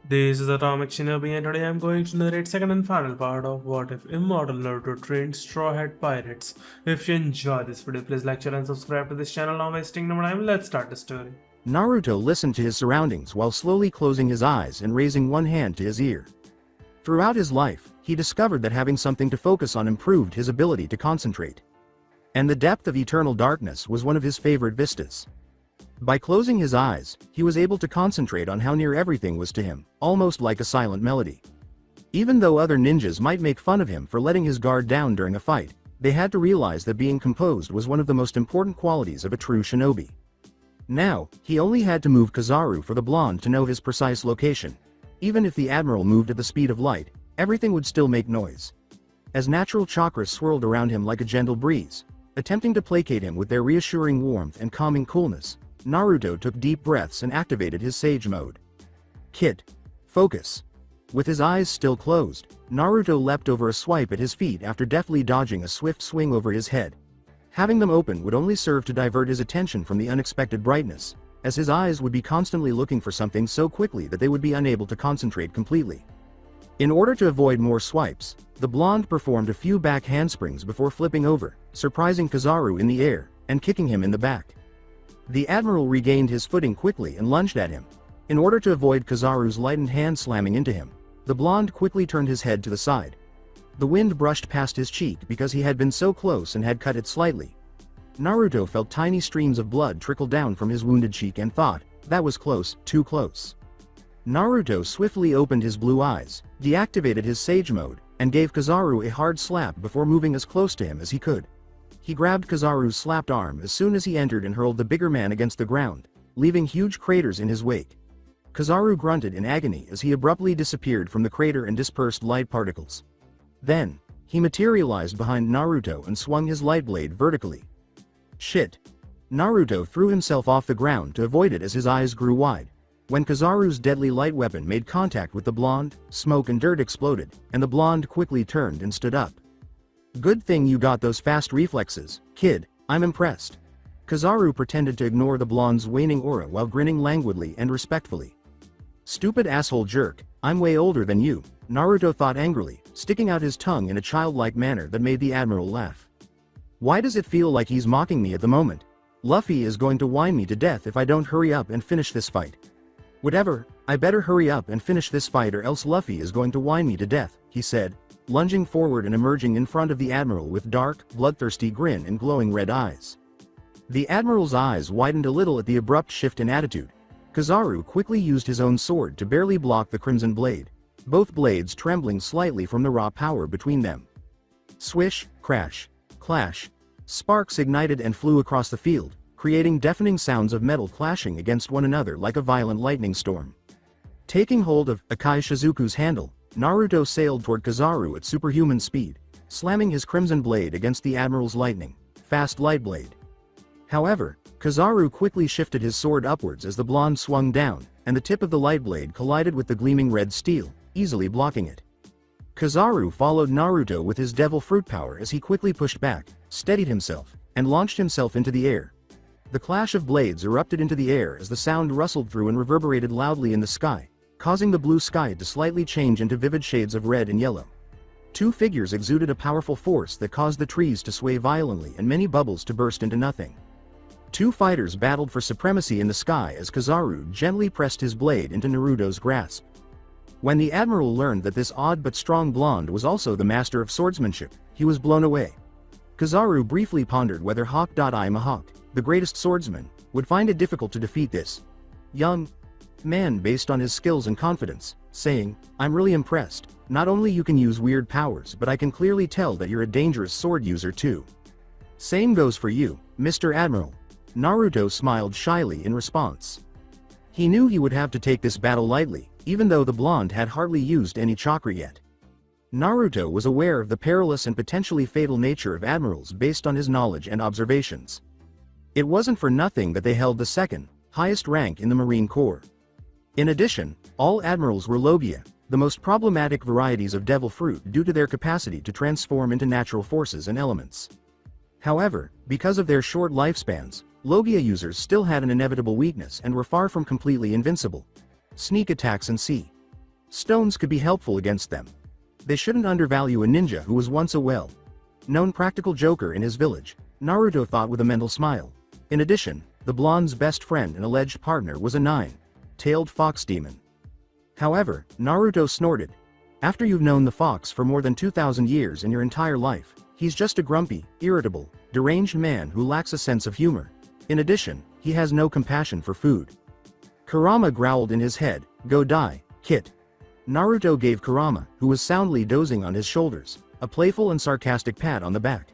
This is Atomic Shinobi and today I'm going to narrate second and final part of What If Immortal Naruto trained Straw Hat Pirates. If you enjoy this video, please like, share and subscribe to this channel. Now wasting no more time, let's start the story. Naruto listened to his surroundings while slowly closing his eyes and raising one hand to his ear. Throughout his life, he discovered that having something to focus on improved his ability to concentrate. And the depth of eternal darkness was one of his favorite vistas. By closing his eyes, he was able to concentrate on how near everything was to him, almost like a silent melody. Even though other ninjas might make fun of him for letting his guard down during a fight, they had to realize that being composed was one of the most important qualities of a true shinobi. Now, he only had to move Kizaru for the blonde to know his precise location. Even if the admiral moved at the speed of light, everything would still make noise. As natural chakras swirled around him like a gentle breeze, attempting to placate him with their reassuring warmth and calming coolness, Naruto took deep breaths and activated his Sage mode. Kid. Focus. With his eyes still closed, Naruto leapt over a swipe at his feet after deftly dodging a swift swing over his head. Having them open would only serve to divert his attention from the unexpected brightness, as his eyes would be constantly looking for something so quickly that they would be unable to concentrate completely. In order to avoid more swipes, the blonde performed a few back handsprings before flipping over, surprising Kizaru in the air, and kicking him in the back. The admiral regained his footing quickly and lunged at him. In order to avoid Kizaru's lightened hand slamming into him, the blonde quickly turned his head to the side. The wind brushed past his cheek because he had been so close and had cut it slightly. Naruto felt tiny streams of blood trickle down from his wounded cheek and thought, that was close, too close. Naruto swiftly opened his blue eyes, deactivated his Sage mode, and gave Kizaru a hard slap before moving as close to him as he could. He grabbed Kizaru's slapped arm as soon as he entered and hurled the bigger man against the ground, leaving huge craters in his wake. Kizaru grunted in agony as he abruptly disappeared from the crater and dispersed light particles. Then, he materialized behind Naruto and swung his light blade vertically. Shit. Naruto threw himself off the ground to avoid it as his eyes grew wide. When Kizaru's deadly light weapon made contact with the blonde, smoke and dirt exploded, and the blonde quickly turned and stood up. Good thing you got those fast reflexes, kid, I'm impressed. Kizaru pretended to ignore the blonde's waning aura while grinning languidly and respectfully. Stupid asshole jerk, I'm way older than you, Naruto thought angrily, sticking out his tongue in a childlike manner that made the admiral laugh. Why does it feel like he's mocking me at the moment? Luffy is going to whine me to death if I don't hurry up and finish this fight. Whatever, I better hurry up and finish this fight or else Luffy is going to whine me to death, he said, lunging forward and emerging in front of the admiral with dark, bloodthirsty grin and glowing red eyes. The admiral's eyes widened a little at the abrupt shift in attitude. Kizaru quickly used his own sword to barely block the crimson blade, both blades trembling slightly from the raw power between them. Swish, crash, clash. Sparks ignited and flew across the field, creating deafening sounds of metal clashing against one another like a violent lightning storm. Taking hold of Akai Shizuku's handle, Naruto sailed toward Kizaru at superhuman speed, slamming his crimson blade against the admiral's lightning, fast light blade. However, Kizaru quickly shifted his sword upwards as the blonde swung down, and the tip of the light blade collided with the gleaming red steel, easily blocking it. Kizaru followed Naruto with his devil fruit power as he quickly pushed back, steadied himself, and launched himself into the air. The clash of blades erupted into the air as the sound rustled through and reverberated loudly in the sky, causing the blue sky to slightly change into vivid shades of red and yellow. Two figures exuded a powerful force that caused the trees to sway violently and many bubbles to burst into nothing. Two fighters battled for supremacy in the sky as Kizaru gently pressed his blade into Naruto's grasp. When the admiral learned that this odd but strong blonde was also the master of swordsmanship, he was blown away. Kizaru briefly pondered whether Hawk.I Mihawk, the greatest swordsman, would find it difficult to defeat this young man based on his skills and confidence, saying, I'm really impressed, not only you can use weird powers but I can clearly tell that you're a dangerous sword user too. Same goes for you, Mr. Admiral. Naruto smiled shyly in response. He knew he would have to take this battle lightly, even though the blonde had hardly used any chakra yet. Naruto was aware of the perilous and potentially fatal nature of admirals based on his knowledge and observations. It wasn't for nothing that they held the second highest rank in the Marine Corps. In addition, all admirals were Logia, the most problematic varieties of devil fruit due to their capacity to transform into natural forces and elements. However, because of their short lifespans, Logia users still had an inevitable weakness and were far from completely invincible: sneak attacks and Stones could be helpful against them. They shouldn't undervalue a ninja who was once a well-known practical joker in his village, Naruto thought with a mental smile. In addition, the blonde's best friend and alleged partner was a nine-tailed fox demon. However, Naruto snorted. After you've known the fox for more than 2,000 years in your entire life, he's just a grumpy, irritable, deranged man who lacks a sense of humor. In addition, he has no compassion for food. Kurama growled in his head, "Go die, Kit." Naruto gave Kurama, who was soundly dozing on his shoulders, a playful and sarcastic pat on the back.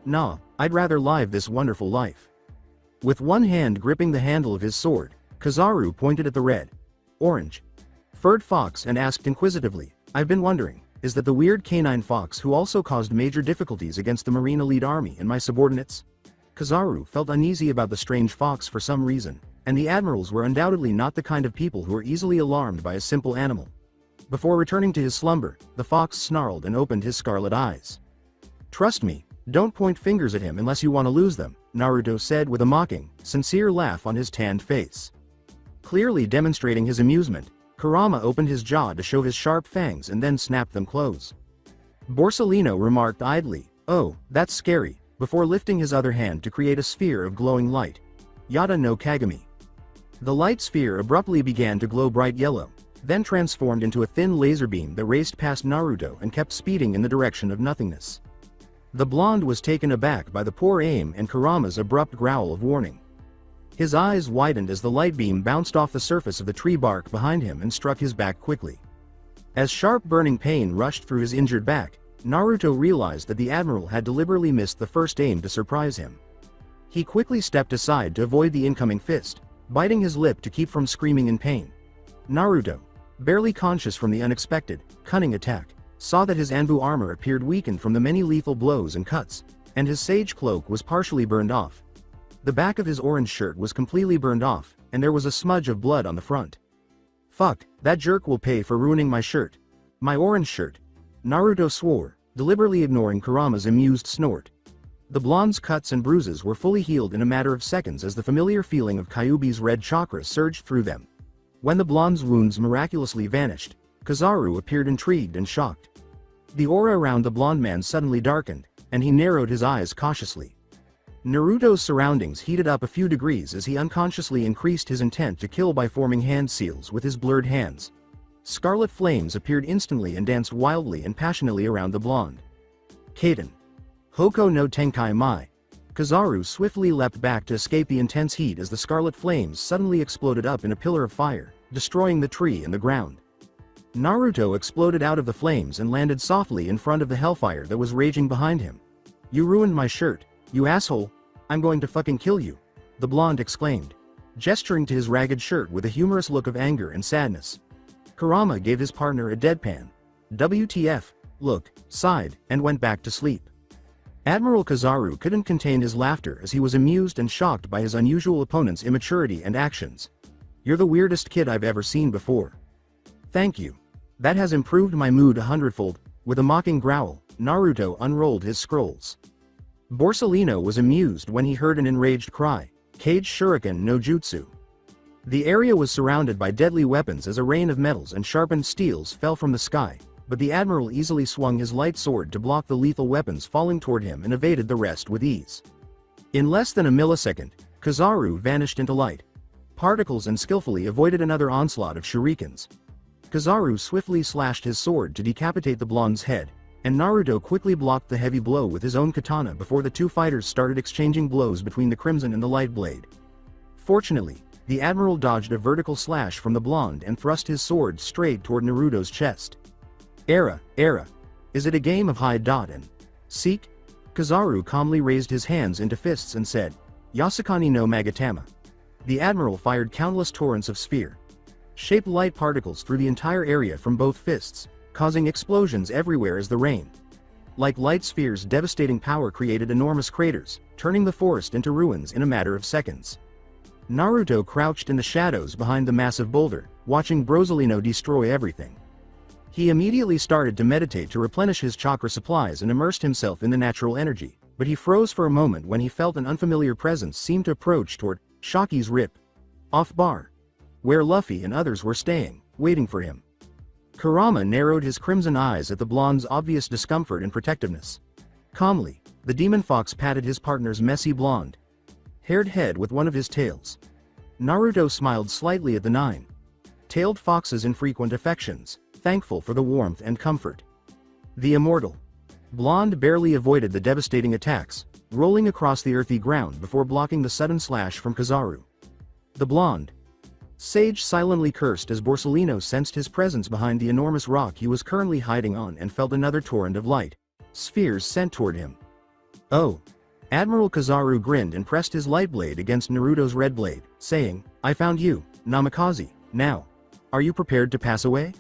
"Nah, I'd rather live this wonderful life." With one hand gripping the handle of his sword, Kizaru pointed at the red-orange furred fox and asked inquisitively, "I've been wondering, is that the weird canine fox who also caused major difficulties against the Marine Elite Army and my subordinates?" Kizaru felt uneasy about the strange fox for some reason, and the admirals were undoubtedly not the kind of people who are easily alarmed by a simple animal. Before returning to his slumber, the fox snarled and opened his scarlet eyes. "Trust me, don't point fingers at him unless you want to lose them," Naruto said with a mocking, sincere laugh on his tanned face. Clearly demonstrating his amusement, Kurama opened his jaw to show his sharp fangs and then snapped them close. Borsellino remarked idly, "Oh, that's scary," before lifting his other hand to create a sphere of glowing light. Yada no Kagami. The light sphere abruptly began to glow bright yellow, then transformed into a thin laser beam that raced past Naruto and kept speeding in the direction of nothingness. The blonde was taken aback by the poor aim and Kurama's abrupt growl of warning. His eyes widened as the light beam bounced off the surface of the tree bark behind him and struck his back quickly. As sharp burning pain rushed through his injured back, Naruto realized that the admiral had deliberately missed the first aim to surprise him. He quickly stepped aside to avoid the incoming fist, biting his lip to keep from screaming in pain. Naruto, barely conscious from the unexpected, cunning attack, saw that his Anbu armor appeared weakened from the many lethal blows and cuts, and his sage cloak was partially burned off. The back of his orange shirt was completely burned off, and there was a smudge of blood on the front. "Fuck, that jerk will pay for ruining my shirt. My orange shirt," Naruto swore, deliberately ignoring Kurama's amused snort. The blonde's cuts and bruises were fully healed in a matter of seconds as the familiar feeling of Kyuubi's red chakra surged through them. When the blonde's wounds miraculously vanished, Kizaru appeared intrigued and shocked. The aura around the blonde man suddenly darkened, and he narrowed his eyes cautiously. Naruto's surroundings heated up a few degrees as he unconsciously increased his intent to kill by forming hand seals with his blurred hands. Scarlet flames appeared instantly and danced wildly and passionately around the blonde. "Kaden. Hoko no Tenkai Mai." Kizaru swiftly leapt back to escape the intense heat as the scarlet flames suddenly exploded up in a pillar of fire, destroying the tree and the ground. Naruto exploded out of the flames and landed softly in front of the hellfire that was raging behind him. "You ruined my shirt, you asshole. I'm going to fucking kill you," the blonde exclaimed, gesturing to his ragged shirt with a humorous look of anger and sadness. Kurama gave his partner a deadpan, "WTF, look," sighed, and went back to sleep. Admiral Kizaru couldn't contain his laughter as he was amused and shocked by his unusual opponent's immaturity and actions. "You're the weirdest kid I've ever seen before." "Thank you. That has improved my mood 100-fold, with a mocking growl, Naruto unrolled his scrolls. Borsellino was amused when he heard an enraged cry, "Cage Shuriken no Jutsu." The area was surrounded by deadly weapons as a rain of metals and sharpened steels fell from the sky, but the admiral easily swung his light sword to block the lethal weapons falling toward him and evaded the rest with ease. In less than a millisecond, Kizaru vanished into light particles and skillfully avoided another onslaught of shurikens. Kizaru swiftly slashed his sword to decapitate the blonde's head, and Naruto quickly blocked the heavy blow with his own katana before the two fighters started exchanging blows between the crimson and the light blade. Fortunately, the admiral dodged a vertical slash from the blonde and thrust his sword straight toward Naruto's chest. Era, is it a game of hide and seek?" Kizaru calmly raised his hands into fists and said, "Yasukani no Magatama." The admiral fired countless torrents of sphere-shaped light particles through the entire area from both fists, causing explosions everywhere as the rain. Like light spheres, devastating power created enormous craters, turning the forest into ruins in a matter of seconds. Naruto crouched in the shadows behind the massive boulder, watching Borsellino destroy everything. He immediately started to meditate to replenish his chakra supplies and immersed himself in the natural energy, but he froze for a moment when he felt an unfamiliar presence seem to approach toward Shaki's rip off bar, where Luffy and others were staying, waiting for him. Kurama narrowed his crimson eyes at the blonde's obvious discomfort and protectiveness. Calmly, the demon fox patted his partner's messy blonde-haired head with one of his tails. Naruto smiled slightly at the nine-tailed fox's infrequent affections, thankful for the warmth and comfort. The immortal blonde barely avoided the devastating attacks, rolling across the earthy ground before blocking the sudden slash from Kizaru. The blonde sage silently cursed as Borsellino sensed his presence behind the enormous rock he was currently hiding on and felt another torrent of light spheres sent toward him. Oh! Admiral Kizaru grinned and pressed his light blade against Naruto's red blade, saying, "I found you, Namikaze. Now, are you prepared to pass away?"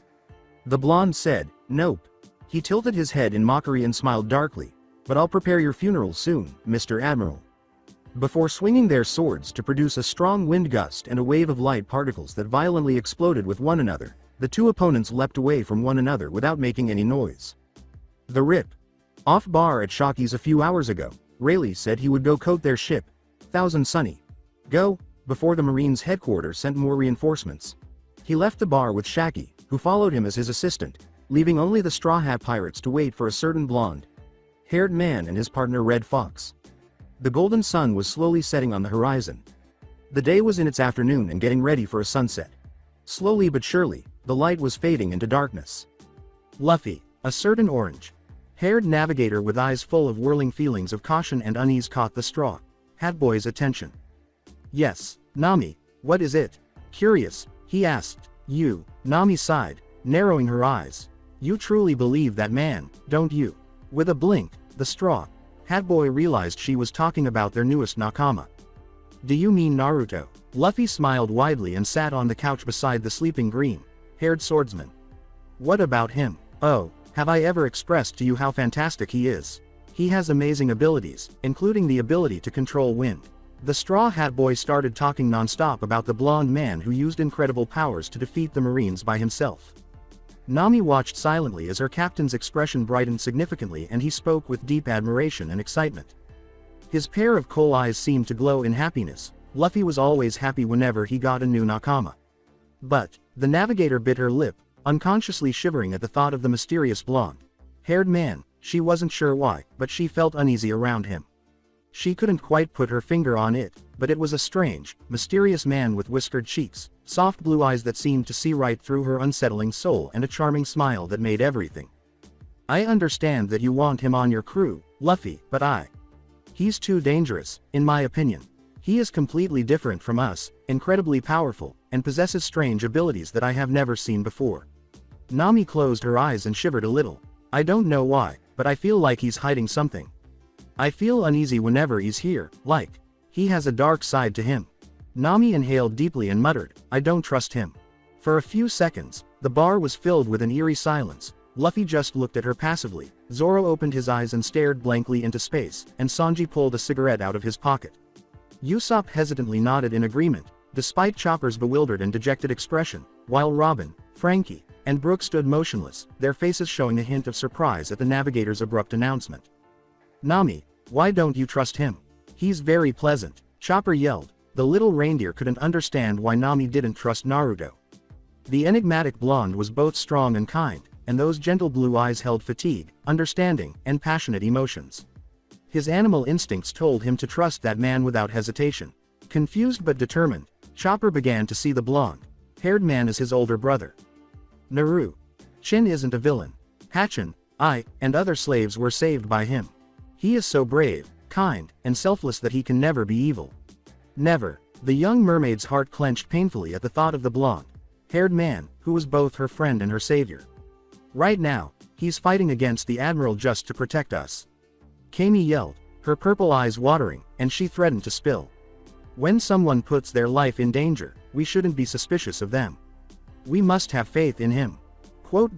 The blonde said, "Nope." He tilted his head in mockery and smiled darkly, "But I'll prepare your funeral soon, Mr. Admiral." Before swinging their swords to produce a strong wind gust and a wave of light particles that violently exploded with one another, the two opponents leapt away from one another without making any noise. The rip-off bar at Shaki's a few hours ago, Rayleigh said he would go coat their ship, Thousand Sunny. Go, before the Marines' headquarters sent more reinforcements. He left the bar with Shaki, who followed him as his assistant, leaving only the Straw Hat Pirates to wait for a certain blonde-haired man and his partner Red Fox. The golden sun was slowly setting on the horizon. The day was in its afternoon and getting ready for a sunset. Slowly but surely, the light was fading into darkness. Luffy, a certain orange-haired navigator with eyes full of whirling feelings of caution and unease, caught the Straw Hat Boy's attention. "Yes, Nami, what is it?" Curious, he asked. "You," Nami sighed, narrowing her eyes. "You truly believe that man, don't you?" With a blink, the Straw Hat Boy realized she was talking about their newest nakama. "Do you mean Naruto?" Luffy smiled widely and sat on the couch beside the sleeping green-haired swordsman. "What about him?" "Oh, have I ever expressed to you how fantastic he is? He has amazing abilities, including the ability to control wind." The Straw Hat Boy started talking non-stop about the blonde man who used incredible powers to defeat the Marines by himself. Nami watched silently as her captain's expression brightened significantly and he spoke with deep admiration and excitement. His pair of coal eyes seemed to glow in happiness. Luffy was always happy whenever he got a new nakama. But, the navigator bit her lip, unconsciously shivering at the thought of the mysterious blonde-haired man. She wasn't sure why, but she felt uneasy around him. She couldn't quite put her finger on it, but it was a strange, mysterious man with whiskered cheeks, soft blue eyes that seemed to see right through her unsettling soul and a charming smile that made everything. "I understand that you want him on your crew, Luffy, but he's too dangerous, in my opinion. He is completely different from us, incredibly powerful, and possesses strange abilities that I have never seen before." Nami closed her eyes and shivered a little. "I don't know why, but I feel like he's hiding something. I feel uneasy whenever he's here, like he has a dark side to him." Nami inhaled deeply and muttered, "I don't trust him." For a few seconds, the bar was filled with an eerie silence. Luffy just looked at her passively. Zoro opened his eyes and stared blankly into space, and Sanji pulled a cigarette out of his pocket. Usopp hesitantly nodded in agreement, despite Chopper's bewildered and dejected expression, while Robin, Frankie, and Brooke stood motionless, their faces showing a hint of surprise at the navigator's abrupt announcement. "Nami, why don't you trust him? He's very pleasant," Chopper yelled. The little reindeer couldn't understand why Nami didn't trust Naruto. The enigmatic blonde was both strong and kind, and those gentle blue eyes held fatigue, understanding, and passionate emotions. His animal instincts told him to trust that man without hesitation. Confused but determined, Chopper began to see the blonde-haired man as his older brother. Naru. Chin isn't a villain. Hatchin, and other slaves were saved by him. He is so brave, kind, and selfless that he can never be evil. Never. The young mermaid's heart clenched painfully at the thought of the blonde-haired man, who was both her friend and her savior. Right now, he's fighting against the Admiral just to protect us. Kami yelled, her purple eyes watering, and she threatened to spill. When someone puts their life in danger, we shouldn't be suspicious of them. We must have faith in him. Quote.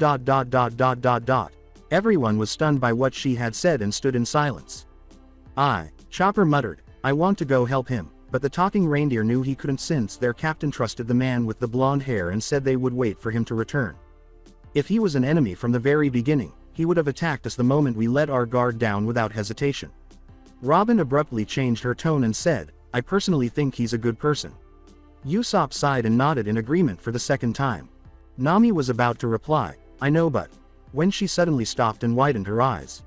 Everyone was stunned by what she had said and stood in silence. Chopper muttered, "I want to go help him," but the talking reindeer knew he couldn't since their captain trusted the man with the blonde hair and said they would wait for him to return. If he was an enemy from the very beginning, he would have attacked us the moment we let our guard down without hesitation. Robin abruptly changed her tone and said, "I personally think he's a good person." Usopp sighed and nodded in agreement for the second time. Nami was about to reply, I know, but... When she suddenly stopped and widened her eyes.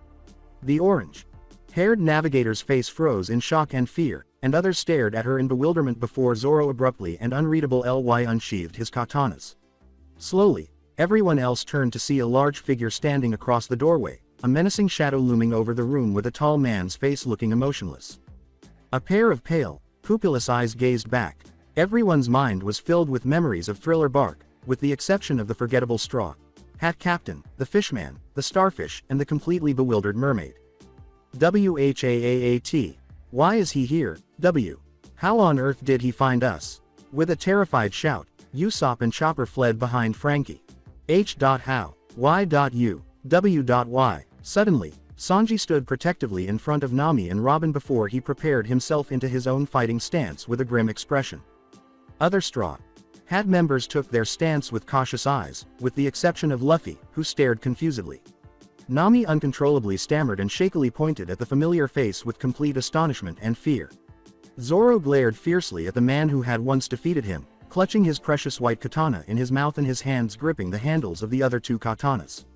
The orange-haired navigator's face froze in shock and fear, and others stared at her in bewilderment before Zoro abruptly and unreadable ly unsheathed his katanas. Slowly, everyone else turned to see a large figure standing across the doorway, a menacing shadow looming over the room with a tall man's face looking emotionless. A pair of pale, pupilless eyes gazed back. Everyone's mind was filled with memories of Thriller Bark, with the exception of the forgettable Straw Hat Captain, the Fishman, the Starfish, and the completely bewildered Mermaid. WHAAAT. Why is he here? How on earth did he find us? With a terrified shout, Usopp and Chopper fled behind Frankie. How? Y.U? W.Y? Suddenly, Sanji stood protectively in front of Nami and Robin before he prepared himself into his own fighting stance with a grim expression. Other Straw Hat members took their stance with cautious eyes, with the exception of Luffy, who stared confusedly. Nami uncontrollably stammered and shakily pointed at the familiar face with complete astonishment and fear. Zoro glared fiercely at the man who had once defeated him, clutching his precious white katana in his mouth and his hands gripping the handles of the other two katanas.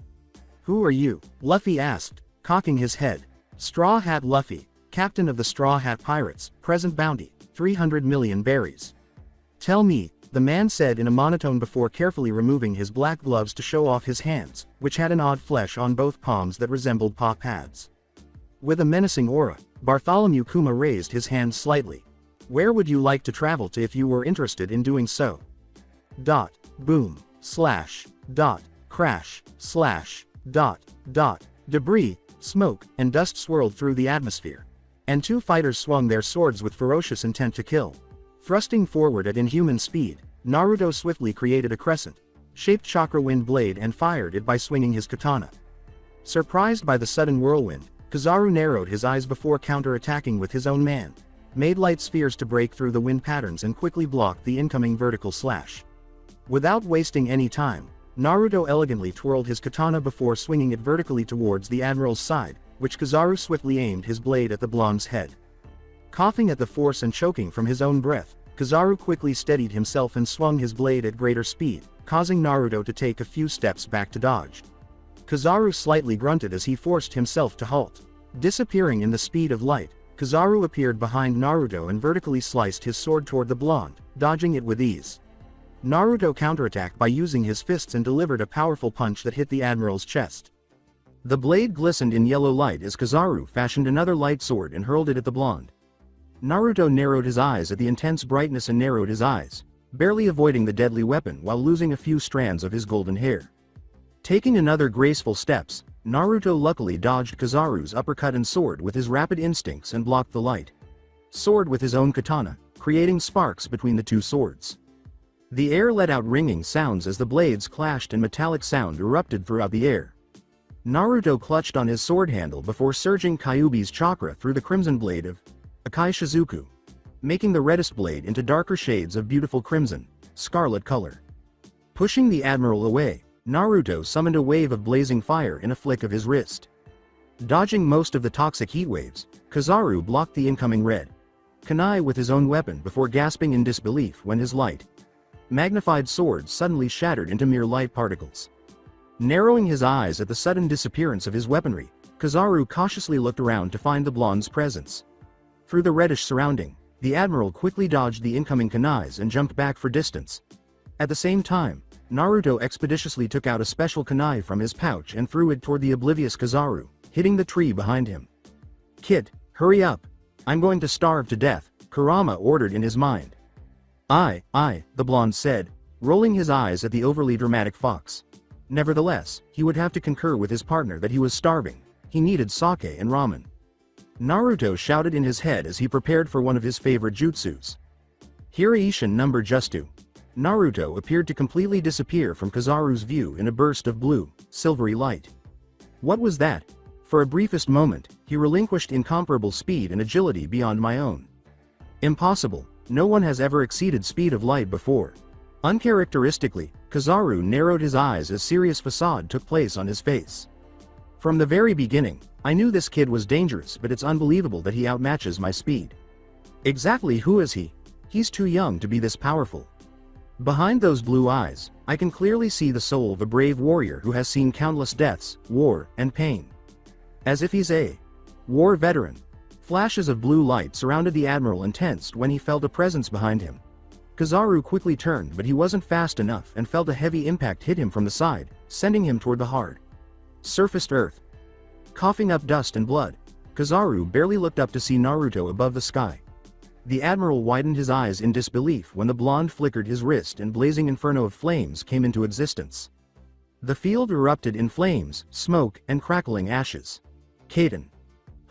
Who are you? Luffy asked, cocking his head. Straw Hat Luffy, captain of the Straw Hat Pirates, present bounty, 300 million berries. Tell me, the man said in a monotone before carefully removing his black gloves to show off his hands, which had an odd flesh on both palms that resembled paw pads. With a menacing aura, Bartholomew Kuma raised his hands slightly. Where would you like to travel to if you were interested in doing so? Dot, boom, slash, dot, crash, slash, dot, dot. Debris, smoke, and dust swirled through the atmosphere. And two fighters swung their swords with ferocious intent to kill. Thrusting forward at inhuman speed, Naruto swiftly created a crescent-shaped chakra wind blade and fired it by swinging his katana. Surprised by the sudden whirlwind, Kizaru narrowed his eyes before counter-attacking with his own man-made light spheres to break through the wind patterns and quickly block the incoming vertical slash. Without wasting any time, Naruto elegantly twirled his katana before swinging it vertically towards the admiral's side, which Kizaru swiftly aimed his blade at the blonde's head. Coughing at the force and choking from his own breath, Kizaru quickly steadied himself and swung his blade at greater speed, causing Naruto to take a few steps back to dodge. Kizaru slightly grunted as he forced himself to halt. Disappearing in the speed of light, Kizaru appeared behind Naruto and vertically sliced his sword toward the blonde, dodging it with ease. Naruto counterattacked by using his fists and delivered a powerful punch that hit the admiral's chest. The blade glistened in yellow light as Kizaru fashioned another light sword and hurled it at the blonde. Naruto narrowed his eyes at the intense brightness and narrowed his eyes, barely avoiding the deadly weapon while losing a few strands of his golden hair. Taking another graceful steps, Naruto luckily dodged Kizaru's uppercut and sword with his rapid instincts and blocked the light sword with his own katana, creating sparks between the two swords. The air let out ringing sounds as the blades clashed and metallic sound erupted throughout the air. Naruto clutched on his sword handle before surging Kyuubi's chakra through the crimson blade of Akai Shizuku, making the reddest blade into darker shades of beautiful crimson, scarlet color. Pushing the admiral away, Naruto summoned a wave of blazing fire in a flick of his wrist. Dodging most of the toxic heat waves, Kizaru blocked the incoming red kunai with his own weapon before gasping in disbelief when his magnified sword suddenly shattered into mere light particles. Narrowing his eyes at the sudden disappearance of his weaponry, Kizaru cautiously looked around to find the blonde's presence. Through the reddish surrounding, the admiral quickly dodged the incoming kunais and jumped back for distance. At the same time, Naruto expeditiously took out a special kunai from his pouch and threw it toward the oblivious Kizaru, hitting the tree behind him. "Kid, hurry up. I'm going to starve to death," Kurama ordered in his mind. "Aye, the blonde said, rolling his eyes at the overly dramatic fox. Nevertheless, he would have to concur with his partner that he was starving. He needed sake and ramen. Naruto shouted in his head as he prepared for one of his favorite jutsus. Hiraishin number Justu. Naruto appeared to completely disappear from Kizaru's view in a burst of blue, silvery light. What was that? For a briefest moment, he relinquished incomparable speed and agility beyond my own. Impossible, no one has ever exceeded speed of light before. Uncharacteristically, Kizaru narrowed his eyes as serious facade took place on his face. From the very beginning, I knew this kid was dangerous, but it's unbelievable that he outmatches my speed. Exactly who is he? He's too young to be this powerful. Behind those blue eyes, I can clearly see the soul of a brave warrior who has seen countless deaths, war, and pain. As if he's a war veteran. Flashes of blue light surrounded the admiral and tensed when he felt a presence behind him. Kizaru quickly turned, but he wasn't fast enough and felt a heavy impact hit him from the side, sending him toward the hard surfaced earth. Coughing up dust and blood, Kizaru barely looked up to see Naruto above the sky. The admiral widened his eyes in disbelief when the blonde flickered his wrist and blazing inferno of flames came into existence. The field erupted in flames, smoke, and crackling ashes. Kaden.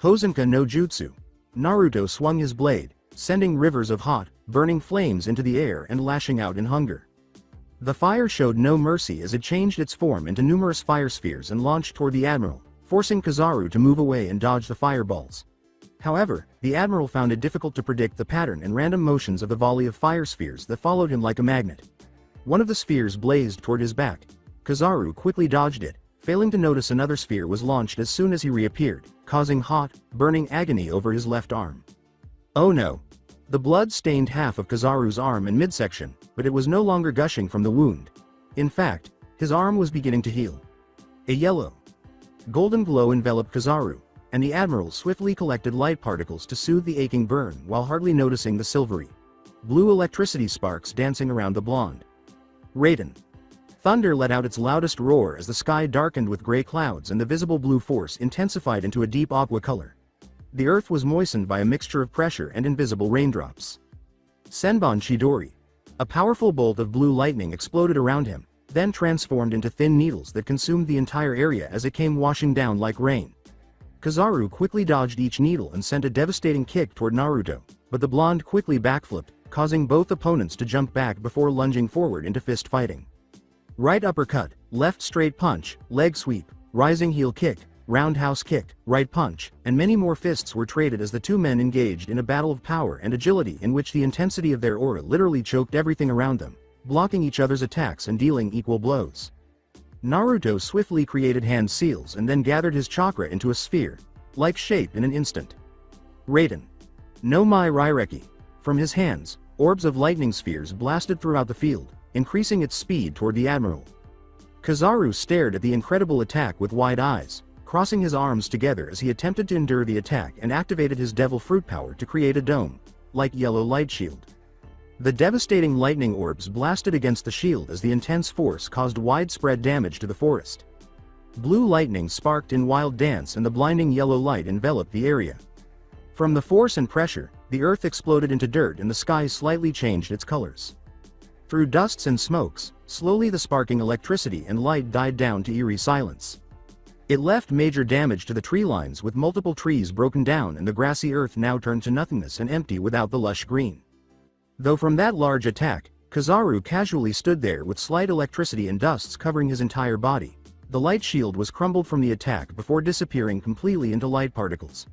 Hosenka no Jutsu. Naruto swung his blade, sending rivers of hot, burning flames into the air and lashing out in hunger. The fire showed no mercy as it changed its form into numerous fire spheres and launched toward the admiral, forcing Kizaru to move away and dodge the fireballs. However, the admiral found it difficult to predict the pattern and random motions of the volley of fire spheres that followed him like a magnet. One of the spheres blazed toward his back. Kizaru quickly dodged it, failing to notice another sphere was launched as soon as he reappeared, causing hot, burning agony over his left arm. Oh no! The blood stained half of Kizaru's arm and midsection, but it was no longer gushing from the wound. In fact, his arm was beginning to heal. A yellow, golden glow enveloped Kizaru, and the admiral swiftly collected light particles to soothe the aching burn while hardly noticing the silvery blue electricity sparks dancing around the blonde. Raiden. Thunder let out its loudest roar as the sky darkened with gray clouds and the visible blue force intensified into a deep aqua color. The earth was moistened by a mixture of pressure and invisible raindrops. Senbon Chidori. A powerful bolt of blue lightning exploded around him, then transformed into thin needles that consumed the entire area as it came washing down like rain. Kizaru quickly dodged each needle and sent a devastating kick toward Naruto, but the blonde quickly backflipped, causing both opponents to jump back before lunging forward into fist fighting. Right uppercut, left straight punch, leg sweep, rising heel kick, roundhouse kick, right punch, and many more fists were traded as the two men engaged in a battle of power and agility in which the intensity of their aura literally choked everything around them, blocking each other's attacks and dealing equal blows. Naruto swiftly created hand seals and then gathered his chakra into a sphere-like shape in an instant. Raiden. No Mai Raireki. From his hands, orbs of lightning spheres blasted throughout the field, increasing its speed toward the admiral. Kizaru stared at the incredible attack with wide eyes, crossing his arms together as he attempted to endure the attack and activated his devil fruit power to create a dome-like yellow light shield. The devastating lightning orbs blasted against the shield as the intense force caused widespread damage to the forest. Blue lightning sparked in wild dance and the blinding yellow light enveloped the area. From the force and pressure, the earth exploded into dirt and the sky slightly changed its colors. Through dusts and smokes, slowly the sparking electricity and light died down to eerie silence. It left major damage to the tree lines with multiple trees broken down and the grassy earth now turned to nothingness and empty without the lush green. Though from that large attack, Kizaru casually stood there with slight electricity and dusts covering his entire body. The light shield was crumbled from the attack before disappearing completely into light particles.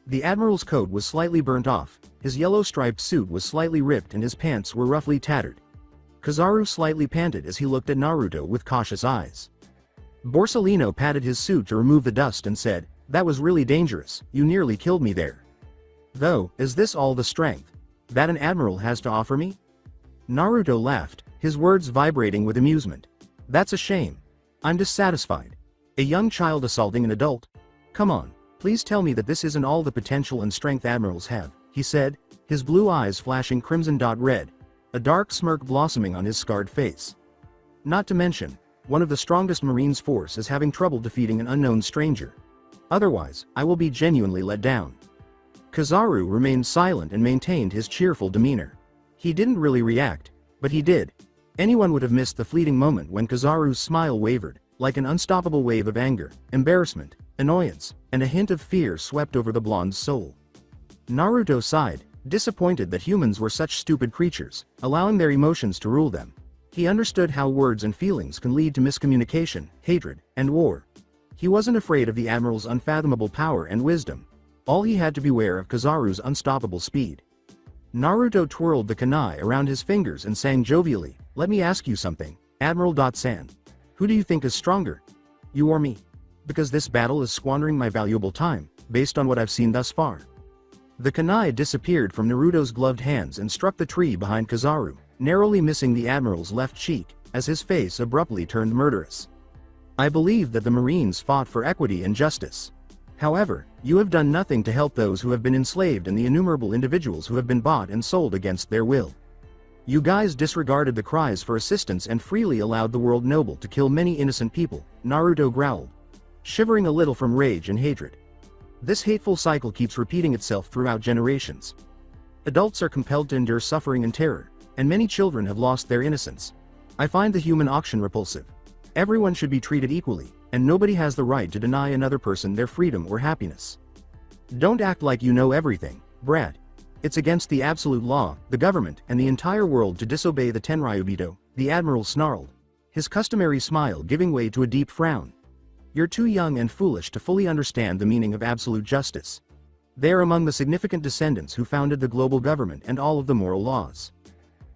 The admiral's coat was slightly burnt off, his yellow striped suit was slightly ripped and his pants were roughly tattered. Kizaru slightly panted as he looked at Naruto with cautious eyes. Borsellino patted his suit to remove the dust and said, "That was really dangerous, you nearly killed me there. Though, is this all the strength that an admiral has to offer me?" Naruto laughed, his words vibrating with amusement. "That's a shame. I'm dissatisfied. A young child assaulting an adult? Come on, please tell me that this isn't all the potential and strength admirals have," he said, his blue eyes flashing crimson-red, a dark smirk blossoming on his scarred face. "Not to mention, one of the strongest Marines' force is having trouble defeating an unknown stranger. Otherwise, I will be genuinely let down." Kizaru remained silent and maintained his cheerful demeanor. He didn't really react, but he did. Anyone would have missed the fleeting moment when Kizaru's smile wavered, like an unstoppable wave of anger, embarrassment, annoyance, and a hint of fear swept over the blonde's soul. Naruto sighed, disappointed that humans were such stupid creatures, allowing their emotions to rule them. He understood how words and feelings can lead to miscommunication, hatred, and war. He wasn't afraid of the admiral's unfathomable power and wisdom. All he had to beware of Kizaru's unstoppable speed. Naruto twirled the kunai around his fingers and sang jovially, "Let me ask you something, Admiral San. Who do you think is stronger? You or me? Because this battle is squandering my valuable time, based on what I've seen thus far." The kunai disappeared from Naruto's gloved hands and struck the tree behind Kizaru, narrowly missing the admiral's left cheek, as his face abruptly turned murderous. I believe that the Marines fought for equity and justice. However, you have done nothing to help those who have been enslaved and the innumerable individuals who have been bought and sold against their will. You guys disregarded the cries for assistance and freely allowed the world noble to kill many innocent people, Naruto growled, shivering a little from rage and hatred. This hateful cycle keeps repeating itself throughout generations. Adults are compelled to endure suffering and terror, and many children have lost their innocence. I find the human auction repulsive. Everyone should be treated equally, and nobody has the right to deny another person their freedom or happiness. Don't act like you know everything, brat. It's against the absolute law, the government, and the entire world to disobey the Tenryubito, the admiral snarled, his customary smile giving way to a deep frown. You're too young and foolish to fully understand the meaning of absolute justice. They are among the significant descendants who founded the global government and all of the moral laws.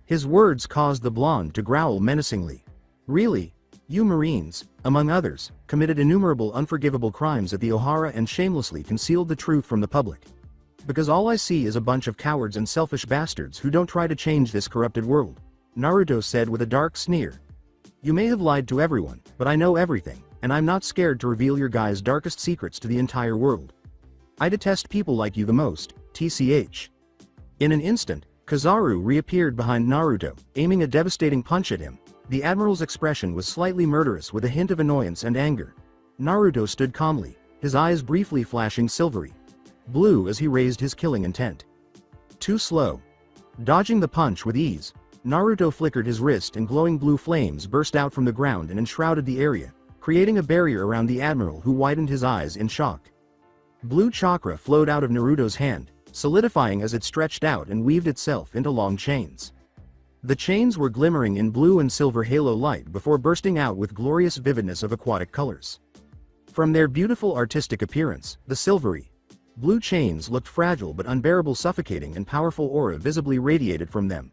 His words caused the blonde to growl menacingly. Really? You Marines, among others, committed innumerable unforgivable crimes at the Ohara and shamelessly concealed the truth from the public. Because all I see is a bunch of cowards and selfish bastards who don't try to change this corrupted world, Naruto said with a dark sneer. You may have lied to everyone, but I know everything, and I'm not scared to reveal your guys' darkest secrets to the entire world. I detest people like you the most, TCH. In an instant, Kizaru reappeared behind Naruto, aiming a devastating punch at him. The admiral's expression was slightly murderous with a hint of annoyance and anger. Naruto stood calmly, his eyes briefly flashing silvery blue as he raised his killing intent. Too slow. Dodging the punch with ease, Naruto flickered his wrist and glowing blue flames burst out from the ground and enshrouded the area, creating a barrier around the admiral who widened his eyes in shock. Blue chakra flowed out of Naruto's hand, solidifying as it stretched out and weaved itself into long chains. The chains were glimmering in blue and silver halo light before bursting out with glorious vividness of aquatic colors. From their beautiful artistic appearance, the silvery blue chains looked fragile but unbearable, suffocating and powerful aura visibly radiated from them.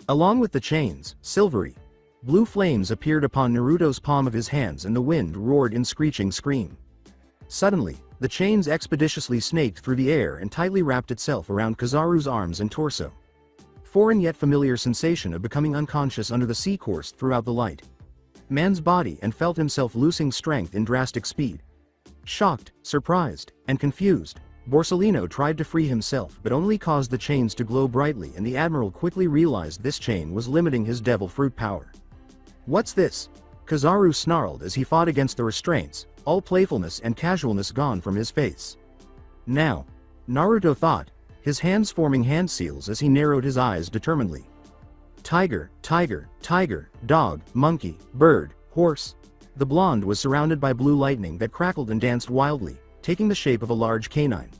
Along with the chains, silvery blue flames appeared upon Naruto's palm of his hands and the wind roared in screeching scream. Suddenly, the chains expeditiously snaked through the air and tightly wrapped itself around Kizaru's arms and torso. Foreign yet familiar sensation of becoming unconscious under the sea coursed throughout the light man's body and felt himself losing strength in drastic speed. Shocked, surprised, and confused, Borsellino tried to free himself but only caused the chains to glow brightly, and the admiral quickly realized this chain was limiting his devil fruit power. What's this? Kizaru snarled as he fought against the restraints, all playfulness and casualness gone from his face. Now, Naruto thought, his hands forming hand seals as he narrowed his eyes determinedly. Tiger, tiger, tiger, dog, monkey, bird, horse. The blonde was surrounded by blue lightning that crackled and danced wildly, taking the shape of a large canine.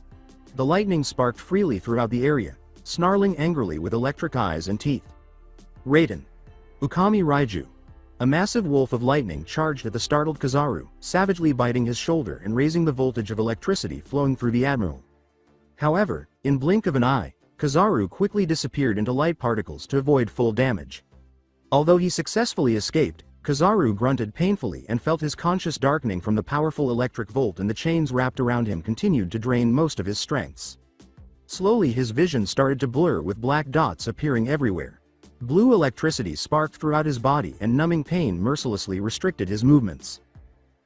The lightning sparked freely throughout the area, snarling angrily with electric eyes and teeth. Raiden. Ukami Raiju. A massive wolf of lightning charged at the startled Kizaru, savagely biting his shoulder and raising the voltage of electricity flowing through the admiral. However, in blink of an eye, Kizaru quickly disappeared into light particles to avoid full damage. Although he successfully escaped, Kizaru grunted painfully and felt his conscious darkening from the powerful electric volt, and the chains wrapped around him continued to drain most of his strengths. Slowly his vision started to blur with black dots appearing everywhere. Blue electricity sparked throughout his body and numbing pain mercilessly restricted his movements.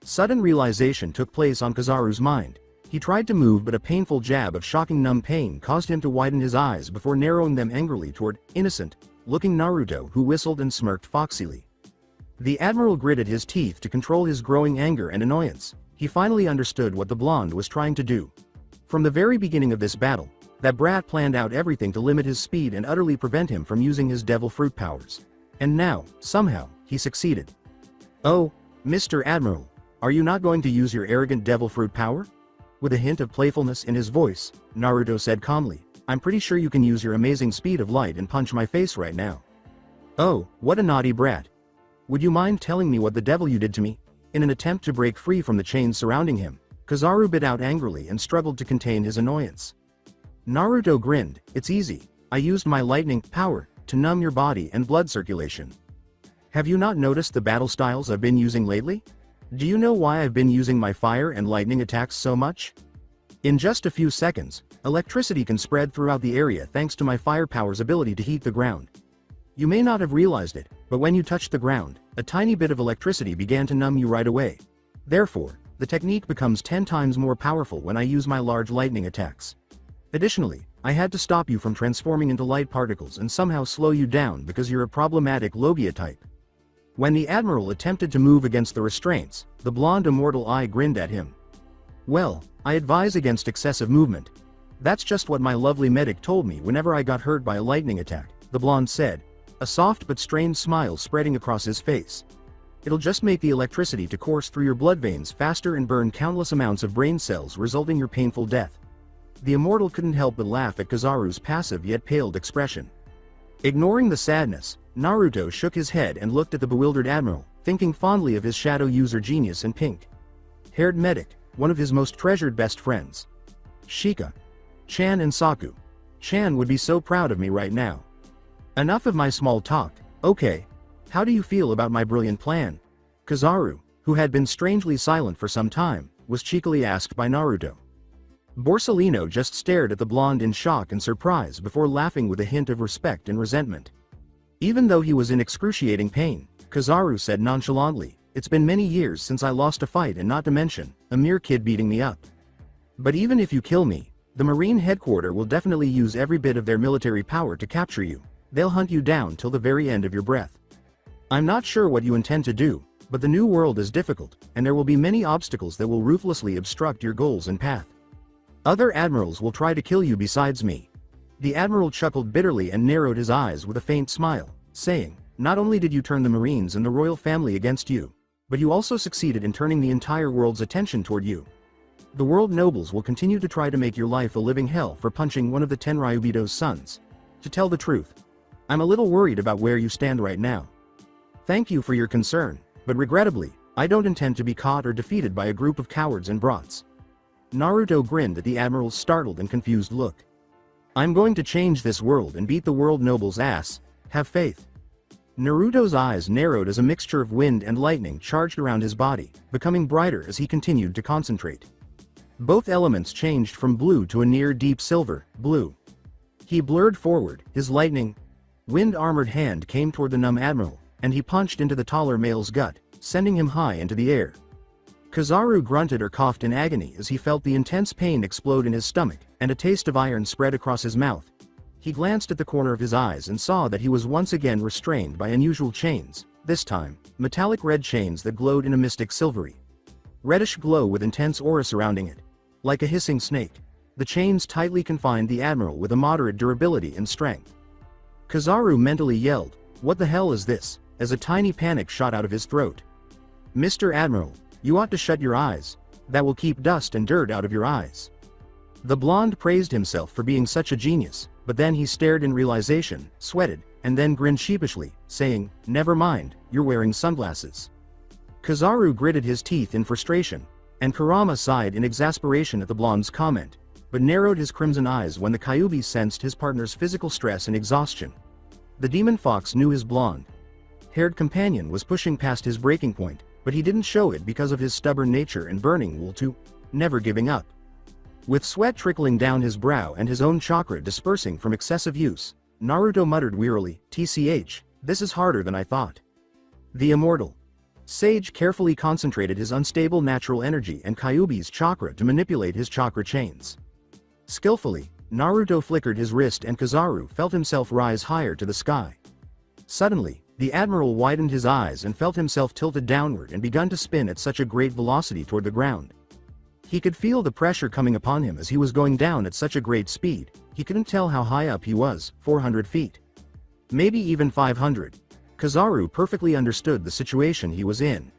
Sudden realization took place on Kizaru's mind. He tried to move, but a painful jab of shocking numb pain caused him to widen his eyes before narrowing them angrily toward innocent-looking Naruto, who whistled and smirked foxily. The admiral gritted his teeth to control his growing anger and annoyance. He finally understood what the blonde was trying to do. From the very beginning of this battle, that brat planned out everything to limit his speed and utterly prevent him from using his devil fruit powers. And now, somehow, he succeeded. Oh, Mr. Admiral, are you not going to use your arrogant devil fruit power? With a hint of playfulness in his voice, Naruto said calmly, I'm pretty sure you can use your amazing speed of light and punch my face right now. Oh, what a naughty brat. Would you mind telling me what the devil you did to me? In an attempt to break free from the chains surrounding him, Kizaru bit out angrily and struggled to contain his annoyance. Naruto grinned, it's easy. I used my lightning power to numb your body and blood circulation. Have you not noticed the battle styles I've been using lately? Do you know why I've been using my fire and lightning attacks so much? In just a few seconds, electricity can spread throughout the area thanks to my fire power's ability to heat the ground. You may not have realized it, but when you touched the ground, a tiny bit of electricity began to numb you right away. Therefore, the technique becomes 10 times more powerful when I use my large lightning attacks. Additionally, I had to stop you from transforming into light particles and somehow slow you down because you're a problematic Logia type. When the Admiral attempted to move against the restraints, the blonde immortal eye grinned at him. Well, I advise against excessive movement. That's just what my lovely medic told me whenever I got hurt by a lightning attack, the blonde said, a soft but strained smile spreading across his face. It'll just make the electricity to course through your blood veins faster and burn countless amounts of brain cells, resulting in your painful death. The immortal couldn't help but laugh at Kizaru's passive yet paled expression. Ignoring the sadness, Naruto shook his head and looked at the bewildered Admiral, thinking fondly of his shadow user genius and pink-haired medic, one of his most treasured best friends. Shika, Chan and Saku. Chan would be so proud of me right now. Enough of my small talk, okay. How do you feel about my brilliant plan? Kizaru, who had been strangely silent for some time, was cheekily asked by Naruto. Borsalino just stared at the blonde in shock and surprise before laughing with a hint of respect and resentment. Even though he was in excruciating pain, Kizaru said nonchalantly, it's been many years since I lost a fight, and not to mention, a mere kid beating me up. But even if you kill me, the Marine headquarters will definitely use every bit of their military power to capture you. They'll hunt you down till the very end of your breath. I'm not sure what you intend to do, but the new world is difficult, and there will be many obstacles that will ruthlessly obstruct your goals and path. Other admirals will try to kill you besides me. The admiral chuckled bitterly and narrowed his eyes with a faint smile, saying, not only did you turn the Marines and the royal family against you, but you also succeeded in turning the entire world's attention toward you. The world nobles will continue to try to make your life a living hell for punching one of the 10 Ryubido's sons. To tell the truth, I'm a little worried about where you stand right now. Thank you for your concern, but regrettably, I don't intend to be caught or defeated by a group of cowards and brats. Naruto grinned at the admiral's startled and confused look. I'm going to change this world and beat the world noble's ass, have faith. Naruto's eyes narrowed as a mixture of wind and lightning charged around his body, becoming brighter as he continued to concentrate. Both elements changed from blue to a near deep silver, blue. He blurred forward, his lightning, wind-armored hand came toward the numb admiral, and he punched into the taller male's gut, sending him high into the air. Kizaru grunted or coughed in agony as he felt the intense pain explode in his stomach, and a taste of iron spread across his mouth. He glanced at the corner of his eyes and saw that he was once again restrained by unusual chains, this time, metallic red chains that glowed in a mystic silvery reddish glow with intense aura surrounding it. Like a hissing snake, the chains tightly confined the admiral with a moderate durability and strength. Kizaru mentally yelled, "What the hell is this?" as a tiny panic shot out of his throat. "Mr. Admiral, you ought to shut your eyes. That will keep dust and dirt out of your eyes." The blonde praised himself for being such a genius, but then he stared in realization, sweated, and then grinned sheepishly, saying, "Never mind, you're wearing sunglasses." Kizaru gritted his teeth in frustration, and Kurama sighed in exasperation at the blonde's comment, but narrowed his crimson eyes when the Kyuubi sensed his partner's physical stress and exhaustion. The demon fox knew his blonde-haired companion was pushing past his breaking point, but he didn't show it because of his stubborn nature and burning will to never giving up. With sweat trickling down his brow and his own chakra dispersing from excessive use, Naruto muttered wearily, "TCH, this is harder than I thought." The immortal sage carefully concentrated his unstable natural energy and Kyuubi's chakra to manipulate his chakra chains. Skillfully, Naruto flickered his wrist and Kizaru felt himself rise higher to the sky. Suddenly, the admiral widened his eyes and felt himself tilted downward and begun to spin at such a great velocity toward the ground. He could feel the pressure coming upon him as he was going down at such a great speed. He couldn't tell how high up he was, 400 feet. Maybe even 500. Kizaru perfectly understood the situation he was in.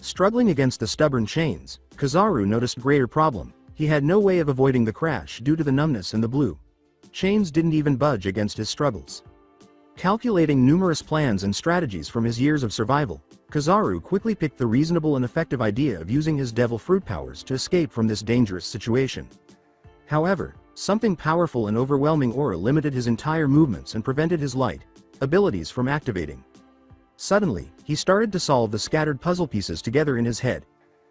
Struggling against the stubborn chains, Kizaru noticed greater problem. He had no way of avoiding the crash due to the numbness in the blue chains didn't even budge against his struggles. Calculating numerous plans and strategies from his years of survival, Kizaru quickly picked the reasonable and effective idea of using his devil fruit powers to escape from this dangerous situation. However, something powerful and overwhelming aura limited his entire movements and prevented his light abilities from activating. Suddenly, he started to solve the scattered puzzle pieces together in his head.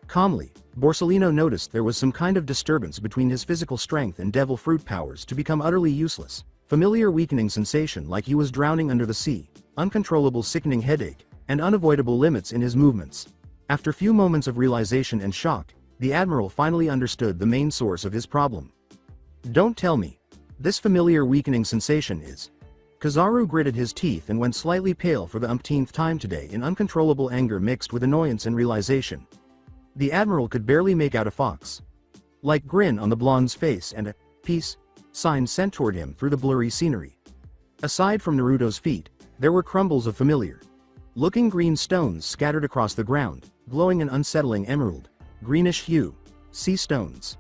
Calmly, Borsalino noticed there was some kind of disturbance between his physical strength and devil fruit powers to become utterly useless. Familiar weakening sensation like he was drowning under the sea, uncontrollable sickening headache, and unavoidable limits in his movements. After few moments of realization and shock, the Admiral finally understood the main source of his problem. Don't tell me. This familiar weakening sensation is. Kizaru gritted his teeth and went slightly pale for the umpteenth time today in uncontrollable anger mixed with annoyance and realization. The Admiral could barely make out a fox-like grin on the blonde's face and a peace sign sent toward him through the blurry scenery. Aside from Naruto's feet, there were crumbles of familiar-looking green stones scattered across the ground, glowing an unsettling emerald, greenish hue, sea stones.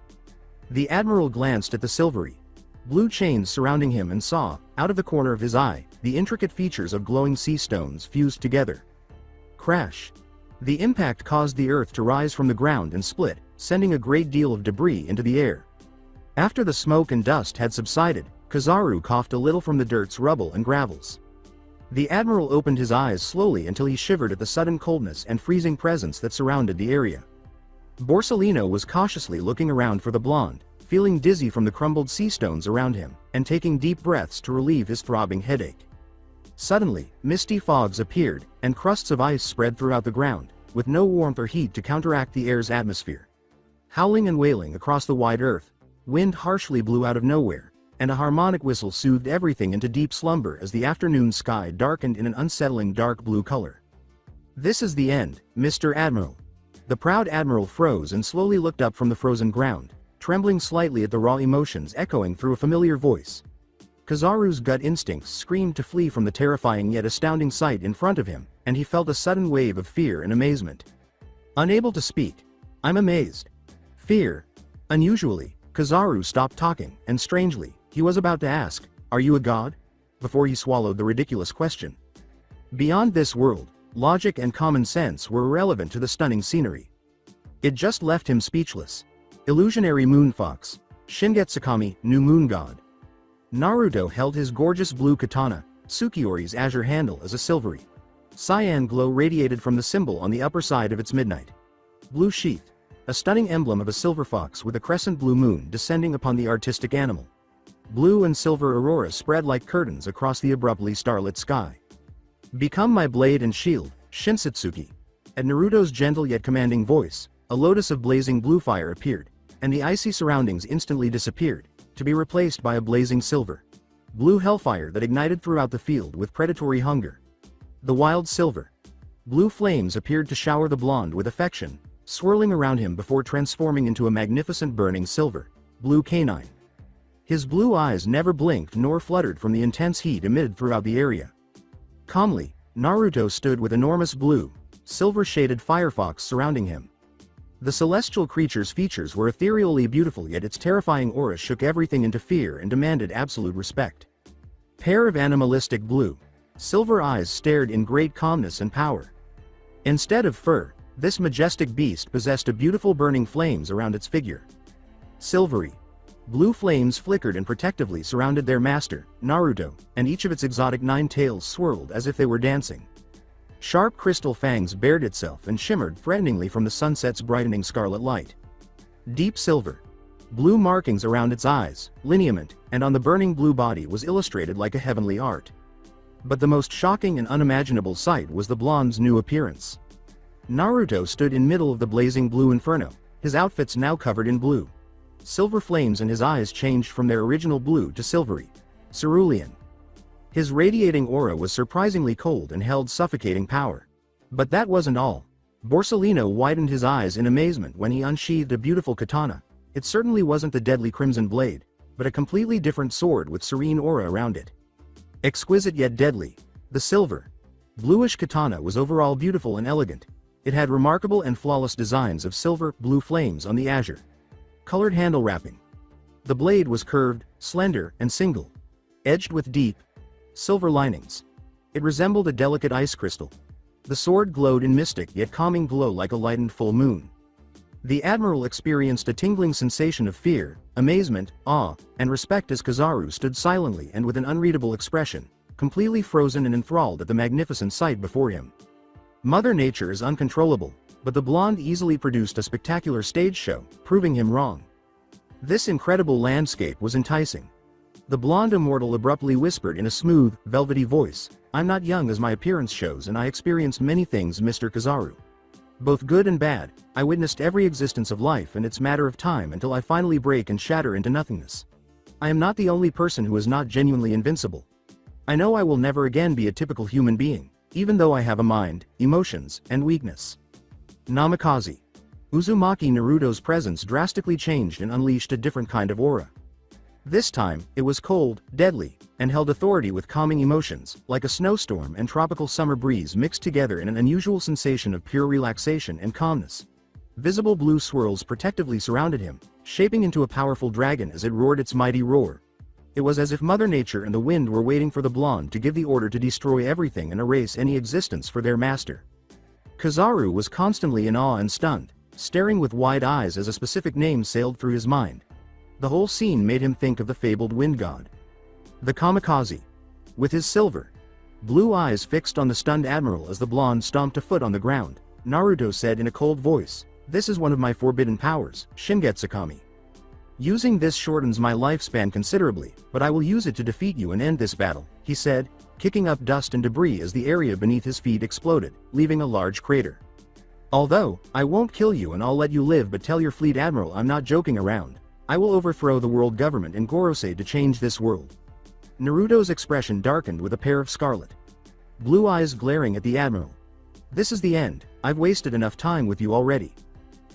The Admiral glanced at the silvery blue chains surrounding him and saw, out of the corner of his eye, the intricate features of glowing sea stones fused together. Crash. The impact caused the earth to rise from the ground and split, sending a great deal of debris into the air. After the smoke and dust had subsided, Kizaru coughed a little from the dirt's rubble and gravels. The Admiral opened his eyes slowly until he shivered at the sudden coldness and freezing presence that surrounded the area. Borsalino was cautiously looking around for the blonde, feeling dizzy from the crumbled sea stones around him, and taking deep breaths to relieve his throbbing headache. Suddenly, misty fogs appeared, and crusts of ice spread throughout the ground, with no warmth or heat to counteract the air's atmosphere. Howling and wailing across the wide earth, wind harshly blew out of nowhere, and a harmonic whistle soothed everything into deep slumber as the afternoon sky darkened in an unsettling dark blue color. "This is the end, Mr. Admiral." The proud Admiral froze and slowly looked up from the frozen ground, trembling slightly at the raw emotions echoing through a familiar voice. Kizaru's gut instincts screamed to flee from the terrifying yet astounding sight in front of him, and he felt a sudden wave of fear and amazement. Unable to speak. "I'm amazed." Fear. Unusually, Kizaru stopped talking, and strangely, he was about to ask, "Are you a god?" before he swallowed the ridiculous question. Beyond this world, logic and common sense were irrelevant to the stunning scenery. It just left him speechless. Illusionary moonfox. Shingetsukami, new moon god. Naruto held his gorgeous blue katana, Tsukiori's azure handle as a silvery cyan glow radiated from the symbol on the upper side of its midnight blue sheath, a stunning emblem of a silver fox with a crescent blue moon descending upon the artistic animal. Blue and silver aurora spread like curtains across the abruptly starlit sky. "Become my blade and shield, Shinsatsuki." At Naruto's gentle yet commanding voice, a lotus of blazing blue fire appeared, and the icy surroundings instantly disappeared, to be replaced by a blazing silver blue hellfire that ignited throughout the field with predatory hunger. The wild silver blue flames appeared to shower the blonde with affection, swirling around him before transforming into a magnificent burning silver blue canine. His blue eyes never blinked nor fluttered from the intense heat emitted throughout the area. Calmly, Naruto stood with enormous blue, silver-shaded firefox surrounding him. The celestial creature's features were ethereally beautiful, yet its terrifying aura shook everything into fear and demanded absolute respect. Pair of animalistic blue, silver eyes stared in great calmness and power. Instead of fur, this majestic beast possessed a beautiful burning flames around its figure. Silvery blue flames flickered and protectively surrounded their master, Naruto, and each of its exotic 9 tails swirled as if they were dancing. Sharp crystal fangs bared itself and shimmered threateningly from the sunset's brightening scarlet light. Deep silver blue markings around its eyes, lineament, and on the burning blue body was illustrated like a heavenly art. But the most shocking and unimaginable sight was the blonde's new appearance. Naruto stood in middle of the blazing blue inferno, his outfits now covered in blue. Silver flames and his eyes changed from their original blue to silvery, cerulean. His radiating aura was surprisingly cold and held suffocating power. But that wasn't all. Borsalino widened his eyes in amazement when he unsheathed a beautiful katana. It certainly wasn't the deadly crimson blade, but a completely different sword with serene aura around it. Exquisite yet deadly, the silver, bluish katana was overall beautiful and elegant. It had remarkable and flawless designs of silver, blue flames on the azure colored handle wrapping. The blade was curved, slender, and single, edged with deep, silver linings. It resembled a delicate ice crystal. The sword glowed in mystic yet calming glow like a lightened full moon. The Admiral experienced a tingling sensation of fear, amazement, awe, and respect as Kizaru stood silently and with an unreadable expression, completely frozen and enthralled at the magnificent sight before him. Mother Nature is uncontrollable, but the blonde easily produced a spectacular stage show, proving him wrong. This incredible landscape was enticing. The blonde immortal abruptly whispered in a smooth, velvety voice, I'm not young as my appearance shows, and I experienced many things, Mr. Kizaru. Both good and bad. I witnessed every existence of life, and it's matter of time until I finally break and shatter into nothingness. I am not the only person who is not genuinely invincible. I know I will never again be a typical human being, even though I have a mind, emotions, and weakness. Namikaze. Uzumaki Naruto's presence drastically changed and unleashed a different kind of aura. This time, it was cold, deadly, and held authority with calming emotions, like a snowstorm and tropical summer breeze mixed together in an unusual sensation of pure relaxation and calmness. Visible blue swirls protectively surrounded him, shaping into a powerful dragon as it roared its mighty roar. It was as if Mother Nature and the wind were waiting for the blonde to give the order to destroy everything and erase any existence for their master. Kizaru was constantly in awe and stunned, staring with wide eyes as a specific name sailed through his mind. The whole scene made him think of the fabled wind god. The kamikaze. With his silver, blue eyes fixed on the stunned admiral as the blonde stomped a foot on the ground, Naruto said in a cold voice, "This is one of my forbidden powers, Shingetsu-kami. Using this shortens my lifespan considerably, but I will use it to defeat you and end this battle," he said, kicking up dust and debris as the area beneath his feet exploded, leaving a large crater. "Although, I won't kill you and I'll let you live, but tell your fleet admiral I'm not joking around. I will overthrow the world government in Gorosei to change this world." Naruto's expression darkened with a pair of scarlet, blue eyes glaring at the admiral. "This is the end. I've wasted enough time with you already."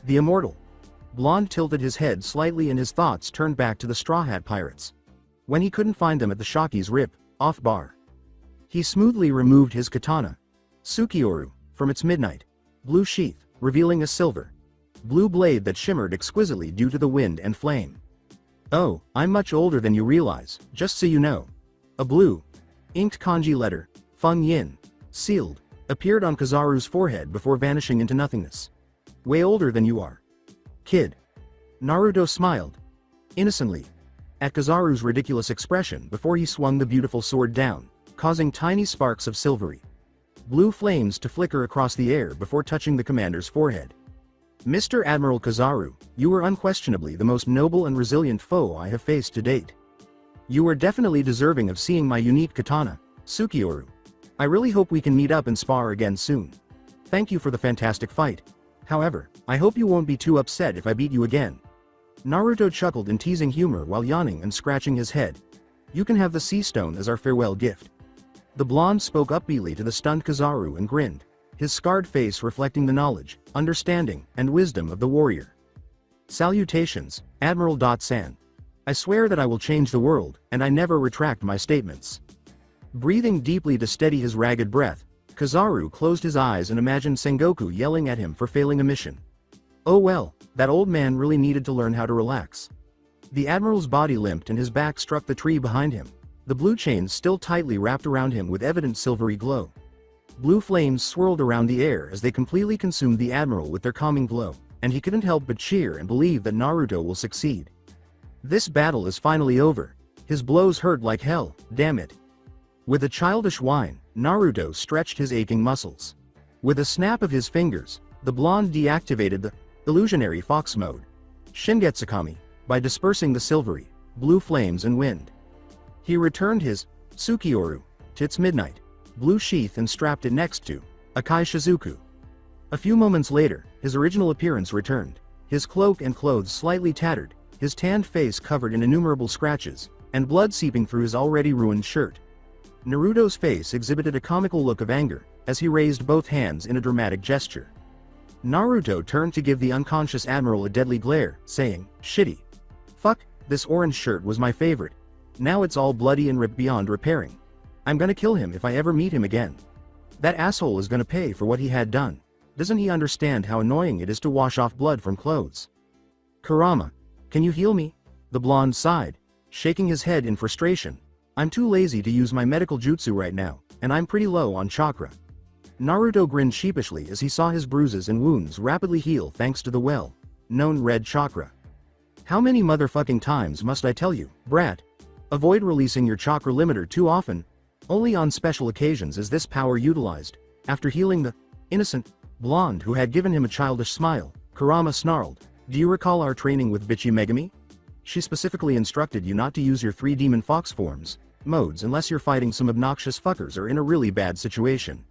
The immortal blonde tilted his head slightly and his thoughts turned back to the Straw Hat Pirates. When he couldn't find them at the Shaki's Rip off bar, he smoothly removed his katana, Sukioru, from its midnight blue sheath, revealing a silver blue blade that shimmered exquisitely due to the wind and flame. "Oh, I'm much older than you realize, just so you know." A blue, inked kanji letter, Feng Yin, sealed, appeared on Kizaru's forehead before vanishing into nothingness. "Way older than you are, kid." Naruto smiled innocently at Kizaru's ridiculous expression before he swung the beautiful sword down, causing tiny sparks of silvery blue flames to flicker across the air before touching the commander's forehead. "Mr. Admiral Kizaru, you were unquestionably the most noble and resilient foe I have faced to date. You are definitely deserving of seeing my unique katana, Sukioru. I really hope we can meet up and spar again soon. Thank you for the fantastic fight. However, I hope you won't be too upset if I beat you again." Naruto chuckled in teasing humor while yawning and scratching his head. "You can have the sea stone as our farewell gift." The blonde spoke upbeatly to the stunned Kizaru and grinned, his scarred face reflecting the knowledge, understanding, and wisdom of the warrior. "Salutations, Admiral San. I swear that I will change the world, and I never retract my statements." Breathing deeply to steady his ragged breath, Kizaru closed his eyes and imagined Sengoku yelling at him for failing a mission. Oh well, that old man really needed to learn how to relax. The admiral's body limped and his back struck the tree behind him, the blue chains still tightly wrapped around him with evident silvery glow. Blue flames swirled around the air as they completely consumed the admiral with their calming glow, and he couldn't help but cheer and believe that Naruto will succeed. This battle is finally over. His blows hurt like hell, damn it. With a childish whine, Naruto stretched his aching muscles. With a snap of his fingers, the blonde deactivated the illusionary fox mode, Shingetsu-kami, by dispersing the silvery, blue flames and wind. He returned his Sukioru to its midnight blue sheath and strapped it next to Akai Shizuku. A few moments later, his original appearance returned, his cloak and clothes slightly tattered, his tanned face covered in innumerable scratches, and blood seeping through his already ruined shirt. Naruto's face exhibited a comical look of anger, as he raised both hands in a dramatic gesture. Naruto turned to give the unconscious admiral a deadly glare, saying, "Shitty. Fuck, this orange shirt was my favorite. Now it's all bloody and ripped beyond repairing. I'm gonna kill him if I ever meet him again. That asshole is gonna pay for what he had done. Doesn't he understand how annoying it is to wash off blood from clothes?" "Kurama, can you heal me?" The blonde sighed, shaking his head in frustration. "I'm too lazy to use my medical jutsu right now, and I'm pretty low on chakra." Naruto grinned sheepishly as he saw his bruises and wounds rapidly heal thanks to the well-known red chakra. "How many motherfucking times must I tell you, brat? Avoid releasing your chakra limiter too often. Only on special occasions is this power utilized." After healing the innocent blonde who had given him a childish smile, Kurama snarled, "Do you recall our training with Bichi Megami? She specifically instructed you not to use your 3 demon fox forms, modes unless you're fighting some obnoxious fuckers or in a really bad situation.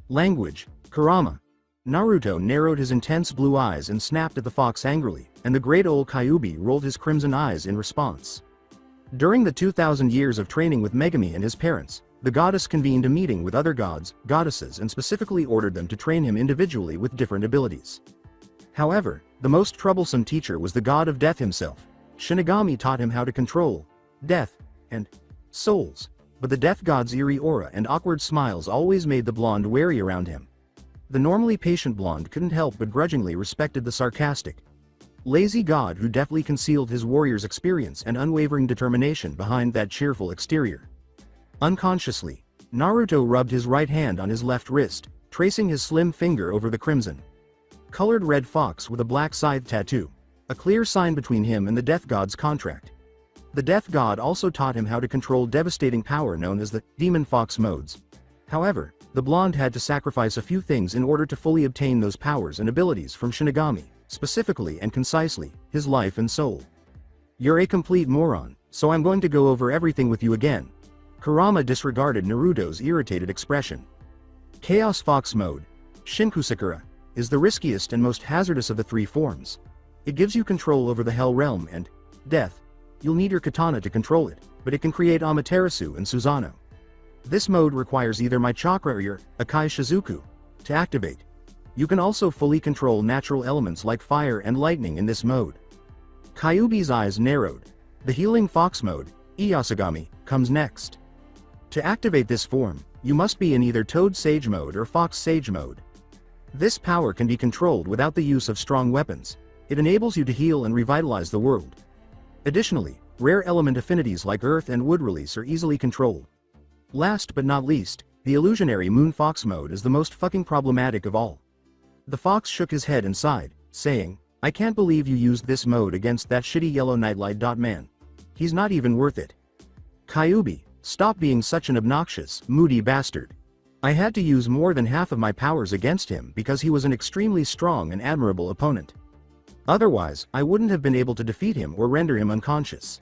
Language, Kurama. Naruto narrowed his intense blue eyes and snapped at the fox angrily, and the great old Kyuubi rolled his crimson eyes in response. During the 2,000 years of training with Megami and his parents, the goddess convened a meeting with other gods, goddesses and specifically ordered them to train him individually with different abilities. However, the most troublesome teacher was the god of death himself. Shinigami taught him how to control death and souls, but the death god's eerie aura and awkward smiles always made the blonde wary around him. The normally patient blonde couldn't help but grudgingly respected the sarcastic, lazy god who deftly concealed his warrior's experience and unwavering determination behind that cheerful exterior. Unconsciously, Naruto rubbed his right hand on his left wrist, tracing his slim finger over the crimson colored red fox with a black scythe tattoo, a clear sign between him and the death god's contract. The death god also taught him how to control devastating power known as the demon fox modes. However, the blonde had to sacrifice a few things in order to fully obtain those powers and abilities from Shinigami, specifically and concisely, his life and soul. You're a complete moron, so I'm going to go over everything with you again. Kurama disregarded Naruto's irritated expression. Chaos Fox Mode, Shinkusakura, is the riskiest and most hazardous of the three forms. It gives you control over the Hell Realm and death. You'll need your katana to control it, but it can create Amaterasu and Susanoo. This mode requires either my chakra or your Akai Shizuku to activate. You can also fully control natural elements like fire and lightning in this mode. Kyuubi's eyes narrowed. The healing fox mode, Iyasagami, comes next. To activate this form, you must be in either Toad Sage mode or Fox Sage mode. This power can be controlled without the use of strong weapons. It enables you to heal and revitalize the world. Additionally, rare element affinities like earth and wood release are easily controlled. Last but not least, the illusionary Moon Fox mode is the most fucking problematic of all. The fox shook his head and sighed, saying, I can't believe you used this mode against that shitty yellow nightlight. Man. He's not even worth it. Kyuubi, stop being such an obnoxious, moody bastard. I had to use more than half of my powers against him because he was an extremely strong and admirable opponent. Otherwise, I wouldn't have been able to defeat him or render him unconscious.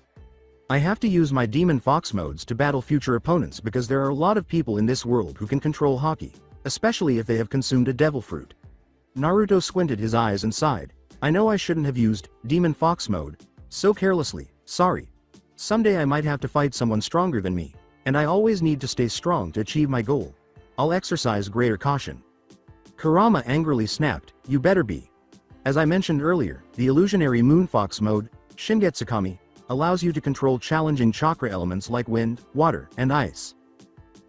I have to use my Demon Fox modes to battle future opponents because there are a lot of people in this world who can control Haki, especially if they have consumed a devil fruit. Naruto squinted his eyes and sighed. I know I shouldn't have used Demon Fox mode so carelessly, sorry. Someday I might have to fight someone stronger than me, and I always need to stay strong to achieve my goal. I'll exercise greater caution. Kurama angrily snapped, you better be. As I mentioned earlier, the illusionary Moon Fox mode, Shingetsukami, allows you to control challenging chakra elements like wind, water, and ice.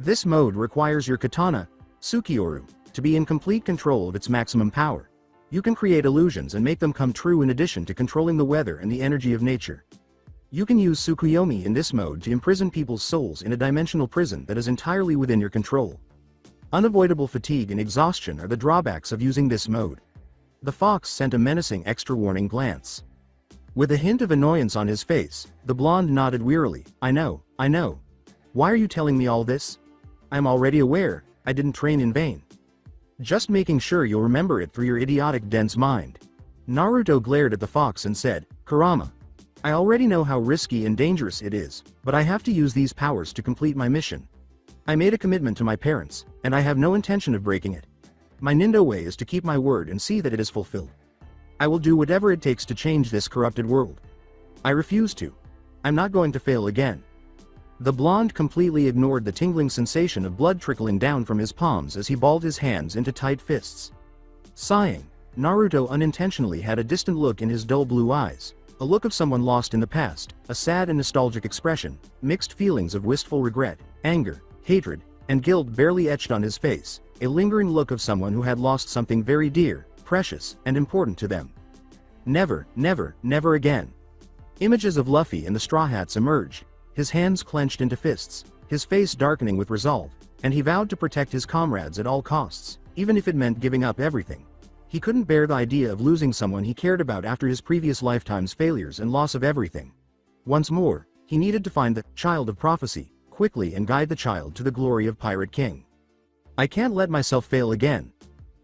This mode requires your katana, Sukioru, to be in complete control of its maximum power. You can create illusions and make them come true in addition to controlling the weather and the energy of nature. You can use Tsukuyomi in this mode to imprison people's souls in a dimensional prison that is entirely within your control. Unavoidable fatigue and exhaustion are the drawbacks of using this mode. The fox sent a menacing extra warning glance. With a hint of annoyance on his face, the blonde nodded wearily. I know. Why are you telling me all this? I'm already aware, I didn't train in vain. Just making sure you'll remember it through your idiotic dense mind. Naruto glared at the fox and said, Kurama, I already know how risky and dangerous it is, but I have to use these powers to complete my mission. I made a commitment to my parents, and I have no intention of breaking it. My Nindo way is to keep my word and see that it is fulfilled. I will do whatever it takes to change this corrupted world. I refuse to. I'm not going to fail again. The blonde completely ignored the tingling sensation of blood trickling down from his palms as he balled his hands into tight fists. Sighing, Naruto unintentionally had a distant look in his dull blue eyes, a look of someone lost in the past, a sad and nostalgic expression, mixed feelings of wistful regret, anger, hatred, and guilt barely etched on his face, a lingering look of someone who had lost something very dear, precious, and important to them. Never again. Images of Luffy and the Straw Hats emerged, his hands clenched into fists, his face darkening with resolve, and he vowed to protect his comrades at all costs, even if it meant giving up everything. He couldn't bear the idea of losing someone he cared about after his previous lifetime's failures and loss of everything. Once more, he needed to find the Child of Prophecy, quickly and guide the child to the glory of Pirate King. I can't let myself fail again.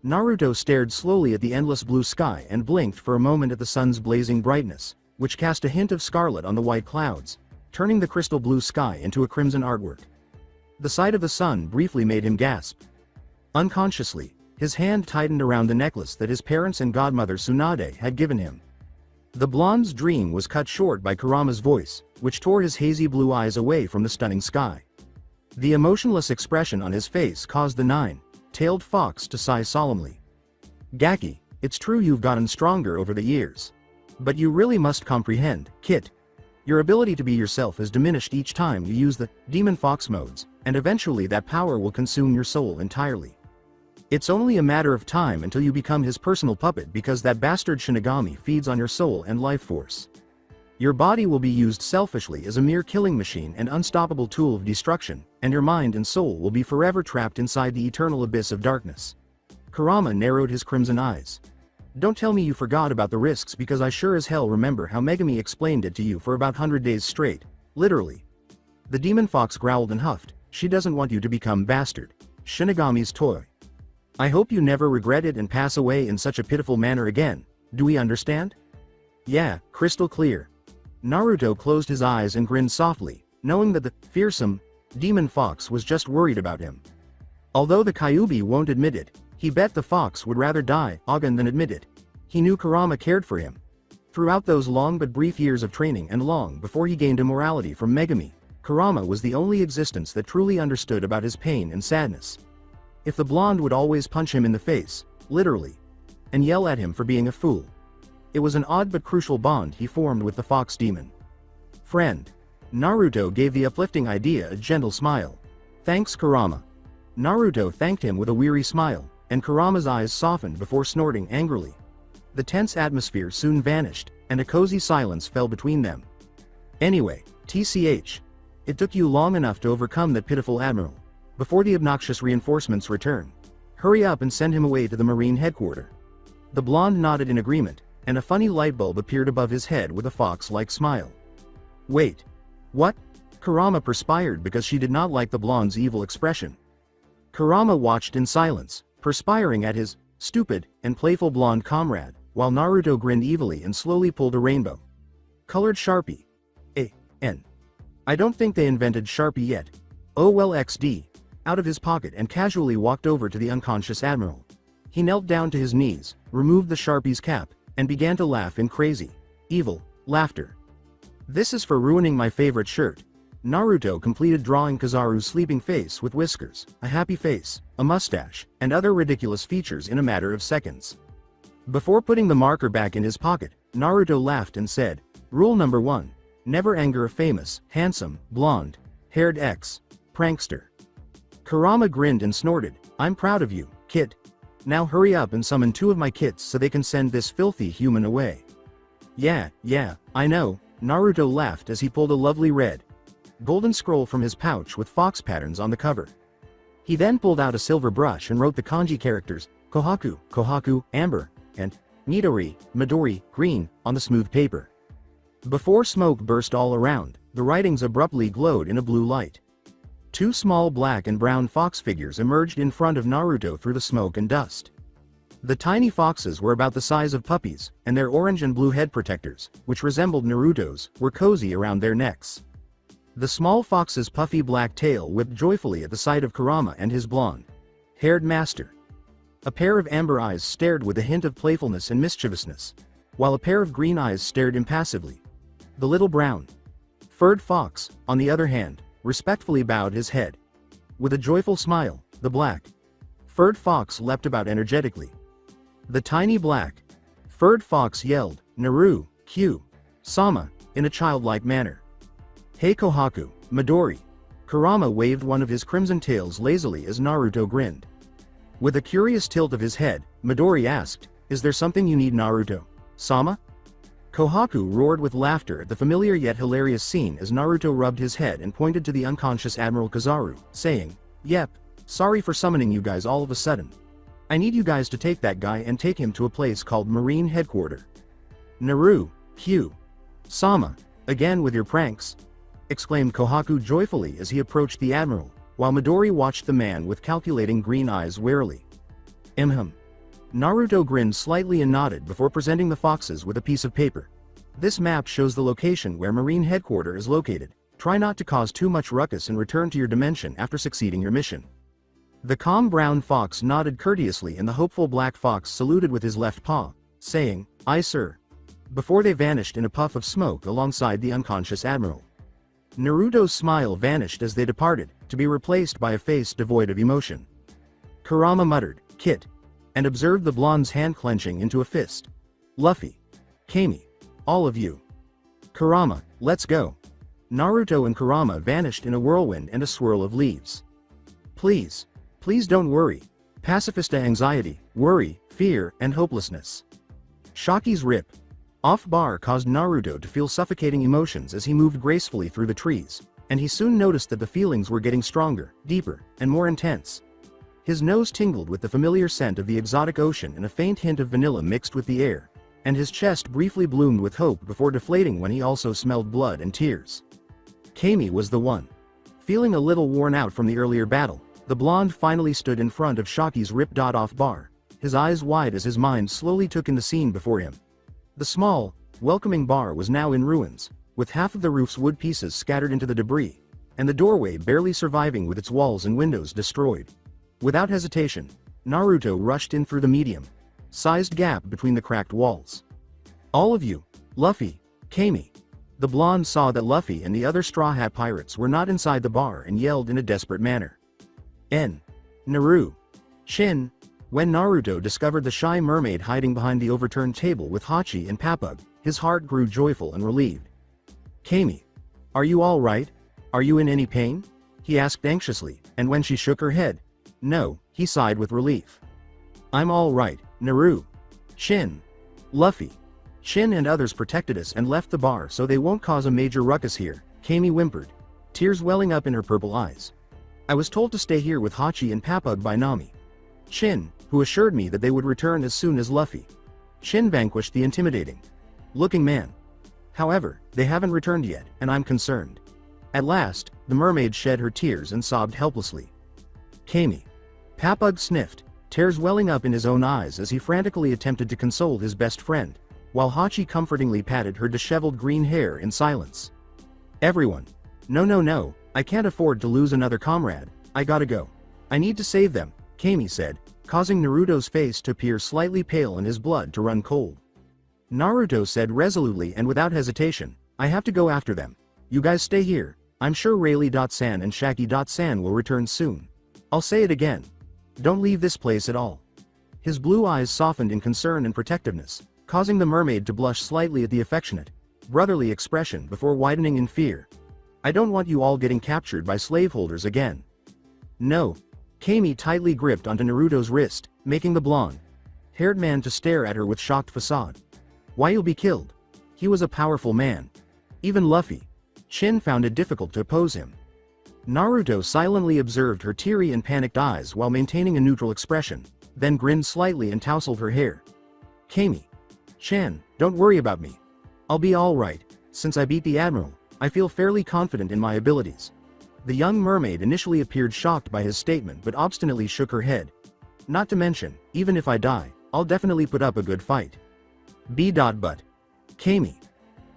Naruto stared slowly at the endless blue sky and blinked for a moment at the sun's blazing brightness, which cast a hint of scarlet on the white clouds, turning the crystal blue sky into a crimson artwork. The sight of the sun briefly made him gasp. Unconsciously, his hand tightened around the necklace that his parents and godmother Tsunade had given him. The blonde's dream was cut short by Kurama's voice, which tore his hazy blue eyes away from the stunning sky. The emotionless expression on his face caused the nine-tailed fox to sigh solemnly. Gaki, it's true you've gotten stronger over the years. But you really must comprehend, Kit. Your ability to be yourself has diminished each time you use the demon fox modes, and eventually that power will consume your soul entirely. It's only a matter of time until you become his personal puppet because that bastard Shinigami feeds on your soul and life force. Your body will be used selfishly as a mere killing machine and unstoppable tool of destruction, and your mind and soul will be forever trapped inside the eternal abyss of darkness. Kurama narrowed his crimson eyes. Don't tell me you forgot about the risks because I sure as hell remember how Megami explained it to you for about 100 days straight, literally. The demon fox growled and huffed. She doesn't want you to become bastard Shinigami's toy. I hope you never regret it and pass away in such a pitiful manner again, do we understand? Yeah, crystal clear. Naruto closed his eyes and grinned softly, knowing that the fearsome demon fox was just worried about him. Although the Kyuubi won't admit it, he bet the fox would rather die again than admit it. He knew Kurama cared for him. Throughout those long but brief years of training and long before he gained immortality from Megami, Kurama was the only existence that truly understood about his pain and sadness. If the blonde would always punch him in the face, literally, and yell at him for being a fool. It was an odd but crucial bond he formed with the fox demon. Friend. Naruto gave the uplifting idea a gentle smile. Thanks Kurama. Naruto thanked him with a weary smile, and Kurama's eyes softened before snorting angrily. The tense atmosphere soon vanished, and a cozy silence fell between them. Anyway, TCH. It took you long enough to overcome that pitiful admiral. Before the obnoxious reinforcements return. Hurry up and send him away to the Marine headquarters. The blonde nodded in agreement, and a funny light bulb appeared above his head with a fox-like smile. Wait. What? Kurama perspired because she did not like the blonde's evil expression. Kurama watched in silence, perspiring at his stupid and playful blonde comrade, while Naruto grinned evilly and slowly pulled a rainbow colored Sharpie. I don't think they invented Sharpie yet. Oh well XD. Out of his pocket and casually walked over to the unconscious admiral. He knelt down to his knees, removed the Sharpie's cap, and began to laugh in crazy, evil laughter. This is for ruining my favorite shirt. Naruto completed drawing Kizaru's sleeping face with whiskers, a happy face, a mustache, and other ridiculous features in a matter of seconds. Before putting the marker back in his pocket, Naruto laughed and said, Rule number 1. Never anger a famous, handsome, blonde-haired prankster. Kurama grinned and snorted, I'm proud of you, Kit. Now hurry up and summon 2 of my kits so they can send this filthy human away. Yeah, I know, Naruto laughed as he pulled a lovely red, golden scroll from his pouch with fox patterns on the cover. He then pulled out a silver brush and wrote the kanji characters, Kohaku, amber, and Midori, green, on the smooth paper. Before smoke burst all around, the writings abruptly glowed in a blue light. 2 small black and brown fox figures emerged in front of Naruto through the smoke and dust. The tiny foxes were about the size of puppies, and their orange and blue head protectors, which resembled Naruto's, were cozy around their necks. The small fox's puffy black tail whipped joyfully at the sight of Kurama and his blonde-haired master. A pair of amber eyes stared with a hint of playfulness and mischievousness, while a pair of green eyes stared impassively. The little brown-furred fox, on the other hand, respectfully bowed his head. With a joyful smile, the black-furred fox leapt about energetically. The tiny black-furred fox yelled, Naru, Sama, in a childlike manner. Hey Kohaku, Midori. Kurama waved one of his crimson tails lazily as Naruto grinned. With a curious tilt of his head, Midori asked, Is there something you need Naruto? Sama? Kohaku roared with laughter at the familiar yet hilarious scene as Naruto rubbed his head and pointed to the unconscious Admiral Kizaru, saying, Yep, sorry for summoning you guys all of a sudden. I need you guys to take that guy and take him to a place called Marine Headquarters. Naru, Sama, again with your pranks? Exclaimed Kohaku joyfully as he approached the Admiral, while Midori watched the man with calculating green eyes warily. Naruto grinned slightly and nodded before presenting the foxes with a piece of paper. This map shows the location where Marine Headquarters is located. Try not to cause too much ruckus and return to your dimension after succeeding your mission." The calm brown fox nodded courteously and the hopeful black fox saluted with his left paw, saying, "Aye, sir," before they vanished in a puff of smoke alongside the unconscious admiral. Naruto's smile vanished as they departed, to be replaced by a face devoid of emotion. Kurama muttered, "Kit," and observed the blonde's hand clenching into a fist. "Luffy. Kami. All of you. Kurama, let's go." Naruto and Kurama vanished in a whirlwind and a swirl of leaves. Please don't worry. Pacifista anxiety, worry, fear, and hopelessness. Shaki's rip off bar caused Naruto to feel suffocating emotions as he moved gracefully through the trees, and he soon noticed that the feelings were getting stronger, deeper, and more intense. His nose tingled with the familiar scent of the exotic ocean and a faint hint of vanilla mixed with the air, and his chest briefly bloomed with hope before deflating when he also smelled blood and tears. Kami was the one. Feeling a little worn out from the earlier battle, the blonde finally stood in front of Shaki's rip-off bar, his eyes wide as his mind slowly took in the scene before him. The small, welcoming bar was now in ruins, with half of the roof's wood pieces scattered into the debris, and the doorway barely surviving with its walls and windows destroyed. Without hesitation, Naruto rushed in through the medium-sized gap between the cracked walls. "All of you, Luffy, Kami." The blonde saw that Luffy and the other Straw Hat Pirates were not inside the bar and yelled in a desperate manner. Naru. Shin." When Naruto discovered the shy mermaid hiding behind the overturned table with Hachi and Papug, his heart grew joyful and relieved. "Kami. Are you all right? Are you in any pain?" he asked anxiously, and when she shook her head, "No," he sighed with relief. "I'm all right, Naru. Shin. Luffy. Shin and others protected us and left the bar so they won't cause a major ruckus here," Kami whimpered, tears welling up in her purple eyes. "I was told to stay here with Hachi and Papug by Nami. Shin, who assured me that they would return as soon as Luffy. Shin vanquished the intimidating-looking man. However, they haven't returned yet, and I'm concerned." At last, the mermaid shed her tears and sobbed helplessly. "Kami." Papug sniffed, tears welling up in his own eyes as he frantically attempted to console his best friend, while Hachi comfortingly patted her disheveled green hair in silence. "Everyone. No, I can't afford to lose another comrade. I gotta go. I need to save them," Kami said, causing Naruto's face to appear slightly pale and his blood to run cold. Naruto said resolutely and without hesitation, "I have to go after them. You guys stay here. I'm sure Rayleigh.san and Shaki.san will return soon. I'll say it again. Don't leave this place at all." His blue eyes softened in concern and protectiveness, causing the mermaid to blush slightly at the affectionate, brotherly expression before widening in fear. "I don't want you all getting captured by slaveholders again." "No." Kami tightly gripped onto Naruto's wrist, making the blonde-haired man to stare at her with shocked facade. "Why, you'll be killed." He was a powerful man. Even Luffy. Shin found it difficult to oppose him. Naruto silently observed her teary and panicked eyes while maintaining a neutral expression, then grinned slightly and tousled her hair. "Kami. Chan, don't worry about me. I'll be all right. Since I beat the Admiral, I feel fairly confident in my abilities." The young mermaid initially appeared shocked by his statement but obstinately shook her head. "Not to mention, even if I die, I'll definitely put up a good fight." But. Kami.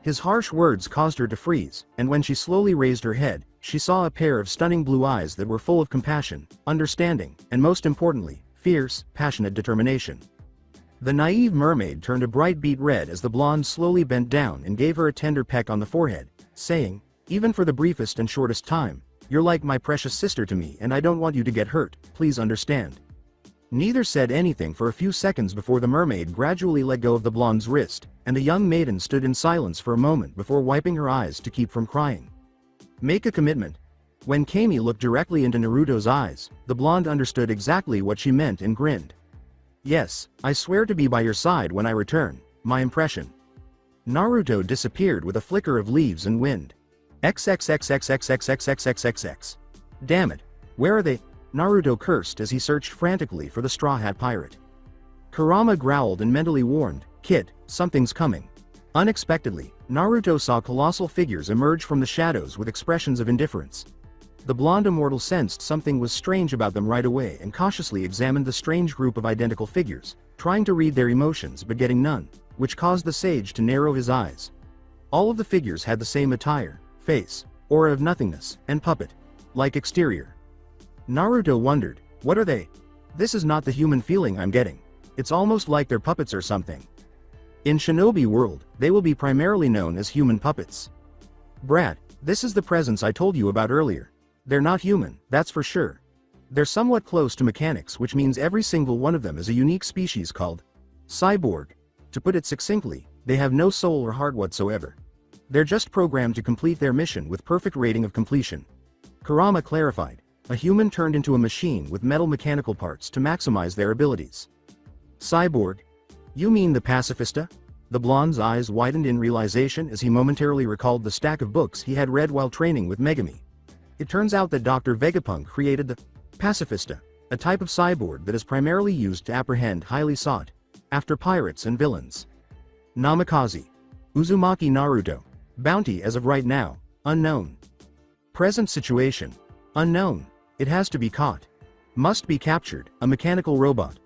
His harsh words caused her to freeze, and when she slowly raised her head, she saw a pair of stunning blue eyes that were full of compassion, understanding, and most importantly, fierce, passionate determination. The naive mermaid turned a bright beet red as the blonde slowly bent down and gave her a tender peck on the forehead, saying, "Even for the briefest and shortest time, you're like my precious sister to me and I don't want you to get hurt, please understand." Neither said anything for a few seconds before the mermaid gradually let go of the blonde's wrist, and the young maiden stood in silence for a moment before wiping her eyes to keep from crying. "Make a commitment." When Kami looked directly into Naruto's eyes, the blonde understood exactly what she meant and grinned. "Yes, I swear to be by your side when I return, my impression." Naruto disappeared with a flicker of leaves and wind. XXXXXXXXXXX. Damn it, where are they? Naruto cursed as he searched frantically for the Straw Hat Pirate. Kurama growled and mentally warned, "Kid, something's coming." Unexpectedly, Naruto saw colossal figures emerge from the shadows with expressions of indifference. The blonde immortal sensed something was strange about them right away and cautiously examined the strange group of identical figures, trying to read their emotions but getting none, which caused the sage to narrow his eyes. All of the figures had the same attire, face, aura of nothingness, and puppet-like exterior. Naruto wondered, what are they? This is not the human feeling I'm getting. It's almost like they're puppets or something. In Shinobi world, they will be primarily known as human puppets. Brat, this is the presence I told you about earlier. They're not human, that's for sure. They're somewhat close to mechanics, which means every single one of them is a unique species called cyborg. To put it succinctly, they have no soul or heart whatsoever. They're just programmed to complete their mission with perfect rating of completion. Kurama clarified, a human turned into a machine with metal mechanical parts to maximize their abilities. Cyborg? You mean the pacifista? The blonde's eyes widened in realization as he momentarily recalled the stack of books he had read while training with Megami. It turns out that Dr. Vegapunk created the pacifista, a type of cyborg that is primarily used to apprehend highly sought after pirates and villains. Namikaze. Uzumaki Naruto. Bounty as of right now, unknown. Present situation, unknown. It has to be caught. Must be captured, a mechanical robot.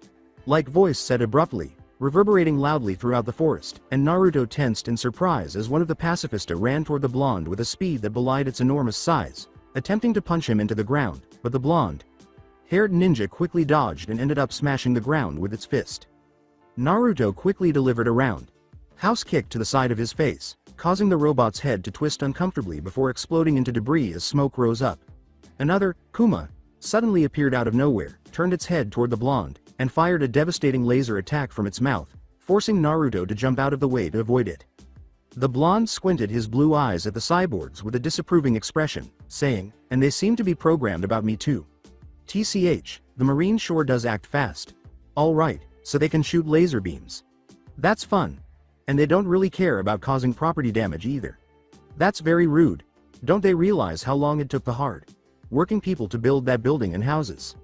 Like voice said abruptly, reverberating loudly throughout the forest, and Naruto tensed in surprise as one of the pacifista ran toward the blonde with a speed that belied its enormous size, attempting to punch him into the ground, but the blonde-haired ninja quickly dodged and ended up smashing the ground with its fist. Naruto quickly delivered a round-house kick to the side of his face, causing the robot's head to twist uncomfortably before exploding into debris as smoke rose up. Another, Kuma, suddenly appeared out of nowhere, turned its head toward the blonde, and fired a devastating laser attack from its mouth, forcing Naruto to jump out of the way to avoid it. The blonde squinted his blue eyes at the cyborgs with a disapproving expression, saying, and they seem to be programmed about me too. TCH, the Marine sure does act fast. Alright, so they can shoot laser beams. That's fun. And they don't really care about causing property damage either. That's very rude. Don't they realize how long it took the hard-working people to build that building and houses?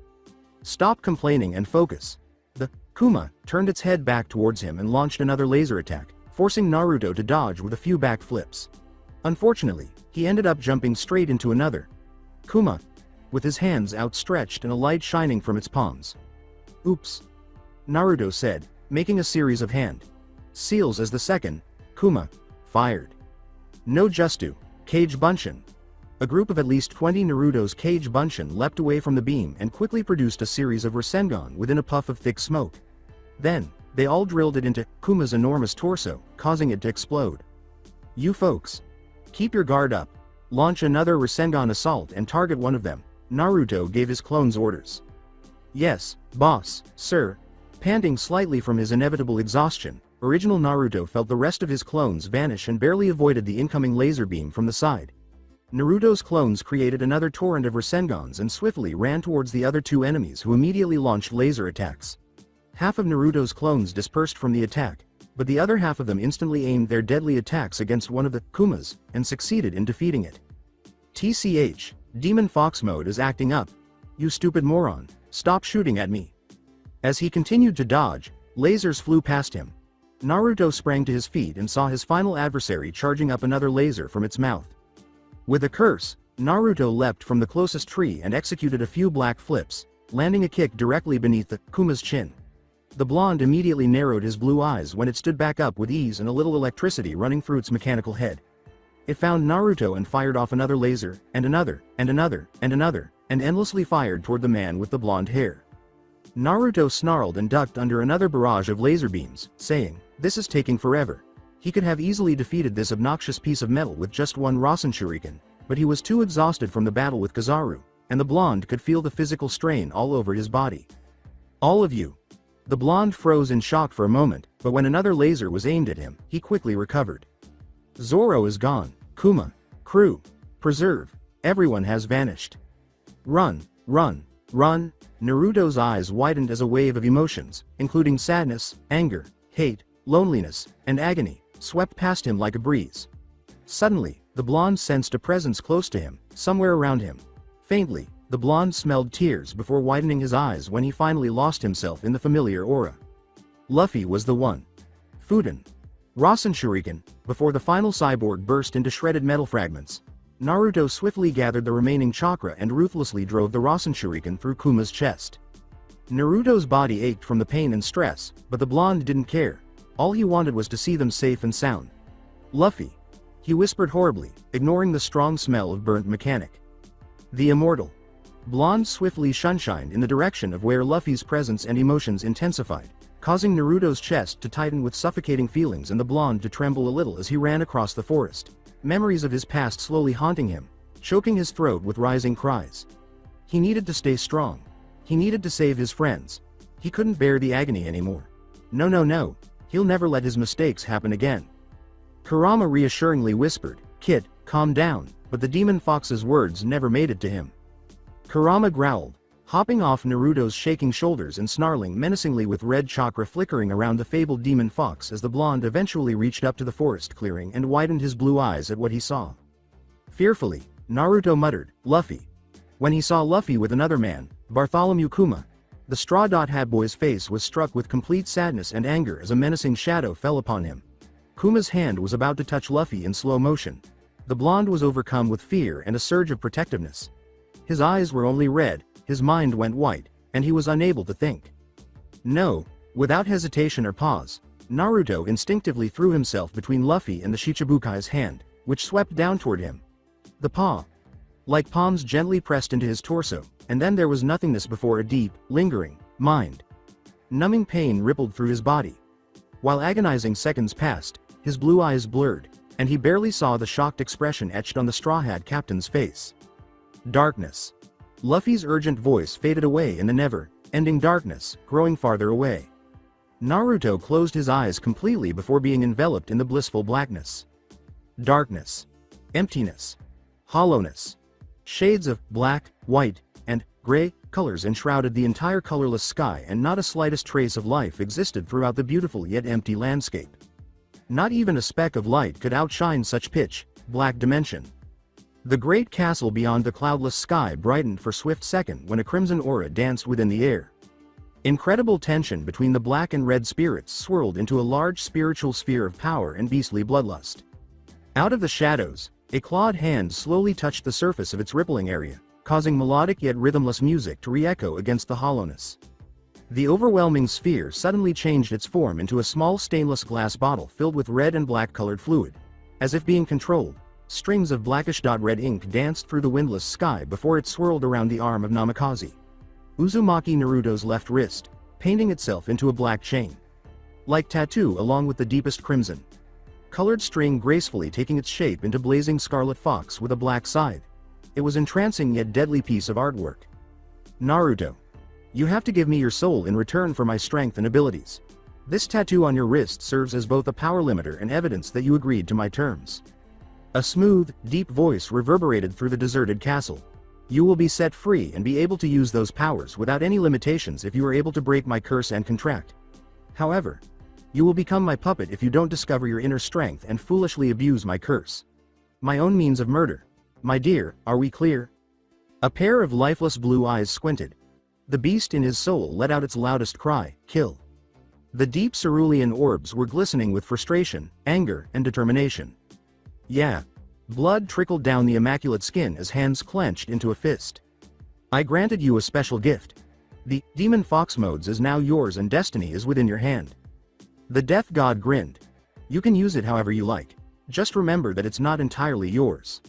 Stop complaining and focus. The Kuma turned its head back towards him and launched another laser attack, forcing Naruto to dodge with a few back flips. Unfortunately, he ended up jumping straight into another Kuma, with his hands outstretched and a light shining from its palms. Oops. Naruto said, making a series of hand seals as the second Kuma fired. No Justu, Kage Bunshin. A group of at least 20 Naruto's Kage Bunshin leapt away from the beam and quickly produced a series of Rasengan within a puff of thick smoke. Then, they all drilled it into Kuma's enormous torso, causing it to explode. You folks. Keep your guard up. Launch another Rasengan assault and target one of them. Naruto gave his clones orders. Yes, boss, sir. Panting slightly from his inevitable exhaustion, original Naruto felt the rest of his clones vanish and barely avoided the incoming laser beam from the side. Naruto's clones created another torrent of Rasengans and swiftly ran towards the other two enemies who immediately launched laser attacks. Half of Naruto's clones dispersed from the attack, but the other half of them instantly aimed their deadly attacks against one of the Kumas, and succeeded in defeating it. TCH, Demon Fox mode is acting up. You stupid moron, stop shooting at me. As he continued to dodge, lasers flew past him. Naruto sprang to his feet and saw his final adversary charging up another laser from its mouth. With a curse, Naruto leapt from the closest tree and executed a few black flips, landing a kick directly beneath the Kuma's chin. The blonde immediately narrowed his blue eyes when it stood back up with ease and a little electricity running through its mechanical head. It found Naruto and fired off another laser, and another, and another, and another, and endlessly fired toward the man with the blonde hair. Naruto snarled and ducked under another barrage of laser beams, saying, "This is taking forever." He could have easily defeated this obnoxious piece of metal with just one Rasen Shuriken, but he was too exhausted from the battle with Kizaru, and the blonde could feel the physical strain all over his body. All of you. The blonde froze in shock for a moment, but when another laser was aimed at him, he quickly recovered. Zoro is gone. Kuma, crew, preserve, everyone has vanished. Run, run, run. Naruto's eyes widened as a wave of emotions, including sadness, anger, hate, loneliness, and agony, swept past him like a breeze. Suddenly, the blonde sensed a presence close to him, somewhere around him. Faintly, the blonde smelled tears before widening his eyes when he finally lost himself in the familiar aura. Luffy was the one. Fuden. Rasen Shuriken, before the final cyborg burst into shredded metal fragments. Naruto swiftly gathered the remaining chakra and ruthlessly drove the Rasen Shuriken through Kuma's chest. Naruto's body ached from the pain and stress, but the blonde didn't care. All he wanted was to see them safe and sound. Luffy. He whispered horribly, ignoring the strong smell of burnt mechanic. The immortal. Blonde swiftly sunshined in the direction of where Luffy's presence and emotions intensified, causing Naruto's chest to tighten with suffocating feelings and the blonde to tremble a little as he ran across the forest, memories of his past slowly haunting him, choking his throat with rising cries. He needed to stay strong. He needed to save his friends. He couldn't bear the agony anymore. No. He'll never let his mistakes happen again. Kurama reassuringly whispered, "Kid, calm down," but the demon fox's words never made it to him. Kurama growled, hopping off Naruto's shaking shoulders and snarling menacingly with red chakra flickering around the fabled demon fox as the blonde eventually reached up to the forest clearing and widened his blue eyes at what he saw. Fearfully, Naruto muttered, "Luffy." When he saw Luffy with another man, Bartholomew Kuma, the Straw Hat Boy's face was struck with complete sadness and anger as a menacing shadow fell upon him. Kuma's hand was about to touch Luffy in slow motion. The blonde was overcome with fear and a surge of protectiveness. His eyes were only red, his mind went white, and he was unable to think. No, without hesitation or pause, Naruto instinctively threw himself between Luffy and the Shichibukai's hand, which swept down toward him. The paw, like palms gently pressed into his torso, and then there was nothingness before a deep, lingering, mind-numbing pain rippled through his body. While agonizing seconds passed, his blue eyes blurred, and he barely saw the shocked expression etched on the Straw Hat Captain's face. Darkness. Luffy's urgent voice faded away in the never-ending darkness, growing farther away. Naruto closed his eyes completely before being enveloped in the blissful blackness. Darkness. Emptiness. Hollowness. Shades of black, white, and gray colors enshrouded the entire colorless sky, and not a slightest trace of life existed throughout the beautiful yet empty landscape. Not even a speck of light could outshine such pitch-black dimension. The great castle beyond the cloudless sky brightened for a swift second when a crimson aura danced within the air. Incredible tension between the black and red spirits swirled into a large spiritual sphere of power and beastly bloodlust. Out of the shadows, a clawed hand slowly touched the surface of its rippling area, causing melodic yet rhythmless music to re-echo against the hollowness. The overwhelming sphere suddenly changed its form into a small stainless glass bottle filled with red and black colored fluid. As if being controlled, strings of blackish-red ink danced through the windless sky before it swirled around the arm of Namikaze. Uzumaki Naruto's left wrist, painting itself into a black chain. Like tattoo along with the deepest crimson colored string gracefully taking its shape into blazing scarlet fox with a black side. It was entrancing yet deadly piece of artwork. Naruto. You have to give me your soul in return for my strength and abilities. This tattoo on your wrist serves as both a power limiter and evidence that you agreed to my terms. A smooth, deep voice reverberated through the deserted castle. You will be set free and be able to use those powers without any limitations if you are able to break my curse and contract. However, you will become my puppet if you don't discover your inner strength and foolishly abuse my curse. My own means of murder. My dear, are we clear? A pair of lifeless blue eyes squinted. The beast in his soul let out its loudest cry, kill. The deep cerulean orbs were glistening with frustration, anger, and determination. Yeah. Blood trickled down the immaculate skin as hands clenched into a fist. I granted you a special gift. The Demon Fox modes is now yours and destiny is within your hand. The Death God grinned. You can use it however you like. Just remember that it's not entirely yours.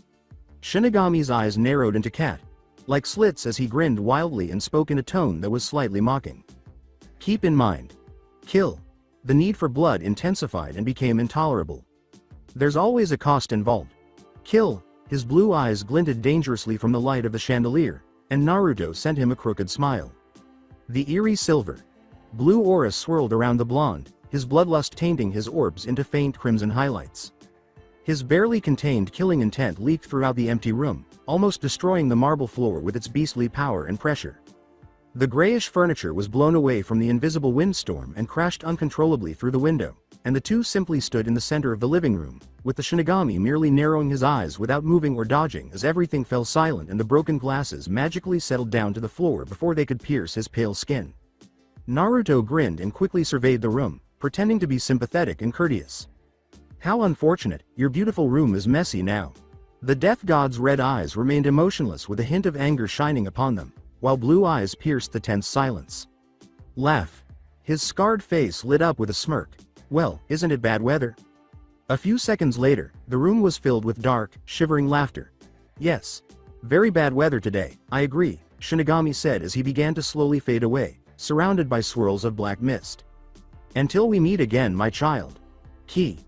Shinigami's eyes narrowed into cat-like slits as he grinned wildly and spoke in a tone that was slightly mocking. Keep in mind. Kill. The need for blood intensified and became intolerable. There's always a cost involved. Kill. His blue eyes glinted dangerously from the light of the chandelier, and Naruto sent him a crooked smile. The eerie silver blue aura swirled around the blonde, his bloodlust tainting his orbs into faint crimson highlights. His barely contained killing intent leaked throughout the empty room, almost destroying the marble floor with its beastly power and pressure. The grayish furniture was blown away from the invisible windstorm and crashed uncontrollably through the window, and the two simply stood in the center of the living room, with the Shinigami merely narrowing his eyes without moving or dodging as everything fell silent and the broken glasses magically settled down to the floor before they could pierce his pale skin. Naruto grinned and quickly surveyed the room, pretending to be sympathetic and courteous. How unfortunate, your beautiful room is messy now. The Death God's red eyes remained emotionless with a hint of anger shining upon them, while blue eyes pierced the tense silence. Laugh. His scarred face lit up with a smirk. Well, isn't it bad weather? A few seconds later, the room was filled with dark, shivering laughter. Yes. Very bad weather today, I agree, Shinigami said as he began to slowly fade away, surrounded by swirls of black mist. Until we meet again, my child. Kit,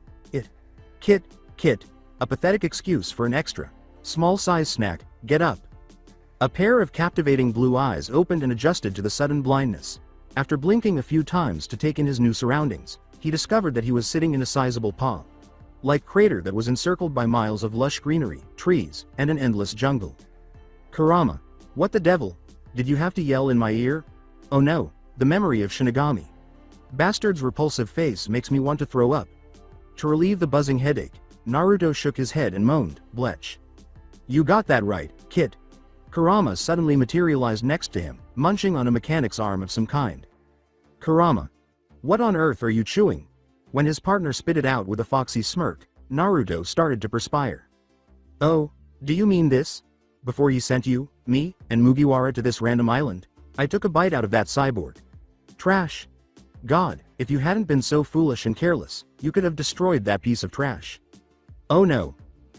a pathetic excuse for an extra small size snack, get up. A pair of captivating blue eyes opened and adjusted to the sudden blindness. After blinking a few times to take in his new surroundings, he discovered that he was sitting in a sizable like crater that was encircled by miles of lush greenery, trees, and an endless jungle. Kurama, what the devil? Did you have to yell in my ear? Oh no, the memory of Shinigami. Bastard's repulsive face makes me want to throw up. To relieve the buzzing headache, Naruto shook his head and moaned, "Blech." You got that right, Kit. Kurama suddenly materialized next to him, munching on a mechanic's arm of some kind. Kurama, what on earth are you chewing? When his partner spit it out with a foxy smirk, Naruto started to perspire. Oh, do you mean this? Before he sent you, me, and Mugiwara to this random island, I took a bite out of that cyborg. Trash. God, if you hadn't been so foolish and careless, you could have destroyed that piece of trash. Oh no.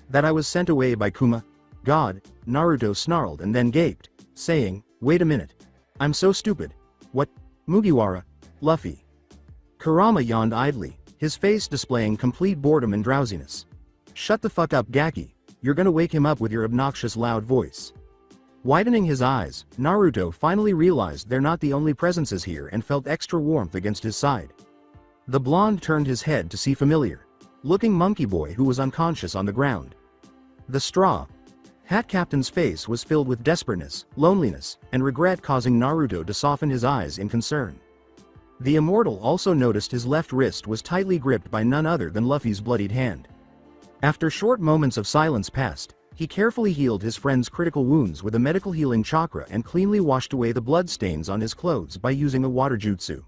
That I was sent away by Kuma? God, Naruto snarled and then gaped, saying, wait a minute. I'm so stupid. What? Mugiwara? Luffy. Kurama yawned idly, his face displaying complete boredom and drowsiness. Shut the fuck up, Gaki. You're gonna wake him up with your obnoxious loud voice. Widening his eyes, Naruto finally realized they're not the only presences here and felt extra warmth against his side. The blonde turned his head to see familiar-looking Monkey Boy who was unconscious on the ground. The Straw Hat Captain's face was filled with desperateness, loneliness, and regret, causing Naruto to soften his eyes in concern. The Immortal also noticed his left wrist was tightly gripped by none other than Luffy's bloodied hand. After short moments of silence passed, he carefully healed his friend's critical wounds with a medical healing chakra and cleanly washed away the blood stains on his clothes by using a water jutsu.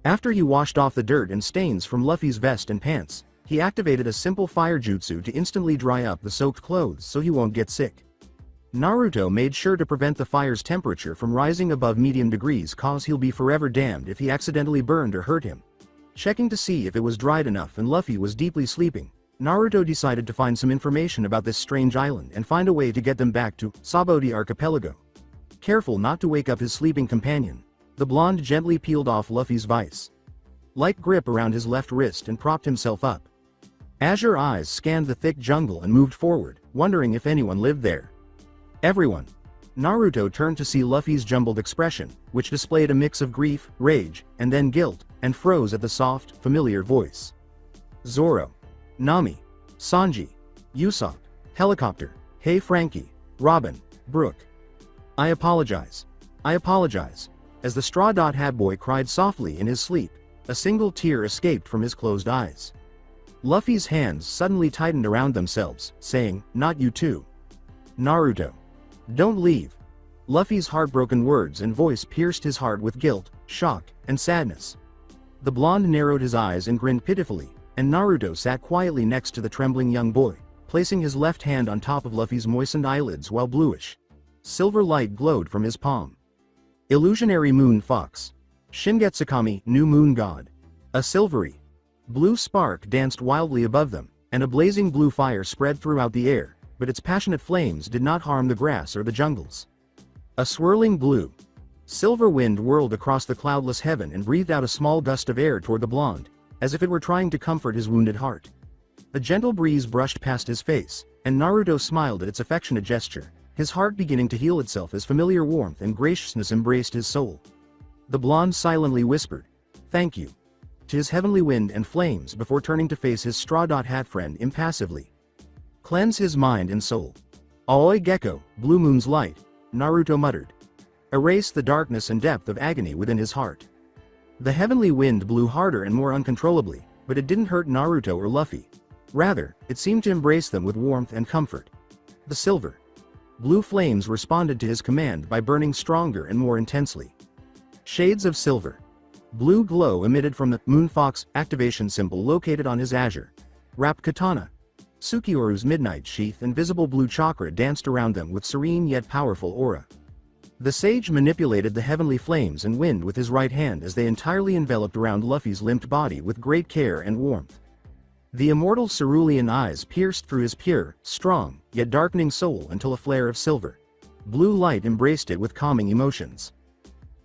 After he washed off the dirt and stains from Luffy's vest and pants, he activated a simple fire jutsu to instantly dry up the soaked clothes so he won't get sick. Naruto made sure to prevent the fire's temperature from rising above medium degrees, cause he'll be forever damned if he accidentally burned or hurt him. Checking to see if it was dried enough and Luffy was deeply sleeping, Naruto decided to find some information about this strange island and find a way to get them back to Sabaody Archipelago. Careful not to wake up his sleeping companion, the blonde gently peeled off Luffy's vice-like grip around his left wrist and propped himself up. Azure eyes scanned the thick jungle and moved forward, wondering if anyone lived there. Everyone. Naruto turned to see Luffy's jumbled expression, which displayed a mix of grief, rage, and then guilt, and froze at the soft, familiar voice. Zoro. Nami. Sanji. Usopp. Helicopter. Hey Frankie. Robin. Brooke. I apologize. I apologize. As the Straw Hat Boy cried softly in his sleep, a single tear escaped from his closed eyes. Luffy's hands suddenly tightened around themselves, saying, not you too. Naruto. Don't leave. Luffy's heartbroken words and voice pierced his heart with guilt, shock, and sadness. The blonde narrowed his eyes and grinned pitifully, and Naruto sat quietly next to the trembling young boy, placing his left hand on top of Luffy's moistened eyelids while bluish silver light glowed from his palm. Illusionary Moon Fox. Shingetsukami, New Moon God. A silvery blue spark danced wildly above them, and a blazing blue fire spread throughout the air, but its passionate flames did not harm the grass or the jungles. A swirling blue silver wind whirled across the cloudless heaven and breathed out a small gust of air toward the blonde, as if it were trying to comfort his wounded heart. A gentle breeze brushed past his face, and Naruto smiled at its affectionate gesture, his heart beginning to heal itself as familiar warmth and graciousness embraced his soul. The blonde silently whispered, "Thank you," to his heavenly wind and flames before turning to face his Straw Hat friend impassively. Cleanse his mind and soul. Aoi Gecko, Blue Moon's light, Naruto muttered. Erase the darkness and depth of agony within his heart. The heavenly wind blew harder and more uncontrollably, but it didn't hurt Naruto or Luffy. Rather, it seemed to embrace them with warmth and comfort. The silver blue flames responded to his command by burning stronger and more intensely. Shades of silver blue glow emitted from the Moonfox activation symbol located on his azure wrapped katana. Sukioru's midnight sheath and visible blue chakra danced around them with serene yet powerful aura. The sage manipulated the heavenly flames and wind with his right hand as they entirely enveloped around Luffy's limped body with great care and warmth. The immortal cerulean eyes pierced through his pure, strong, yet darkening soul until a flare of silver. Blue light embraced it with calming emotions.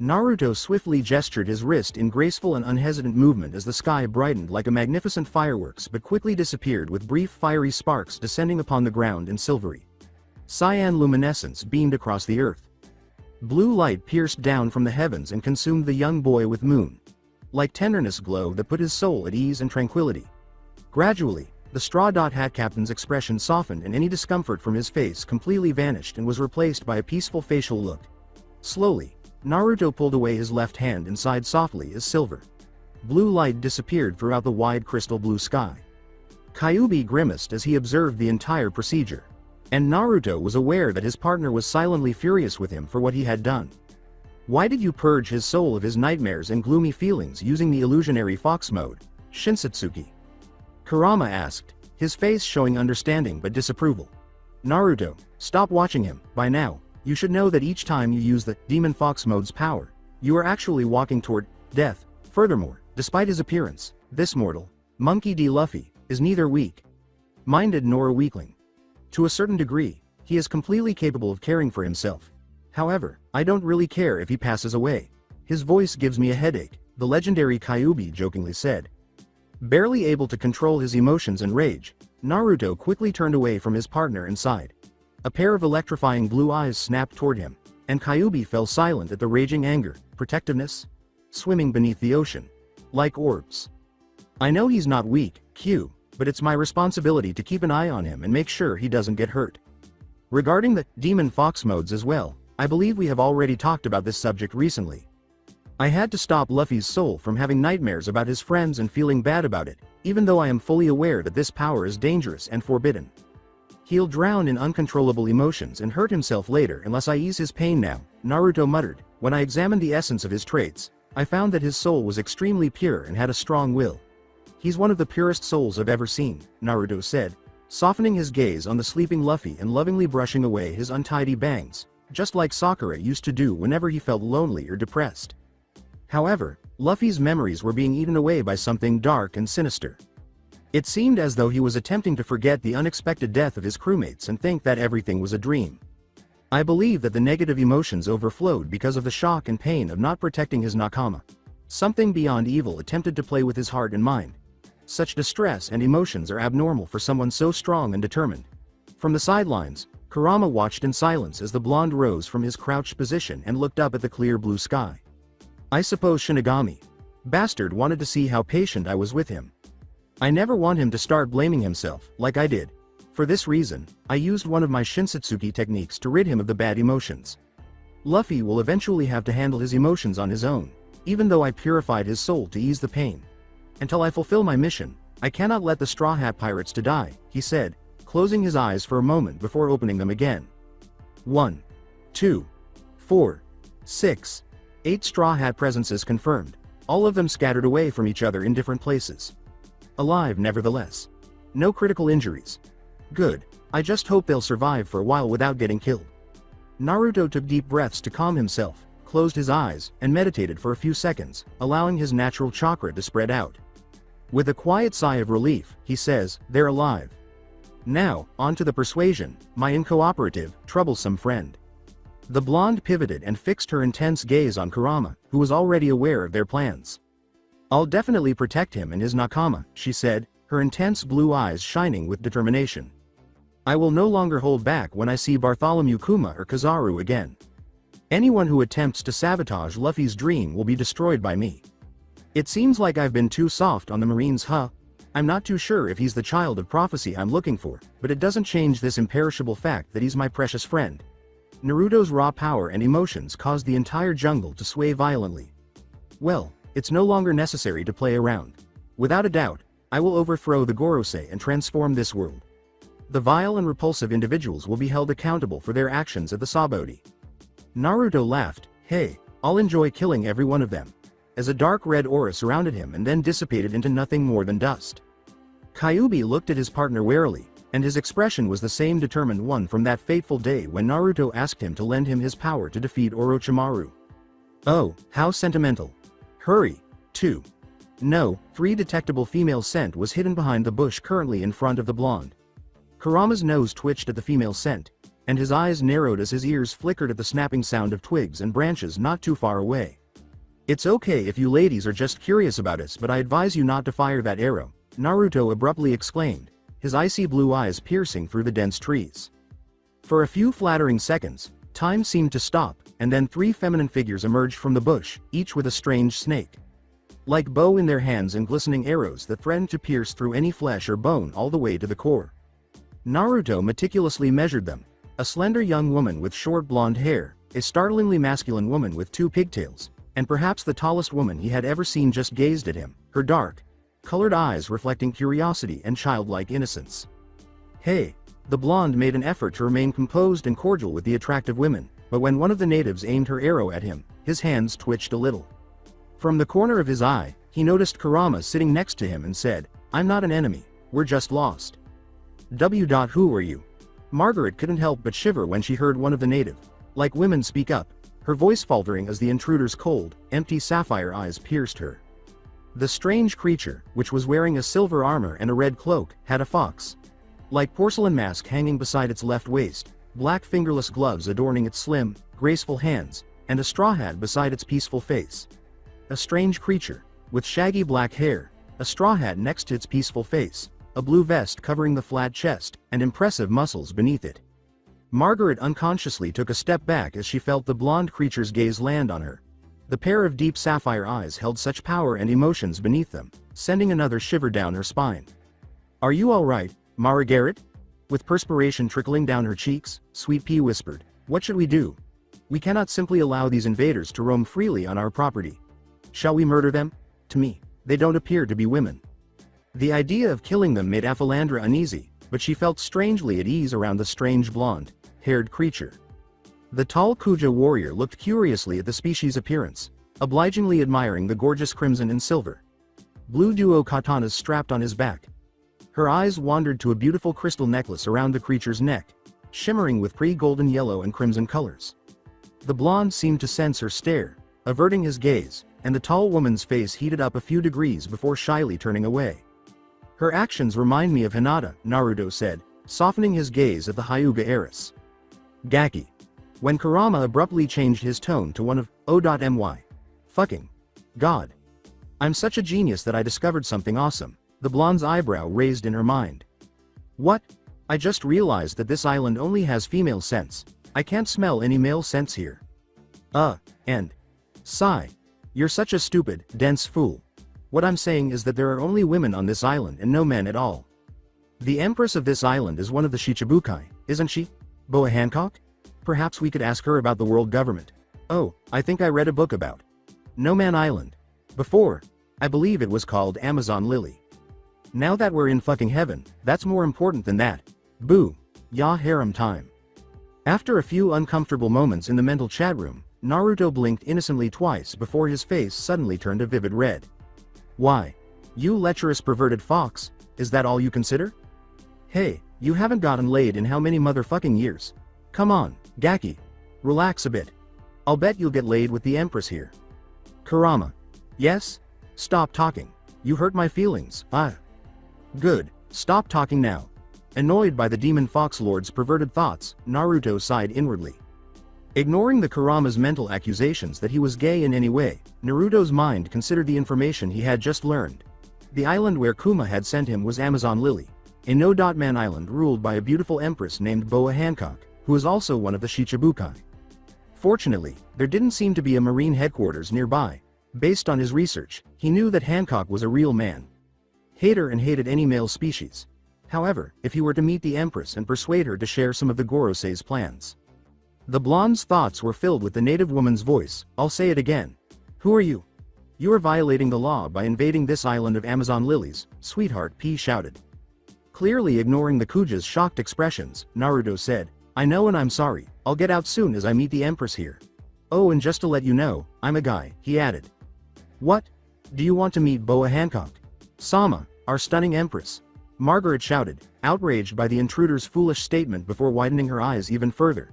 Naruto swiftly gestured his wrist in graceful and unhesitant movement as the sky brightened like a magnificent fireworks but quickly disappeared with brief fiery sparks descending upon the ground in silvery cyan luminescence beamed across the earth. Blue light pierced down from the heavens and consumed the young boy with moon-like tenderness glow that put his soul at ease and tranquility. Gradually, the Straw Hat Captain's expression softened and any discomfort from his face completely vanished and was replaced by a peaceful facial look. Slowly, Naruto pulled away his left hand and sighed softly as silver blue light disappeared throughout the wide crystal blue sky. Kyuubi grimaced as he observed the entire procedure. And Naruto was aware that his partner was silently furious with him for what he had done. Why did you purge his soul of his nightmares and gloomy feelings using the illusionary fox mode, Shinsatsuki? Kurama asked, his face showing understanding but disapproval. Naruto, stop watching him. By now, you should know that each time you use the Demon Fox mode's power, you are actually walking toward death. Furthermore, despite his appearance, this mortal, Monkey D. Luffy, is neither weak-minded nor a weakling. To a certain degree, he is completely capable of caring for himself. However, I don't really care if he passes away. His voice gives me a headache, the legendary Kyuubi jokingly said. Barely able to control his emotions and rage, Naruto quickly turned away from his partner and sighed. A pair of electrifying blue eyes snapped toward him, and Kyuubi fell silent at the raging anger, protectiveness, swimming beneath the ocean, like orbs. I know he's not weak, Q, but it's my responsibility to keep an eye on him and make sure he doesn't get hurt. Regarding the Demon Fox modes as well, I believe we have already talked about this subject recently. I had to stop Luffy's soul from having nightmares about his friends and feeling bad about it, even though I am fully aware that this power is dangerous and forbidden. He'll drown in uncontrollable emotions and hurt himself later unless I ease his pain now, Naruto muttered. When I examined the essence of his traits, I found that his soul was extremely pure and had a strong will. He's one of the purest souls I've ever seen, Naruto said, softening his gaze on the sleeping Luffy and lovingly brushing away his untidy bangs, just like Sakura used to do whenever he felt lonely or depressed. However, Luffy's memories were being eaten away by something dark and sinister. It seemed as though he was attempting to forget the unexpected death of his crewmates and think that everything was a dream. I believe that the negative emotions overflowed because of the shock and pain of not protecting his nakama. Something beyond evil attempted to play with his heart and mind. Such distress and emotions are abnormal for someone so strong and determined. From the sidelines, Kurama watched in silence as the blonde rose from his crouched position and looked up at the clear blue sky. I suppose Shinigami Bastard wanted to see how patient I was with him. I never want him to start blaming himself, like I did. For this reason, I used one of my Shinsatsuki techniques to rid him of the bad emotions. Luffy will eventually have to handle his emotions on his own, even though I purified his soul to ease the pain. Until I fulfill my mission, I cannot let the Straw Hat Pirates to die, he said, closing his eyes for a moment before opening them again. 1, 2, 4, 6, 8 Straw Hat presences confirmed, all of them scattered away from each other in different places. Alive nevertheless. No critical injuries. Good, I just hope they'll survive for a while without getting killed. Naruto took deep breaths to calm himself, closed his eyes, and meditated for a few seconds, allowing his natural chakra to spread out. With a quiet sigh of relief, he says, they're alive. Now, on to the persuasion, my incooperative, troublesome friend. The blonde pivoted and fixed her intense gaze on Kurama, who was already aware of their plans. I'll definitely protect him and his nakama, she said, her intense blue eyes shining with determination. I will no longer hold back when I see Bartholomew Kuma or Kizaru again. Anyone who attempts to sabotage Luffy's dream will be destroyed by me. It seems like I've been too soft on the Marines, huh? I'm not too sure if he's the child of prophecy I'm looking for, but it doesn't change this imperishable fact that he's my precious friend. Naruto's raw power and emotions caused the entire jungle to sway violently. Well, it's no longer necessary to play around. Without a doubt, I will overthrow the Gorosei and transform this world. The vile and repulsive individuals will be held accountable for their actions at the Sabaody. Naruto laughed, hey, I'll enjoy killing every one of them. As a dark red aura surrounded him and then dissipated into nothing more than dust. Kyuubi looked at his partner warily, and his expression was the same determined one from that fateful day when Naruto asked him to lend him his power to defeat Orochimaru. Oh, how sentimental. Hurry, too. No, 3 detectable female scent was hidden behind the bush currently in front of the blonde. Kurama's nose twitched at the female scent, and his eyes narrowed as his ears flickered at the snapping sound of twigs and branches not too far away. It's okay if you ladies are just curious about us, but I advise you not to fire that arrow, Naruto abruptly exclaimed, his icy blue eyes piercing through the dense trees. For a few flattering seconds, time seemed to stop, and then 3 feminine figures emerged from the bush, each with a strange snake like bow in their hands and glistening arrows that threatened to pierce through any flesh or bone all the way to the core. Naruto meticulously measured them. A slender young woman with short blonde hair, a startlingly masculine woman with 2 pigtails, and perhaps the tallest woman he had ever seen just gazed at him, her dark, colored eyes reflecting curiosity and childlike innocence. Hey! The blonde made an effort to remain composed and cordial with the attractive women, but when one of the natives aimed her arrow at him, his hands twitched a little. From the corner of his eye, he noticed Kurama sitting next to him and said, "I'm not an enemy, we're just lost." Who are you? Margaret couldn't help but shiver when she heard one of the native, like women speak up, her voice faltering as the intruder's cold, empty sapphire eyes pierced her. The strange creature, which was wearing a silver armor and a red cloak, had a fox-like porcelain mask hanging beside its left waist, black fingerless gloves adorning its slim, graceful hands, and a straw hat beside its peaceful face. A strange creature, with shaggy black hair, a straw hat next to its peaceful face, a blue vest covering the flat chest, and impressive muscles beneath it. Margaret unconsciously took a step back as she felt the blonde creature's gaze land on her. The pair of deep sapphire eyes held such power and emotions beneath them, sending another shiver down her spine. "Are you all right, Margaret?" With perspiration trickling down her cheeks, Sweet Pea whispered, "What should we do? We cannot simply allow these invaders to roam freely on our property. Shall we murder them? To me, they don't appear to be women." The idea of killing them made Aphalandra uneasy, but she felt strangely at ease around the strange blonde-haired creature. The tall Kuja warrior looked curiously at the species' appearance, obligingly admiring the gorgeous crimson and silver blue duo katanas strapped on his back. Her eyes wandered to a beautiful crystal necklace around the creature's neck, shimmering with pre-golden yellow and crimson colors. The blonde seemed to sense her stare, averting his gaze, and the tall woman's face heated up a few degrees before shyly turning away. "Her actions remind me of Hinata," Naruto said, softening his gaze at the Hyuga heiress. "Gaki." When Kurama abruptly changed his tone to one of "Oh.my. Fucking God. I'm such a genius that I discovered something awesome," the blonde's eyebrow raised in her mind. "What? I just realized that this island only has female scents. I can't smell any male scents here." And sigh. "You're such a stupid, dense fool. What I'm saying is that there are only women on this island and no men at all. The empress of this island is one of the Shichibukai, isn't she? Boa Hancock? Perhaps we could ask her about the world government. Oh, I think I read a book about No Man Island before. I believe it was called Amazon Lily. Now that we're in fucking heaven, that's more important than that. Boo. Ya harem time." After a few uncomfortable moments in the mental chat room, Naruto blinked innocently twice before his face suddenly turned a vivid red. "Why? You lecherous perverted fox, is that all you consider? Hey, you haven't gotten laid in how many motherfucking years? Come on, Gaki. Relax a bit. I'll bet you'll get laid with the empress here." Kurama. "Yes? Stop talking. You hurt my feelings. Good, stop talking now." Annoyed by the demon fox lord's perverted thoughts, Naruto sighed inwardly. Ignoring the Kurama's mental accusations that he was gay in any way, Naruto's mind considered the information he had just learned. The island where Kuma had sent him was Amazon Lily, a no-man island ruled by a beautiful empress named Boa Hancock, who is also one of the Shichibukai. Fortunately, there didn't seem to be a marine headquarters nearby. Based on his research, he knew that Hancock was a real man. Hater and hated any male species. However, if he were to meet the empress and persuade her to share some of the Gorosei's plans. The blonde's thoughts were filled with the native woman's voice. "I'll say it again. Who are you? You are violating the law by invading this island of Amazon lilies," Sweetheart P shouted. Clearly ignoring the Kuja's shocked expressions, Naruto said, "I know and I'm sorry. I'll get out soon as I meet the empress here. Oh, and just to let you know, I'm a guy," he added. "What? Do you want to meet Boa Hancock? Sama, our stunning empress?" Margaret shouted, outraged by the intruder's foolish statement before widening her eyes even further.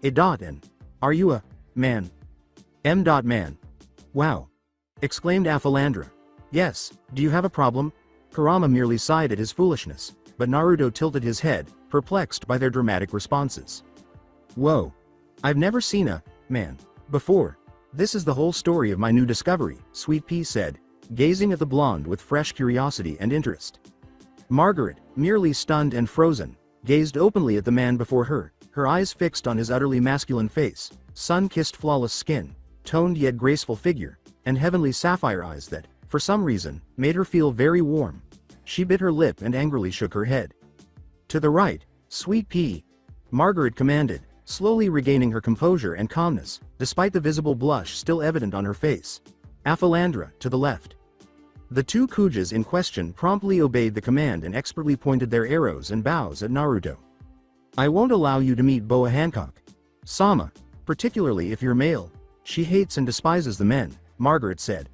And are you a man? Man. Wow. Exclaimed Aphalandra. Yes, do you have a problem? Kurama merely sighed at his foolishness, but Naruto tilted his head, perplexed by their dramatic responses. Whoa. I've never seen a man before. This is the whole story of my new discovery, Sweet Pea said, gazing at the blonde with fresh curiosity and interest. Margaret, merely stunned and frozen, gazed openly at the man before her eyes fixed on his utterly masculine face, sun-kissed flawless skin, toned yet graceful figure, and heavenly sapphire eyes that, for some reason, made her feel very warm. She bit her lip and angrily shook her head. To the right, Sweet Pea, Margaret commanded, slowly regaining her composure and calmness, despite the visible blush still evident on her face. Aphalandra, to the left. The two Kujas in question promptly obeyed the command and expertly pointed their arrows and bows at Naruto. I won't allow you to meet Boa Hancock. Sama, particularly if you're male. She hates and despises the men, Margaret said.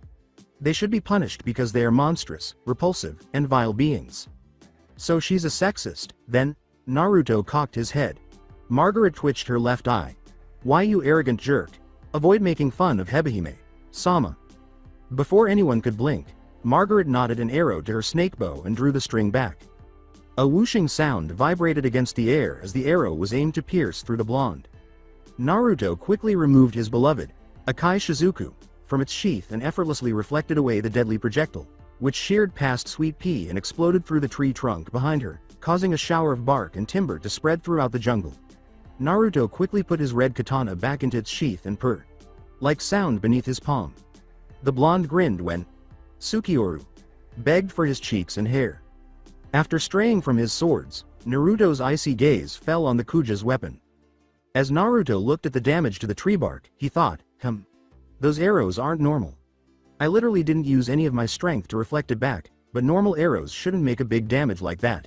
They should be punished because they are monstrous, repulsive, and vile beings. So she's a sexist, then? Naruto cocked his head. Margaret twitched her left eye. Why, you arrogant jerk? Avoid making fun of Hebehime. Sama. Before anyone could blink, Margaret knotted an arrow to her snake bow and drew the string back. A whooshing sound vibrated against the air as the arrow was aimed to pierce through the blonde. Naruto quickly removed his beloved, Akai Shizuku, from its sheath and effortlessly reflected away the deadly projectile, which sheared past Sweet Pea and exploded through the tree trunk behind her, causing a shower of bark and timber to spread throughout the jungle. Naruto quickly put his red katana back into its sheath and purr like sound beneath his palm. The blonde grinned when Sukioru begged for his cheeks and hair. After straying from his swords, Naruto's icy gaze fell on the Kuja's weapon. As Naruto looked at the damage to the tree bark, he thought, those arrows aren't normal. I literally didn't use any of my strength to reflect it back, but normal arrows shouldn't make a big damage like that.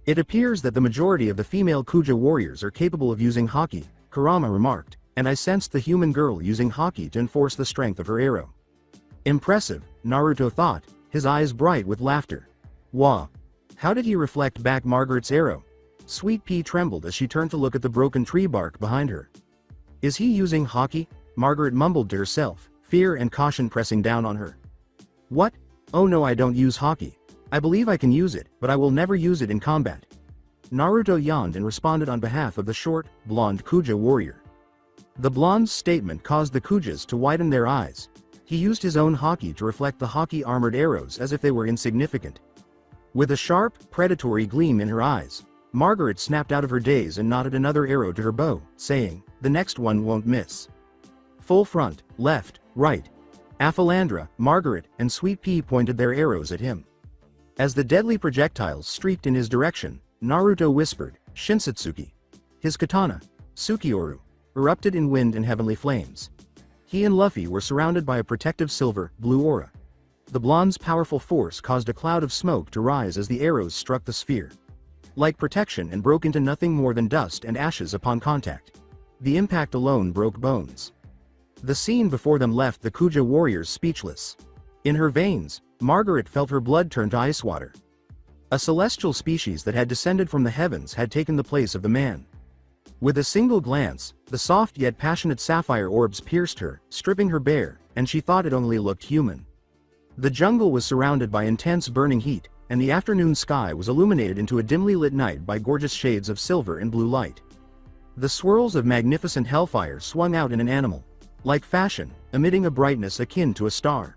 It appears that the majority of the female Kuja warriors are capable of using haki, Kurama remarked, and I sensed the human girl using haki to enforce the strength of her arrow. Impressive, Naruto thought, his eyes bright with laughter. Wah! How did he reflect back Margaret's arrow? Sweet Pea trembled as she turned to look at the broken tree bark behind her. Is he using haki? Margaret mumbled to herself, fear and caution pressing down on her. What? Oh no, I don't use haki. I believe I can use it, but I will never use it in combat. Naruto yawned and responded on behalf of the short, blonde Kuja warrior. The blonde's statement caused the Kujas to widen their eyes. He used his own haki to reflect the haki armored arrows as if they were insignificant. With a sharp, predatory gleam in her eyes, Margaret snapped out of her daze and knotted another arrow to her bow, saying, the next one won't miss. Full front, left, right. Aphalandra, Margaret, and Sweet Pea pointed their arrows at him. As the deadly projectiles streaked in his direction, Naruto whispered, Shinsatsuki. His katana, Sukioru, erupted in wind and heavenly flames. He and Luffy were surrounded by a protective silver-blue aura. The blonde's powerful force caused a cloud of smoke to rise as the arrows struck the sphere. Like protection and broke into nothing more than dust and ashes upon contact. The impact alone broke bones. The scene before them left the Kuja warriors speechless. In her veins, Margaret felt her blood turn to ice water. A celestial species that had descended from the heavens had taken the place of the man. With a single glance, the soft yet passionate sapphire orbs pierced her, stripping her bare, and she thought it only looked human. The jungle was surrounded by intense burning heat, and the afternoon sky was illuminated into a dimly lit night by gorgeous shades of silver and blue light. The swirls of magnificent hellfire swung out in an animal-like fashion, emitting a brightness akin to a star.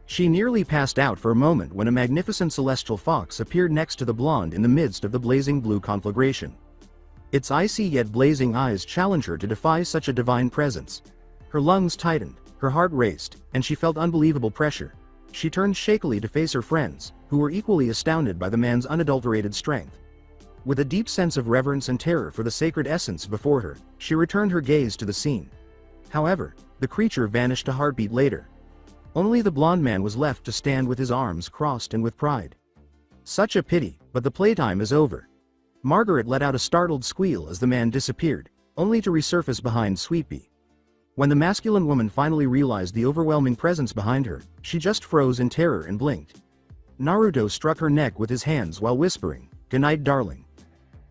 She nearly passed out for a moment when a magnificent celestial fox appeared next to the blonde in the midst of the blazing blue conflagration. Its icy yet blazing eyes challenged her to defy such a divine presence. Her lungs tightened, her heart raced, and she felt unbelievable pressure. She turned shakily to face her friends, who were equally astounded by the man's unadulterated strength. With a deep sense of reverence and terror for the sacred essence before her, she returned her gaze to the scene. However, the creature vanished a heartbeat later. Only the blonde man was left to stand with his arms crossed and with pride. Such a pity, but the playtime is over. Margaret let out a startled squeal as the man disappeared, only to resurface behind Sweet Pea. When the masculine woman finally realized the overwhelming presence behind her, she just froze in terror and blinked. Naruto struck her neck with his hands while whispering, "Good night, darling."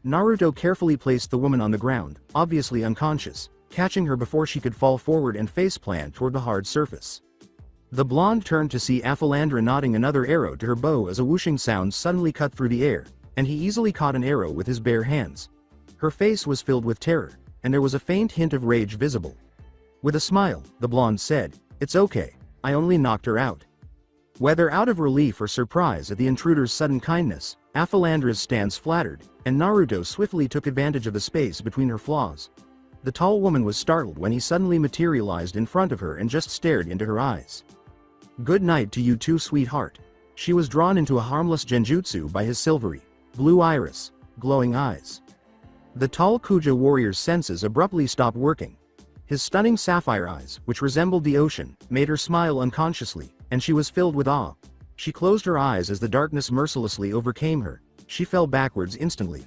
Naruto carefully placed the woman on the ground, obviously unconscious, catching her before she could fall forward and faceplant toward the hard surface. The blonde turned to see Aphilandra knotting another arrow to her bow as a whooshing sound suddenly cut through the air, and he easily caught an arrow with his bare hands. Her face was filled with terror, and there was a faint hint of rage visible. With a smile, the blonde said, "It's okay, I only knocked her out." Whether out of relief or surprise at the intruder's sudden kindness, Aphilandra's stance flattered, and Naruto swiftly took advantage of the space between her flaws. The tall woman was startled when he suddenly materialized in front of her and just stared into her eyes. "Good night to you too, sweetheart." She was drawn into a harmless genjutsu by his silvery, blue iris, glowing eyes. The tall Kuja warrior's senses abruptly stopped working. His stunning sapphire eyes, which resembled the ocean, made her smile unconsciously, and she was filled with awe. She closed her eyes as the darkness mercilessly overcame her. She fell backwards instantly.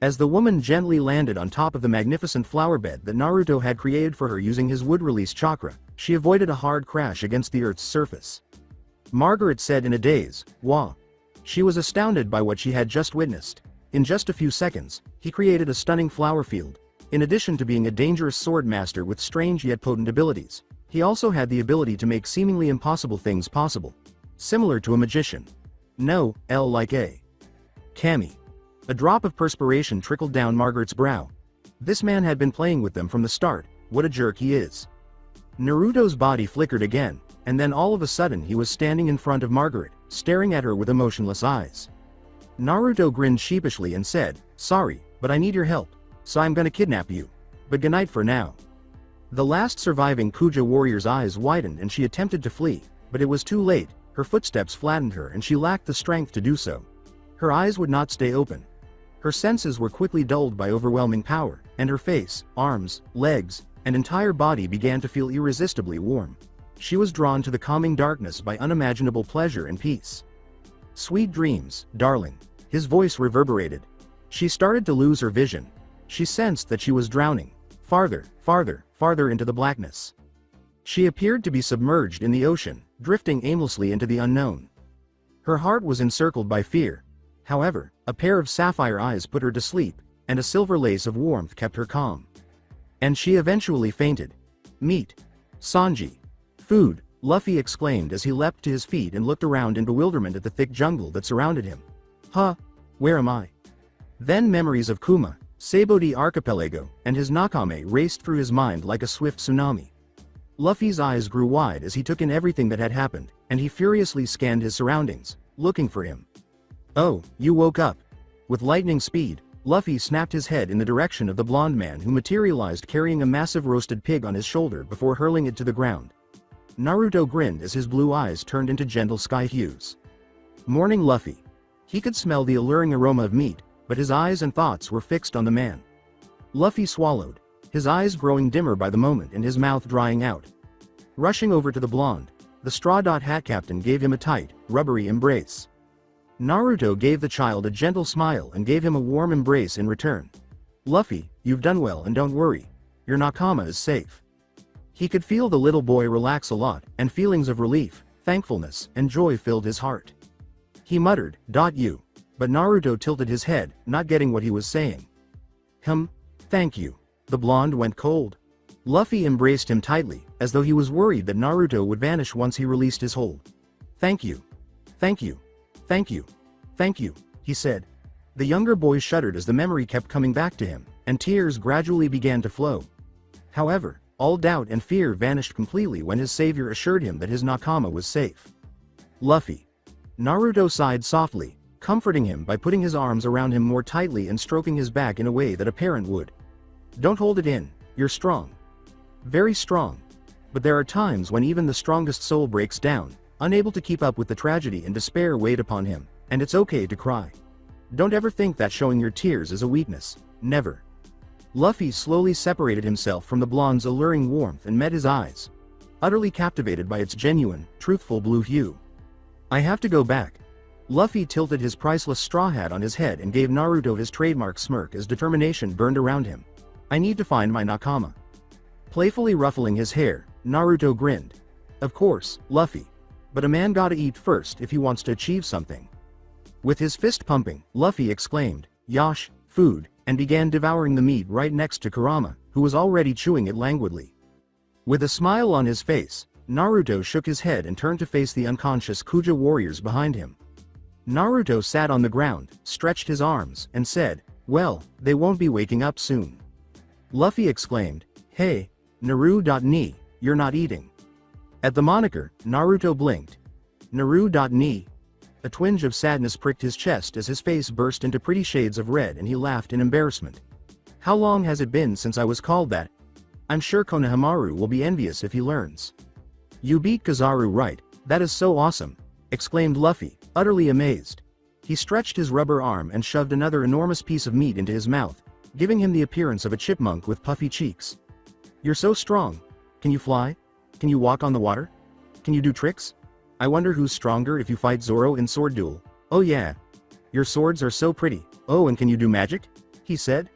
As the woman gently landed on top of the magnificent flower bed that Naruto had created for her using his wood-release chakra, she avoided a hard crash against the earth's surface. Margaret said in a daze, "Wow." She was astounded by what she had just witnessed. In just a few seconds, he created a stunning flower field. In addition to being a dangerous sword master with strange yet potent abilities, he also had the ability to make seemingly impossible things possible. Similar to a magician. No, L like A. Kami. A drop of perspiration trickled down Margaret's brow. This man had been playing with them from the start. What a jerk he is. Naruto's body flickered again, and then all of a sudden he was standing in front of Margaret, staring at her with emotionless eyes. Naruto grinned sheepishly and said, "Sorry, but I need your help, so I'm gonna kidnap you. But good night for now." The last surviving Kuja warrior's eyes widened and she attempted to flee, but it was too late. Her footsteps flattened her and she lacked the strength to do so. Her eyes would not stay open. Her senses were quickly dulled by overwhelming power, and her face, arms, legs, and entire body began to feel irresistibly warm. She was drawn to the calming darkness by unimaginable pleasure and peace. "Sweet dreams, darling." His voice reverberated. She started to lose her vision. She sensed that she was drowning. Farther, farther, farther into the blackness. She appeared to be submerged in the ocean, drifting aimlessly into the unknown. Her heart was encircled by fear. However, a pair of sapphire eyes put her to sleep, and a silver lace of warmth kept her calm. And she eventually fainted. "Meat. Sanji. Food," Luffy exclaimed as he leapt to his feet and looked around in bewilderment at the thick jungle that surrounded him. "Huh? Where am I?" Then memories of Kuma, Sabaody Archipelago, and his Nakame raced through his mind like a swift tsunami. Luffy's eyes grew wide as he took in everything that had happened, and he furiously scanned his surroundings, looking for him. "Oh, you woke up." With lightning speed, Luffy snapped his head in the direction of the blonde man who materialized carrying a massive roasted pig on his shoulder before hurling it to the ground. Naruto grinned as his blue eyes turned into gentle sky hues. "Morning, Luffy." He could smell the alluring aroma of meat, but his eyes and thoughts were fixed on the man. Luffy swallowed, his eyes growing dimmer by the moment and his mouth drying out. Rushing over to the blonde, the Straw Hat Captain gave him a tight, rubbery embrace. Naruto gave the child a gentle smile and gave him a warm embrace in return. "Luffy, you've done well and don't worry. Your Nakama is safe." He could feel the little boy relax a lot, and feelings of relief, thankfulness, and joy filled his heart. He muttered, "You." But Naruto tilted his head, not getting what he was saying. Thank you." The blonde went cold. Luffy embraced him tightly, as though he was worried that Naruto would vanish once he released his hold. "Thank you. Thank you. Thank you. Thank you," he said. The younger boy shuddered as the memory kept coming back to him, and tears gradually began to flow. However, all doubt and fear vanished completely when his savior assured him that his Nakama was safe. "Luffy." Naruto sighed softly, comforting him by putting his arms around him more tightly and stroking his back in a way that a parent would. "Don't hold it in, you're strong. Very strong. But there are times when even the strongest soul breaks down, unable to keep up with the tragedy and despair weighed upon him, and it's okay to cry. Don't ever think that showing your tears is a weakness, never." Luffy slowly separated himself from the blonde's alluring warmth and met his eyes, utterly captivated by its genuine, truthful blue hue. "I have to go back." Luffy tilted his priceless straw hat on his head and gave Naruto his trademark smirk as determination burned around him. "I need to find my Nakama." Playfully ruffling his hair, Naruto grinned. "Of course, Luffy. But a man gotta eat first if he wants to achieve something." With his fist pumping, Luffy exclaimed, "Yosh, food," and began devouring the meat right next to Kurama, who was already chewing it languidly. With a smile on his face, Naruto shook his head and turned to face the unconscious Kuja warriors behind him. Naruto sat on the ground, stretched his arms, and said, "Well, they won't be waking up soon." Luffy exclaimed, "Hey, Naru.ni, you're not eating." At the moniker, Naruto blinked. Naru.ni. A twinge of sadness pricked his chest as his face burst into pretty shades of red and he laughed in embarrassment. "How long has it been since I was called that? I'm sure Konohamaru will be envious if he learns." "You beat Kizaru right, that is so awesome," exclaimed Luffy, utterly amazed. He stretched his rubber arm and shoved another enormous piece of meat into his mouth, giving him the appearance of a chipmunk with puffy cheeks. "You're so strong. Can you fly? Can you walk on the water? Can you do tricks? I wonder who's stronger if you fight Zoro in sword duel. Oh yeah. Your swords are so pretty. Oh, and can you do magic?" he said.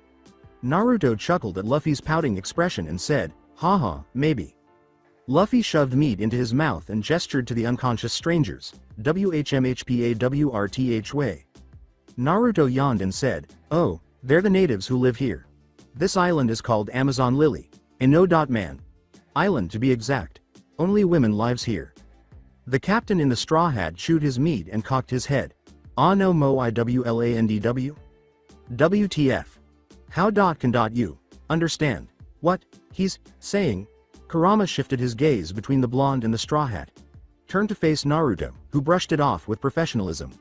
Naruto chuckled at Luffy's pouting expression and said, "Haha, maybe." Luffy shoved meat into his mouth and gestured to the unconscious strangers, WHMHPAWRTH way. Naruto yawned and said, "Oh, they're the natives who live here. This island is called Amazon Lily, a no-man island to be exact. Only women lives here." The captain in the straw hat chewed his meat and cocked his head. "Ah no mo IWLANDW? WTF. How can you understand what he's saying?" Kurama shifted his gaze between the blonde and the straw hat. Turned to face Naruto, who brushed it off with professionalism.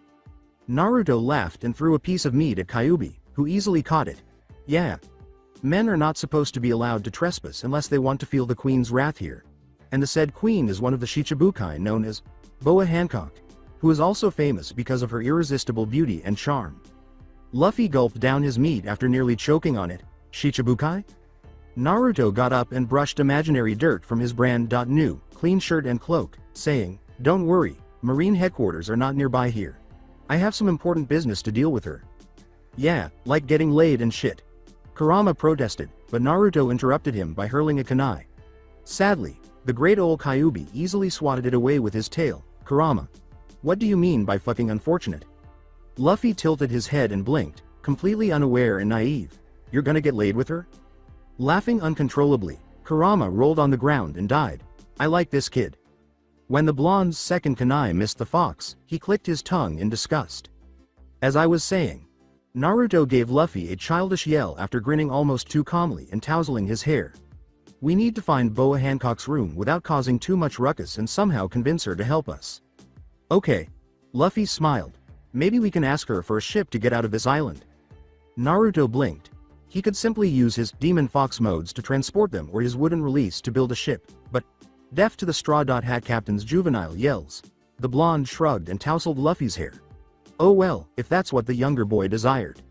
Naruto laughed and threw a piece of meat at Kyuubi, who easily caught it. "Yeah. Men are not supposed to be allowed to trespass unless they want to feel the queen's wrath here. And the said queen is one of the Shichibukai known as Boa Hancock, who is also famous because of her irresistible beauty and charm." Luffy gulped down his meat after nearly choking on it. "Shichibukai?" Naruto got up and brushed imaginary dirt from his brand new, clean shirt and cloak, saying, "Don't worry, Marine headquarters are not nearby here. I have some important business to deal with her." "Yeah, like getting laid and shit." Kurama protested, but Naruto interrupted him by hurling a kunai. Sadly, the great old Kyuubi easily swatted it away with his tail. "Kurama. What do you mean by fucking unfortunate?" Luffy tilted his head and blinked, completely unaware and naive. "You're gonna get laid with her?" Laughing uncontrollably, Kurama rolled on the ground and died. "I like this kid." When the blonde's second kunai missed the fox, he clicked his tongue in disgust. As I was saying, Naruto gave Luffy a childish yell after grinning almost too calmly and tousling his hair. "We need to find Boa Hancock's room without causing too much ruckus and somehow convince her to help us." "Okay." Luffy smiled. "Maybe we can ask her for a ship to get out of this island." Naruto blinked. He could simply use his Demon Fox modes to transport them or his wooden release to build a ship, but, deaf to the Straw Hat Captain's juvenile yells, the blonde shrugged and tousled Luffy's hair. "Oh well, if that's what the younger boy desired."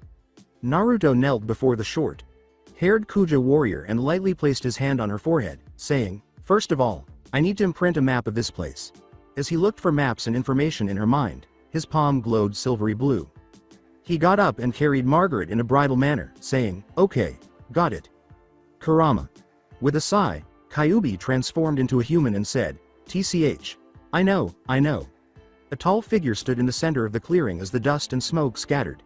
Naruto knelt before the short-haired Kuja warrior and lightly placed his hand on her forehead, saying, "First of all, I need to imprint a map of this place." As he looked for maps and information in her mind, his palm glowed silvery blue. He got up and carried Margaret in a bridal manner, saying, "Okay, got it." Kurama. With a sigh, Kyuubi transformed into a human and said, "TCH. I know. A tall figure stood in the center of the clearing as the dust and smoke scattered.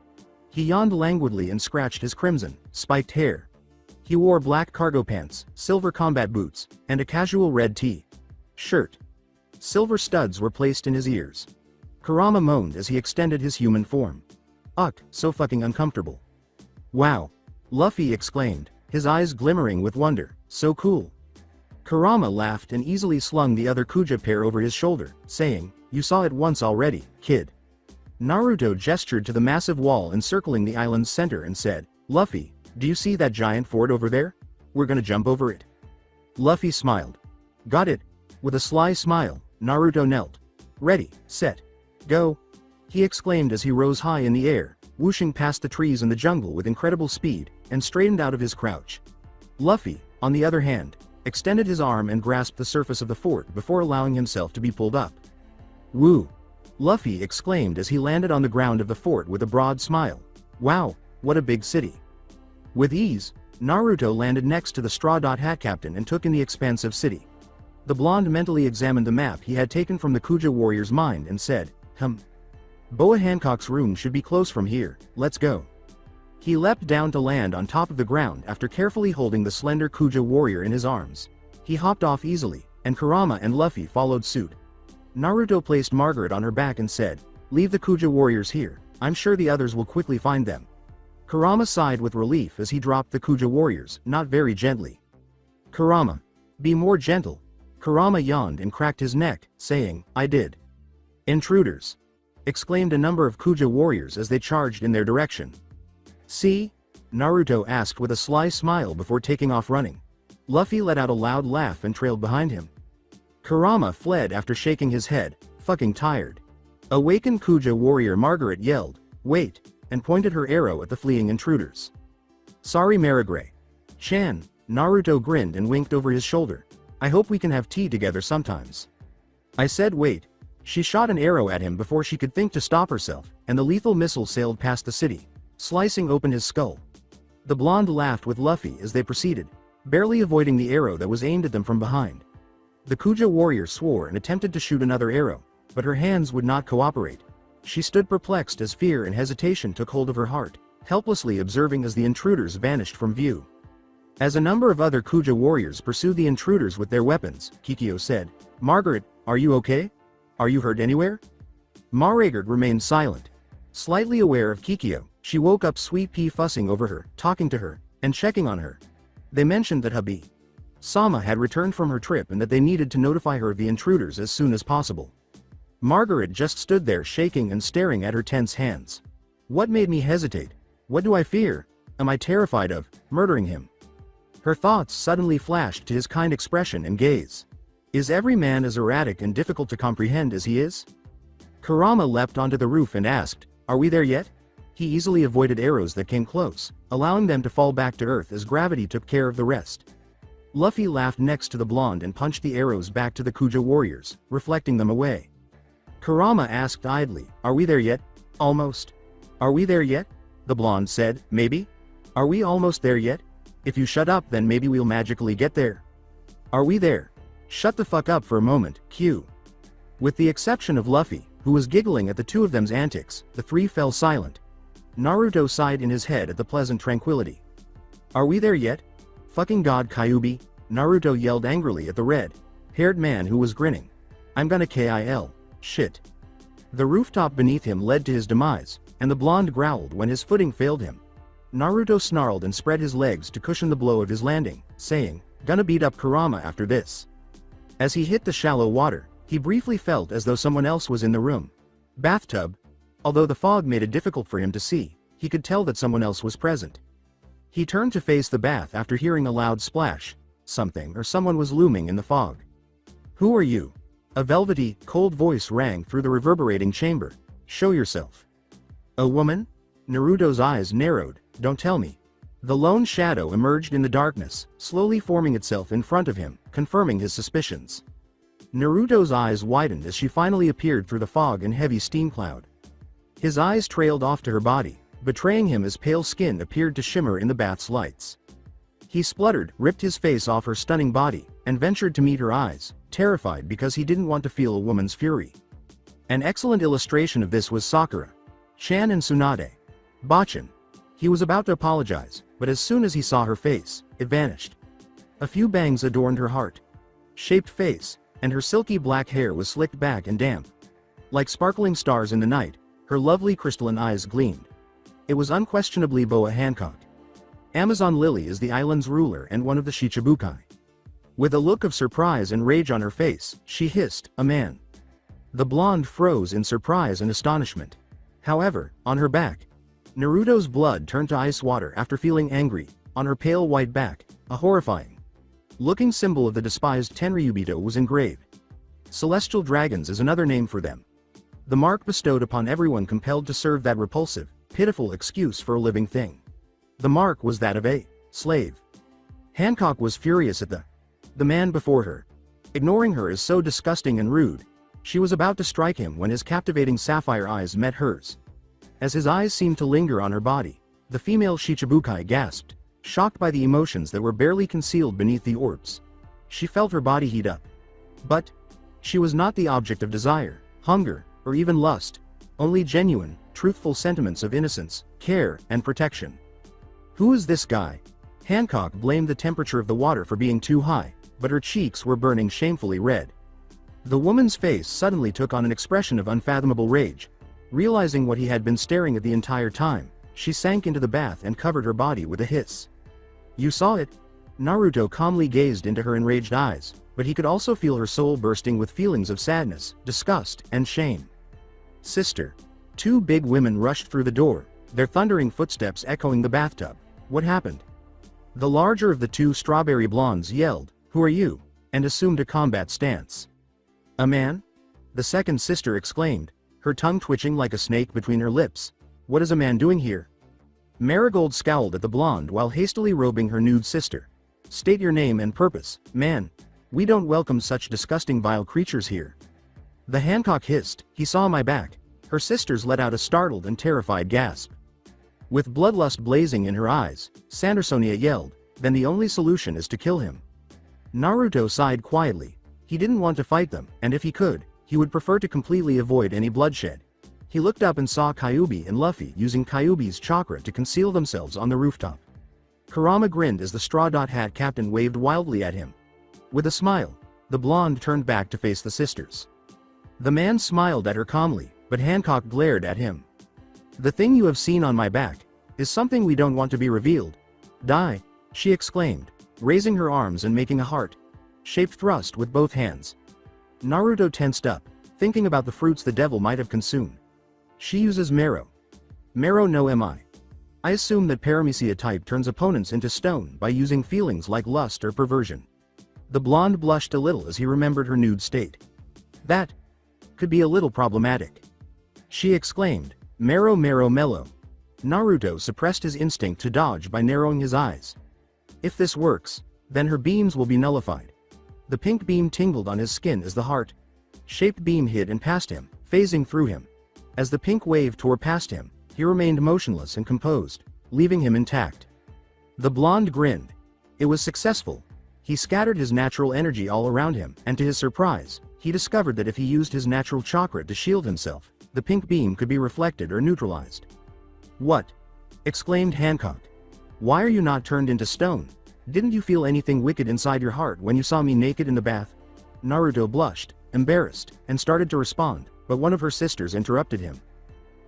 He yawned languidly and scratched his crimson, spiked hair. He wore black cargo pants, silver combat boots, and a casual red shirt. Silver studs were placed in his ears. Kurama moaned as he extended his human form. "Ugh, so fucking uncomfortable." "Wow." Luffy exclaimed, his eyes glimmering with wonder, "So cool." Kurama laughed and easily slung the other Kuja pair over his shoulder, saying, "You saw it once already, kid." Naruto gestured to the massive wall encircling the island's center and said, "Luffy, do you see that giant fort over there? We're gonna jump over it." Luffy smiled. "Got it." With a sly smile, Naruto knelt. "Ready, set, go," he exclaimed as he rose high in the air, whooshing past the trees in the jungle with incredible speed, and straightened out of his crouch. Luffy, on the other hand, extended his arm and grasped the surface of the fort before allowing himself to be pulled up. "Woo!" Luffy exclaimed as he landed on the ground of the fort with a broad smile. "Wow, what a big city." With ease, Naruto landed next to the Straw Hat Captain and took in the expansive city. The blonde mentally examined the map he had taken from the Kuja warrior's mind and said, Boa Hancock's room should be close from here, let's go." He leapt down to land on top of the ground after carefully holding the slender Kuja warrior in his arms. He hopped off easily, and Kurama and Luffy followed suit. Naruto placed Margaret on her back and said, "Leave the Kuja warriors here, I'm sure the others will quickly find them." Kurama sighed with relief as he dropped the Kuja warriors, not very gently. "Kurama, be more gentle." Kurama yawned and cracked his neck, saying, "I did." "Intruders!" exclaimed a number of Kuja warriors as they charged in their direction. "See?" Naruto asked with a sly smile before taking off running. Luffy let out a loud laugh and trailed behind him. Kurama fled after shaking his head, fucking tired. Awakened Kuja warrior Margaret yelled, "Wait," and pointed her arrow at the fleeing intruders. "Sorry Maragray. Chan," Naruto grinned and winked over his shoulder. "I hope we can have tea together sometimes." "I said wait." She shot an arrow at him before she could think to stop herself, and the lethal missile sailed past the city, slicing open his skull. The blonde laughed with Luffy as they proceeded, barely avoiding the arrow that was aimed at them from behind. The Kuja warrior swore and attempted to shoot another arrow, but her hands would not cooperate. She stood perplexed as fear and hesitation took hold of her heart, helplessly observing as the intruders vanished from view. As a number of other Kuja warriors pursued the intruders with their weapons, Kikyo said, "Margaret, are you okay? Are you hurt anywhere?" Margaret remained silent. Slightly aware of Kikyo, she woke up Sweet Pea fussing over her, talking to her, and checking on her. They mentioned that hubby Sama had returned from her trip and that they needed to notify her of the intruders as soon as possible. Margaret just stood there shaking and staring at her tense hands. "What made me hesitate? What do I fear? Am I terrified of murdering him?" Her thoughts suddenly flashed to his kind expression and gaze. Is every man as erratic and difficult to comprehend as he is? Kurama leapt onto the roof and asked, "Are we there yet?" He easily avoided arrows that came close, allowing them to fall back to earth as gravity took care of the rest. Luffy laughed next to the blonde and punched the arrows back to the Kuja warriors, reflecting them away. Kurama asked idly, "Are we there yet?" "Almost." "Are we there yet?" The blonde said, "Maybe." "Are we almost there yet? If you shut up then maybe we'll magically get there." "Are we there?" "Shut the fuck up for a moment, Q." With the exception of Luffy, who was giggling at the two of them's antics, the three fell silent. Naruto sighed in his head at the pleasant tranquility. "Are we there yet? Fucking god Kyuubi," Naruto yelled angrily at the red-haired man who was grinning. "I'm gonna kill. Shit." The rooftop beneath him led to his demise, and the blonde growled when his footing failed him. Naruto snarled and spread his legs to cushion the blow of his landing, saying, "Gonna beat up Kurama after this." As he hit the shallow water, he briefly felt as though someone else was in the room. Bathtub. Although the fog made it difficult for him to see, he could tell that someone else was present. He turned to face the bath after hearing a loud splash. Something or someone was looming in the fog. "Who are you?" A velvety, cold voice rang through the reverberating chamber. "Show yourself." "A woman?" Naruto's eyes narrowed. "Don't tell me." The lone shadow emerged in the darkness, slowly forming itself in front of him, confirming his suspicions. Naruto's eyes widened as she finally appeared through the fog and heavy steam cloud. His eyes trailed off to her body, betraying him as pale skin appeared to shimmer in the bath's lights. He spluttered, ripped his face off her stunning body, and ventured to meet her eyes, terrified because he didn't want to feel a woman's fury. An excellent illustration of this was Sakura, Chan and Tsunade. Bachin. He was about to apologize, but as soon as he saw her face, it vanished. A few bangs adorned her heart-shaped face, and her silky black hair was slicked back and damp. Like sparkling stars in the night, her lovely crystalline eyes gleamed. It was unquestionably Boa Hancock. Amazon Lily is the island's ruler and one of the Shichibukai. With a look of surprise and rage on her face, she hissed, "A man." The blonde froze in surprise and astonishment. However, on her back, Naruto's blood turned to ice water after feeling angry. On her pale white back, a horrifying looking symbol of the despised Tenryubito was engraved. Celestial dragons is another name for them. The mark bestowed upon everyone compelled to serve that repulsive, pitiful excuse for a living thing. The mark was that of a slave. Hancock was furious at the man before her. Ignoring her as so disgusting and rude, she was about to strike him when his captivating sapphire eyes met hers. As his eyes seemed to linger on her body, the female Shichibukai gasped, shocked by the emotions that were barely concealed beneath the orbs. She felt her body heat up. But she was not the object of desire, hunger, or even lust, only genuine, truthful sentiments of innocence, care, and protection. "Who is this guy?" Hancock blamed the temperature of the water for being too high, but her cheeks were burning shamefully red. The woman's face suddenly took on an expression of unfathomable rage. Realizing what he had been staring at the entire time, she sank into the bath and covered her body with a hiss. "You saw it?" Naruto calmly gazed into her enraged eyes, but he could also feel her soul bursting with feelings of sadness, disgust, and shame. "Sister." Two big women rushed through the door, their thundering footsteps echoing the bathtub. "What happened?" The larger of the two strawberry blondes yelled, "Who are you?" and assumed a combat stance. "A man?" The second sister exclaimed, her tongue twitching like a snake between her lips. "What is a man doing here?" Marigold scowled at the blonde while hastily robing her nude sister. "State your name and purpose, man. We don't welcome such disgusting vile creatures here." The Hancock hissed, "He saw my back." Her sisters let out a startled and terrified gasp. With bloodlust blazing in her eyes, Sandersonia yelled, "Then the only solution is to kill him." Naruto sighed quietly. He didn't want to fight them, and if he could, he would prefer to completely avoid any bloodshed. He looked up and saw Kyuubi and Luffy using Kyuubi's chakra to conceal themselves on the rooftop. Kurama grinned as the Straw Hat captain waved wildly at him. With a smile, the blonde turned back to face the sisters. The man smiled at her calmly, but Hancock glared at him. "The thing you have seen on my back is something we don't want to be revealed. Die," she exclaimed, raising her arms and making a heart-shaped thrust with both hands. Naruto tensed up, thinking about the fruits the devil might have consumed. "She uses marrow." "Marrow no mi. I assume that Paramecia type turns opponents into stone by using feelings like lust or perversion." The blonde blushed a little as he remembered her nude state. "That could be a little problematic." She exclaimed, "Marrow mellow." Naruto suppressed his instinct to dodge by narrowing his eyes. If this works, then her beams will be nullified. The pink beam tingled on his skin as the heart-shaped beam hid and passed him, phasing through him. As the pink wave tore past him, he remained motionless and composed, leaving him intact. The blonde grinned. It was successful. He scattered his natural energy all around him, and to his surprise, he discovered that if he used his natural chakra to shield himself, the pink beam could be reflected or neutralized. "What?" exclaimed Hancock. "Why are you not turned into stone? Didn't you feel anything wicked inside your heart when you saw me naked in the bath?" Naruto blushed, embarrassed, and started to respond, but one of her sisters interrupted him.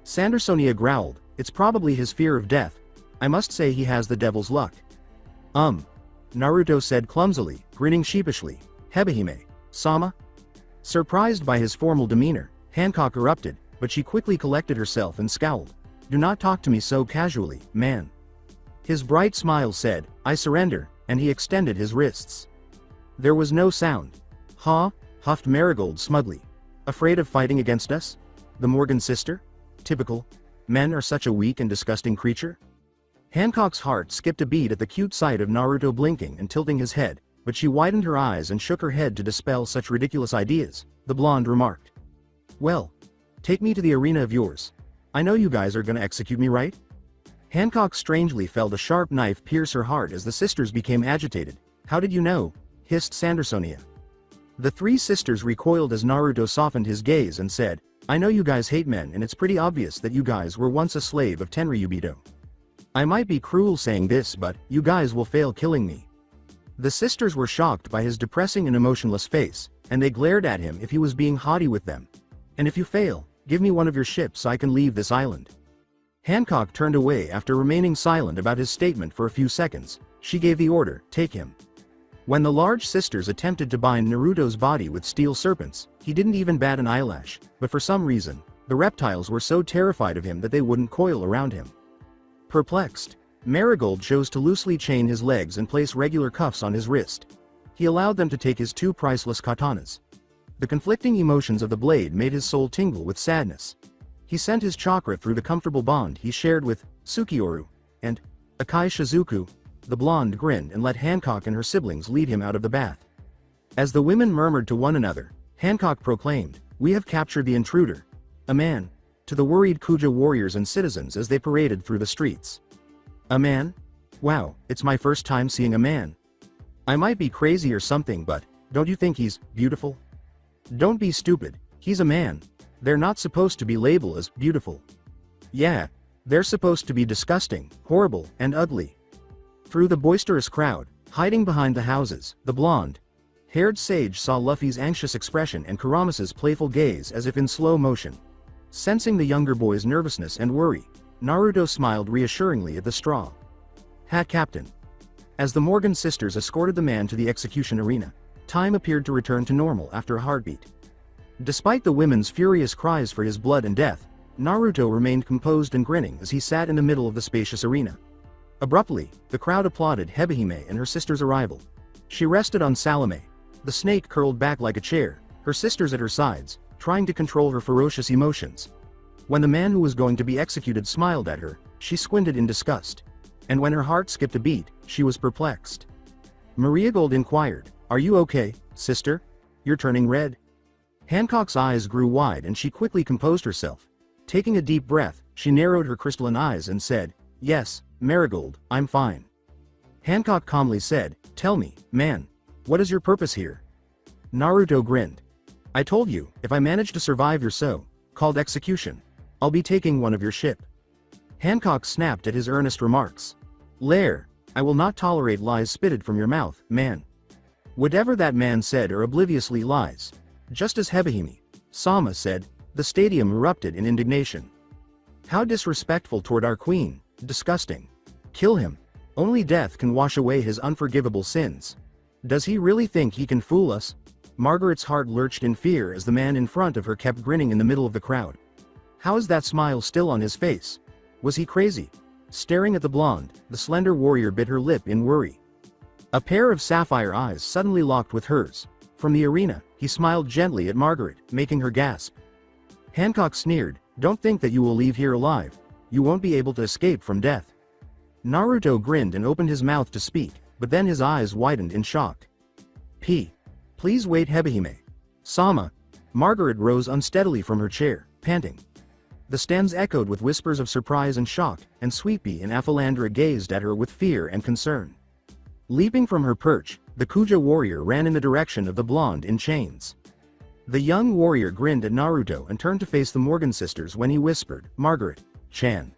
Sandersonia growled, "It's probably his fear of death. I must say he has the devil's luck." Naruto said clumsily, grinning sheepishly, "Hebehime, sama?" Surprised by his formal demeanor, Hancock erupted, but she quickly collected herself and scowled. "Do not talk to me so casually, man." His bright smile said, "I surrender," and he extended his wrists. There was no sound. "Huh?" huffed Marigold smugly. "Afraid of fighting against us? The Morgan sister? Typical. Men are such a weak and disgusting creature." Hancock's heart skipped a beat at the cute sight of Naruto blinking and tilting his head, but she widened her eyes and shook her head to dispel such ridiculous ideas. The blonde remarked, "Well, take me to the arena of yours. I know you guys are gonna execute me, right?" Hancock strangely felt a sharp knife pierce her heart as the sisters became agitated. "How did you know?" hissed Sandersonia. The three sisters recoiled as Naruto softened his gaze and said, "I know you guys hate men, and it's pretty obvious that you guys were once a slave of Tenryubito. I might be cruel saying this, but you guys will fail killing me." The sisters were shocked by his depressing and emotionless face, and they glared at him if he was being haughty with them. "And if you fail, give me one of your ships so I can leave this island." Hancock turned away after remaining silent about his statement for a few seconds. She gave the order, "Take him." When the large sisters attempted to bind Naruto's body with steel serpents, he didn't even bat an eyelash, but for some reason, the reptiles were so terrified of him that they wouldn't coil around him. Perplexed, Marigold chose to loosely chain his legs and place regular cuffs on his wrist. He allowed them to take his two priceless katanas. The conflicting emotions of the blade made his soul tingle with sadness. He sent his chakra through the comfortable bond he shared with Sukioru and Akai Shizuku. The blonde grinned and let Hancock and her siblings lead him out of the bath. As the women murmured to one another, Hancock proclaimed, "We have captured the intruder, a man," to the worried Kuja warriors and citizens as they paraded through the streets. "A man? Wow, it's my first time seeing a man. I might be crazy or something, but don't you think he's beautiful?" "Don't be stupid, he's a man. They're not supposed to be labeled as beautiful. Yeah, they're supposed to be disgusting, horrible, and ugly." Through the boisterous crowd, hiding behind the houses, the blonde, Haired Sage saw Luffy's anxious expression and Kuramasa's playful gaze as if in slow motion. Sensing the younger boy's nervousness and worry, Naruto smiled reassuringly at the straw hat captain. As the Morgan sisters escorted the man to the execution arena, time appeared to return to normal after a heartbeat. Despite the women's furious cries for his blood and death, Naruto remained composed and grinning as he sat in the middle of the spacious arena. Abruptly, the crowd applauded Hebehime and her sister's arrival. She rested on Salome, the snake curled back like a chair, her sisters at her sides, trying to control her ferocious emotions. When the man who was going to be executed smiled at her, she squinted in disgust. And when her heart skipped a beat, she was perplexed. Mariagold inquired, "Are you okay, sister? You're turning red." Hancock's eyes grew wide and she quickly composed herself. Taking a deep breath, she narrowed her crystalline eyes and said, "Yes, Marigold, I'm fine." Hancock calmly said, "Tell me, man, what is your purpose here?" Naruto grinned. "I told you, if I manage to survive your so-called execution, I'll be taking one of your ship." Hancock snapped at his earnest remarks. "Lair, I will not tolerate lies spitted from your mouth, man." Whatever that man said or obliviously lies. Just as Hebehime Sama said, the stadium erupted in indignation. "How disrespectful toward our queen, disgusting. Kill him. Only death can wash away his unforgivable sins. Does he really think he can fool us?" Margaret's heart lurched in fear as the man in front of her kept grinning in the middle of the crowd. How is that smile still on his face? Was he crazy? Staring at the blonde, the slender warrior bit her lip in worry. A pair of sapphire eyes suddenly locked with hers. From the arena, he smiled gently at Margaret, making her gasp. Hancock sneered, "Don't think that you will leave here alive. You won't be able to escape from death." Naruto grinned and opened his mouth to speak, but then his eyes widened in shock. Please wait, Hebehime Sama." Margaret rose unsteadily from her chair, panting. The stands echoed with whispers of surprise and shock, and Sweetpea and Aphilandra gazed at her with fear and concern. Leaping from her perch, the Kuja warrior ran in the direction of the blonde in chains. The young warrior grinned at Naruto and turned to face the Morgan sisters when he whispered, "Margaret-chan.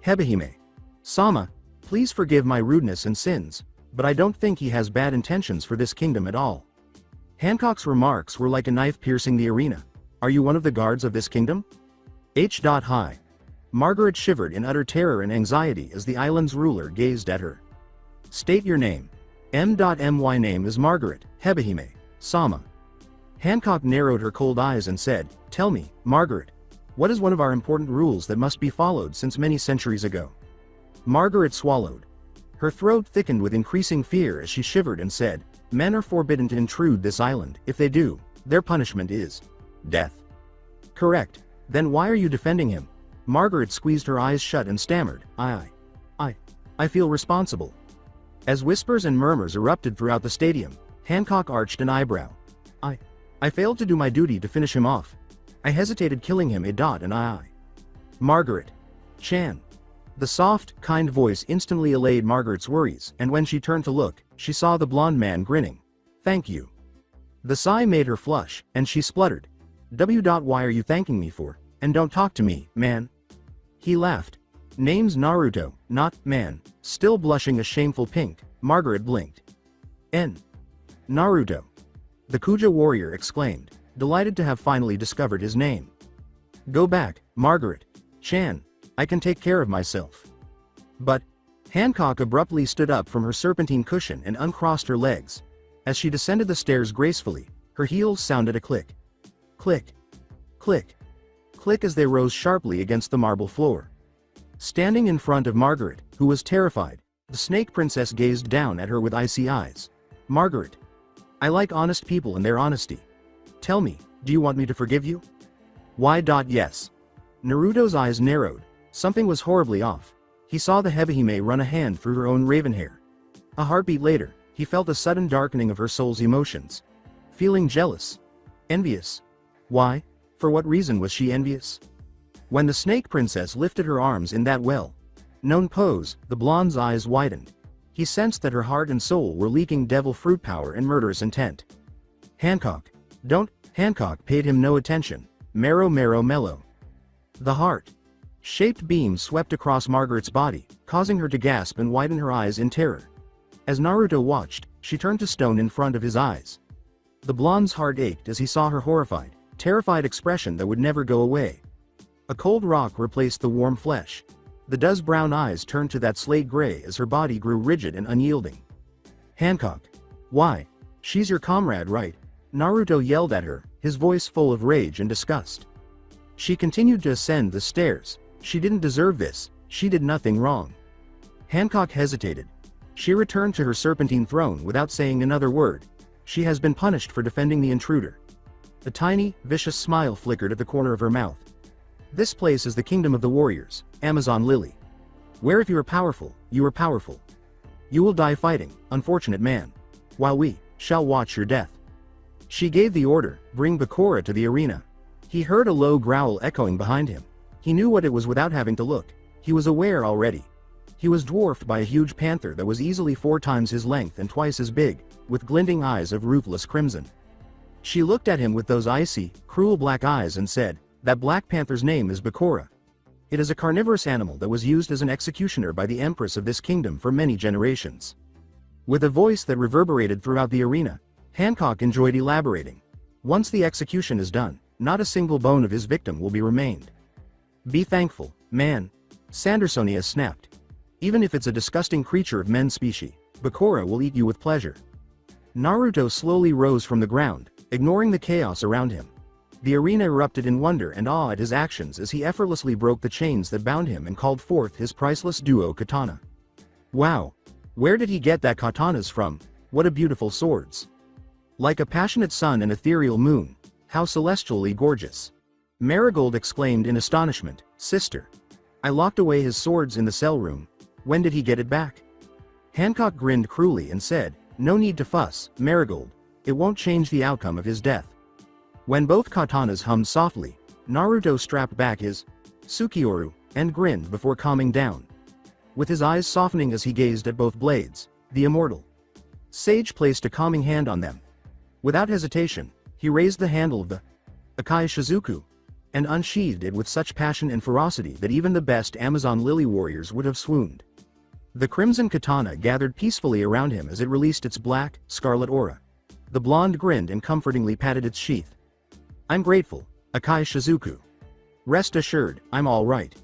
Hebehime Sama, please forgive my rudeness and sins, but I don't think he has bad intentions for this kingdom at all." Hancock's remarks were like a knife piercing the arena. "Are you one of the guards of this kingdom?" Hi. Margaret shivered in utter terror and anxiety as the island's ruler gazed at her. "State your name." My name is Margaret, Hebehime Sama." Hancock narrowed her cold eyes and said, "Tell me, Margaret, what is one of our important rules that must be followed since many centuries ago?" Margaret swallowed. Her throat thickened with increasing fear as she shivered and said, "Men are forbidden to intrude this island. If they do, their punishment is death." "Correct. Then why are you defending him?" Margaret squeezed her eyes shut and stammered, I feel responsible." As whispers and murmurs erupted throughout the stadium, Hancock arched an eyebrow. I failed to do my duty to finish him off. I hesitated killing him Margaret. Chan. The soft, kind voice instantly allayed Margaret's worries, and when she turned to look, she saw the blonde man grinning. "Thank you." The sigh made her flush, and she spluttered, Why are you thanking me for? And don't talk to me, man." He laughed. "Name's Naruto, not man." Still blushing a shameful pink, Margaret blinked. Naruto. The Kuja warrior exclaimed, delighted to have finally discovered his name. "Go back, Margaret. Chan. I can take care of myself." But Hancock abruptly stood up from her serpentine cushion and uncrossed her legs. As she descended the stairs gracefully, her heels sounded a click. Click. Click. Click as they rose sharply against the marble floor. Standing in front of Margaret, who was terrified, the Snake Princess gazed down at her with icy eyes. "Margaret. I like honest people and their honesty. Tell me, do you want me to forgive you?" Yes. Naruto's eyes narrowed. Something was horribly off. He saw the Hebehime run a hand through her own raven hair. A heartbeat later, he felt a sudden darkening of her soul's emotions. Feeling jealous. Envious. Why? For what reason was she envious? When the Snake Princess lifted her arms in that well-known pose, the blonde's eyes widened. He sensed that her heart and soul were leaking devil fruit power and murderous intent. Hancock. Don't. Hancock paid him no attention. Marrow mellow. The heart-shaped beam swept across Margaret's body, causing her to gasp and widen her eyes in terror. As Naruto watched, she turned to stone in front of his eyes. The blonde's heart ached as he saw her horrified, terrified expression that would never go away. A cold rock replaced the warm flesh. The doe's brown eyes turned to that slate gray as her body grew rigid and unyielding. Hancock. Why? She's your comrade, right? Naruto yelled at her, his voice full of rage and disgust. She continued to ascend the stairs. She didn't deserve this, she did nothing wrong. Hancock hesitated. She returned to her serpentine throne without saying another word. She has been punished for defending the intruder. A tiny, vicious smile flickered at the corner of her mouth. This place is the kingdom of the warriors, Amazon Lily. Where if you are powerful, you are powerful. You will die fighting, unfortunate man. While we shall watch your death. She gave the order, bring Bakura to the arena. He heard a low growl echoing behind him. He knew what it was without having to look. He was aware already. He was dwarfed by a huge panther that was easily 4 times his length and twice as big, with glinting eyes of ruthless crimson. She looked at him with those icy, cruel black eyes and said, "That black panther's name is Bakura. It is a carnivorous animal that was used as an executioner by the empress of this kingdom for many generations." With a voice that reverberated throughout the arena, Hancock enjoyed elaborating. Once the execution is done, not a single bone of his victim will be remained. Be thankful, man. Sandersonia snapped. Even if it's a disgusting creature of men's species, Bakura will eat you with pleasure. Naruto slowly rose from the ground, ignoring the chaos around him. The arena erupted in wonder and awe at his actions as he effortlessly broke the chains that bound him and called forth his priceless duo katana. Wow! Where did he get that katanas from? What a beautiful swords! Like a passionate sun and ethereal moon, how celestially gorgeous! Marigold exclaimed in astonishment, "Sister! I locked away his swords in the cell room. When did he get it back?" Hancock grinned cruelly and said, "No need to fuss, Marigold. It won't change the outcome of his death." When both katanas hummed softly, Naruto strapped back his Sukioru and grinned before calming down. With his eyes softening as he gazed at both blades, the immortal sage placed a calming hand on them. Without hesitation, he raised the handle of the Akai Shizuku and unsheathed it with such passion and ferocity that even the best Amazon Lily warriors would have swooned. The crimson katana gathered peacefully around him as it released its black, scarlet aura. The blonde grinned and comfortingly patted its sheath. "I'm grateful, Akai Shizuku. Rest assured, I'm all right."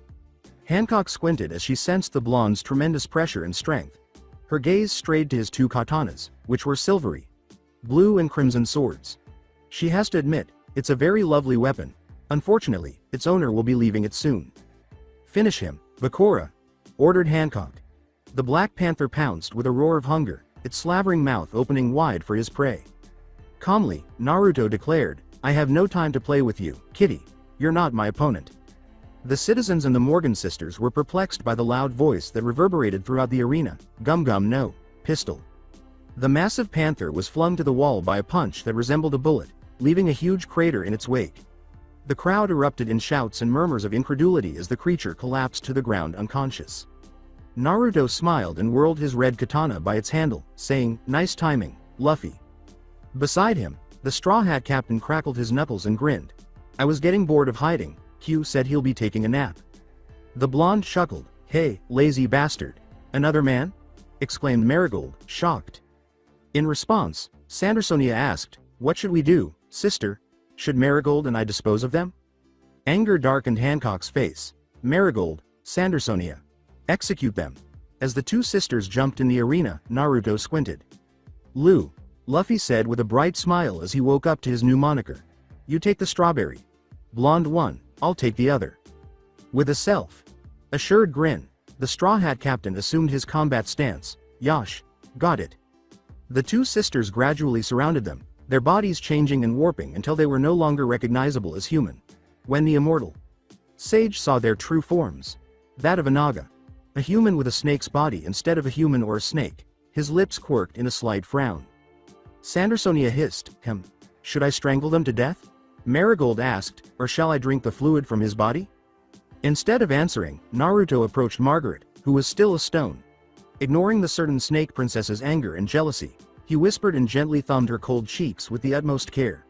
Hancock squinted as she sensed the blonde's tremendous pressure and strength. Her gaze strayed to his 2 katanas, which were silvery, blue and crimson swords. She has to admit, it's a very lovely weapon. Unfortunately, its owner will be leaving it soon. "Finish him, Bakura," ordered Hancock. The Black Panther pounced with a roar of hunger, its slavering mouth opening wide for his prey. Calmly, Naruto declared, "I have no time to play with you, kitty. You're not my opponent." The citizens and the Morgan sisters were perplexed by the loud voice that reverberated throughout the arena. "Gum gum no, pistol." The massive panther was flung to the wall by a punch that resembled a bullet, leaving a huge crater in its wake. The crowd erupted in shouts and murmurs of incredulity as the creature collapsed to the ground unconscious. Naruto smiled and whirled his red katana by its handle, saying, "Nice timing, Luffy." Beside him, the Straw Hat Captain crackled his knuckles and grinned. "I was getting bored of hiding. Q said he'll be taking a nap." The blonde chuckled. "Hey, lazy bastard. Another man?" exclaimed Marigold, shocked. In response, Sandersonia asked, "What should we do, sister? Should Marigold and I dispose of them?" Anger darkened Hancock's face. "Marigold, Sandersonia. Execute them." As the 2 sisters jumped in the arena, Naruto squinted. "Lou," Luffy said with a bright smile as he woke up to his new moniker. "You take the strawberry. Blonde one, I'll take the other." With a self-assured grin, the Straw Hat Captain assumed his combat stance. "Yosh, got it." The 2 sisters gradually surrounded them, their bodies changing and warping until they were no longer recognizable as human. When the immortal sage saw their true forms, that of a naga, a human with a snake's body instead of a human or a snake, his lips quirked in a slight frown. Sandersonia hissed, Should I strangle them to death?" Marigold asked, "Or shall I drink the fluid from his body?" Instead of answering, Naruto approached Margaret, who was still a stone. Ignoring the certain snake princess's anger and jealousy, he whispered and gently thumbed her cold cheeks with the utmost care.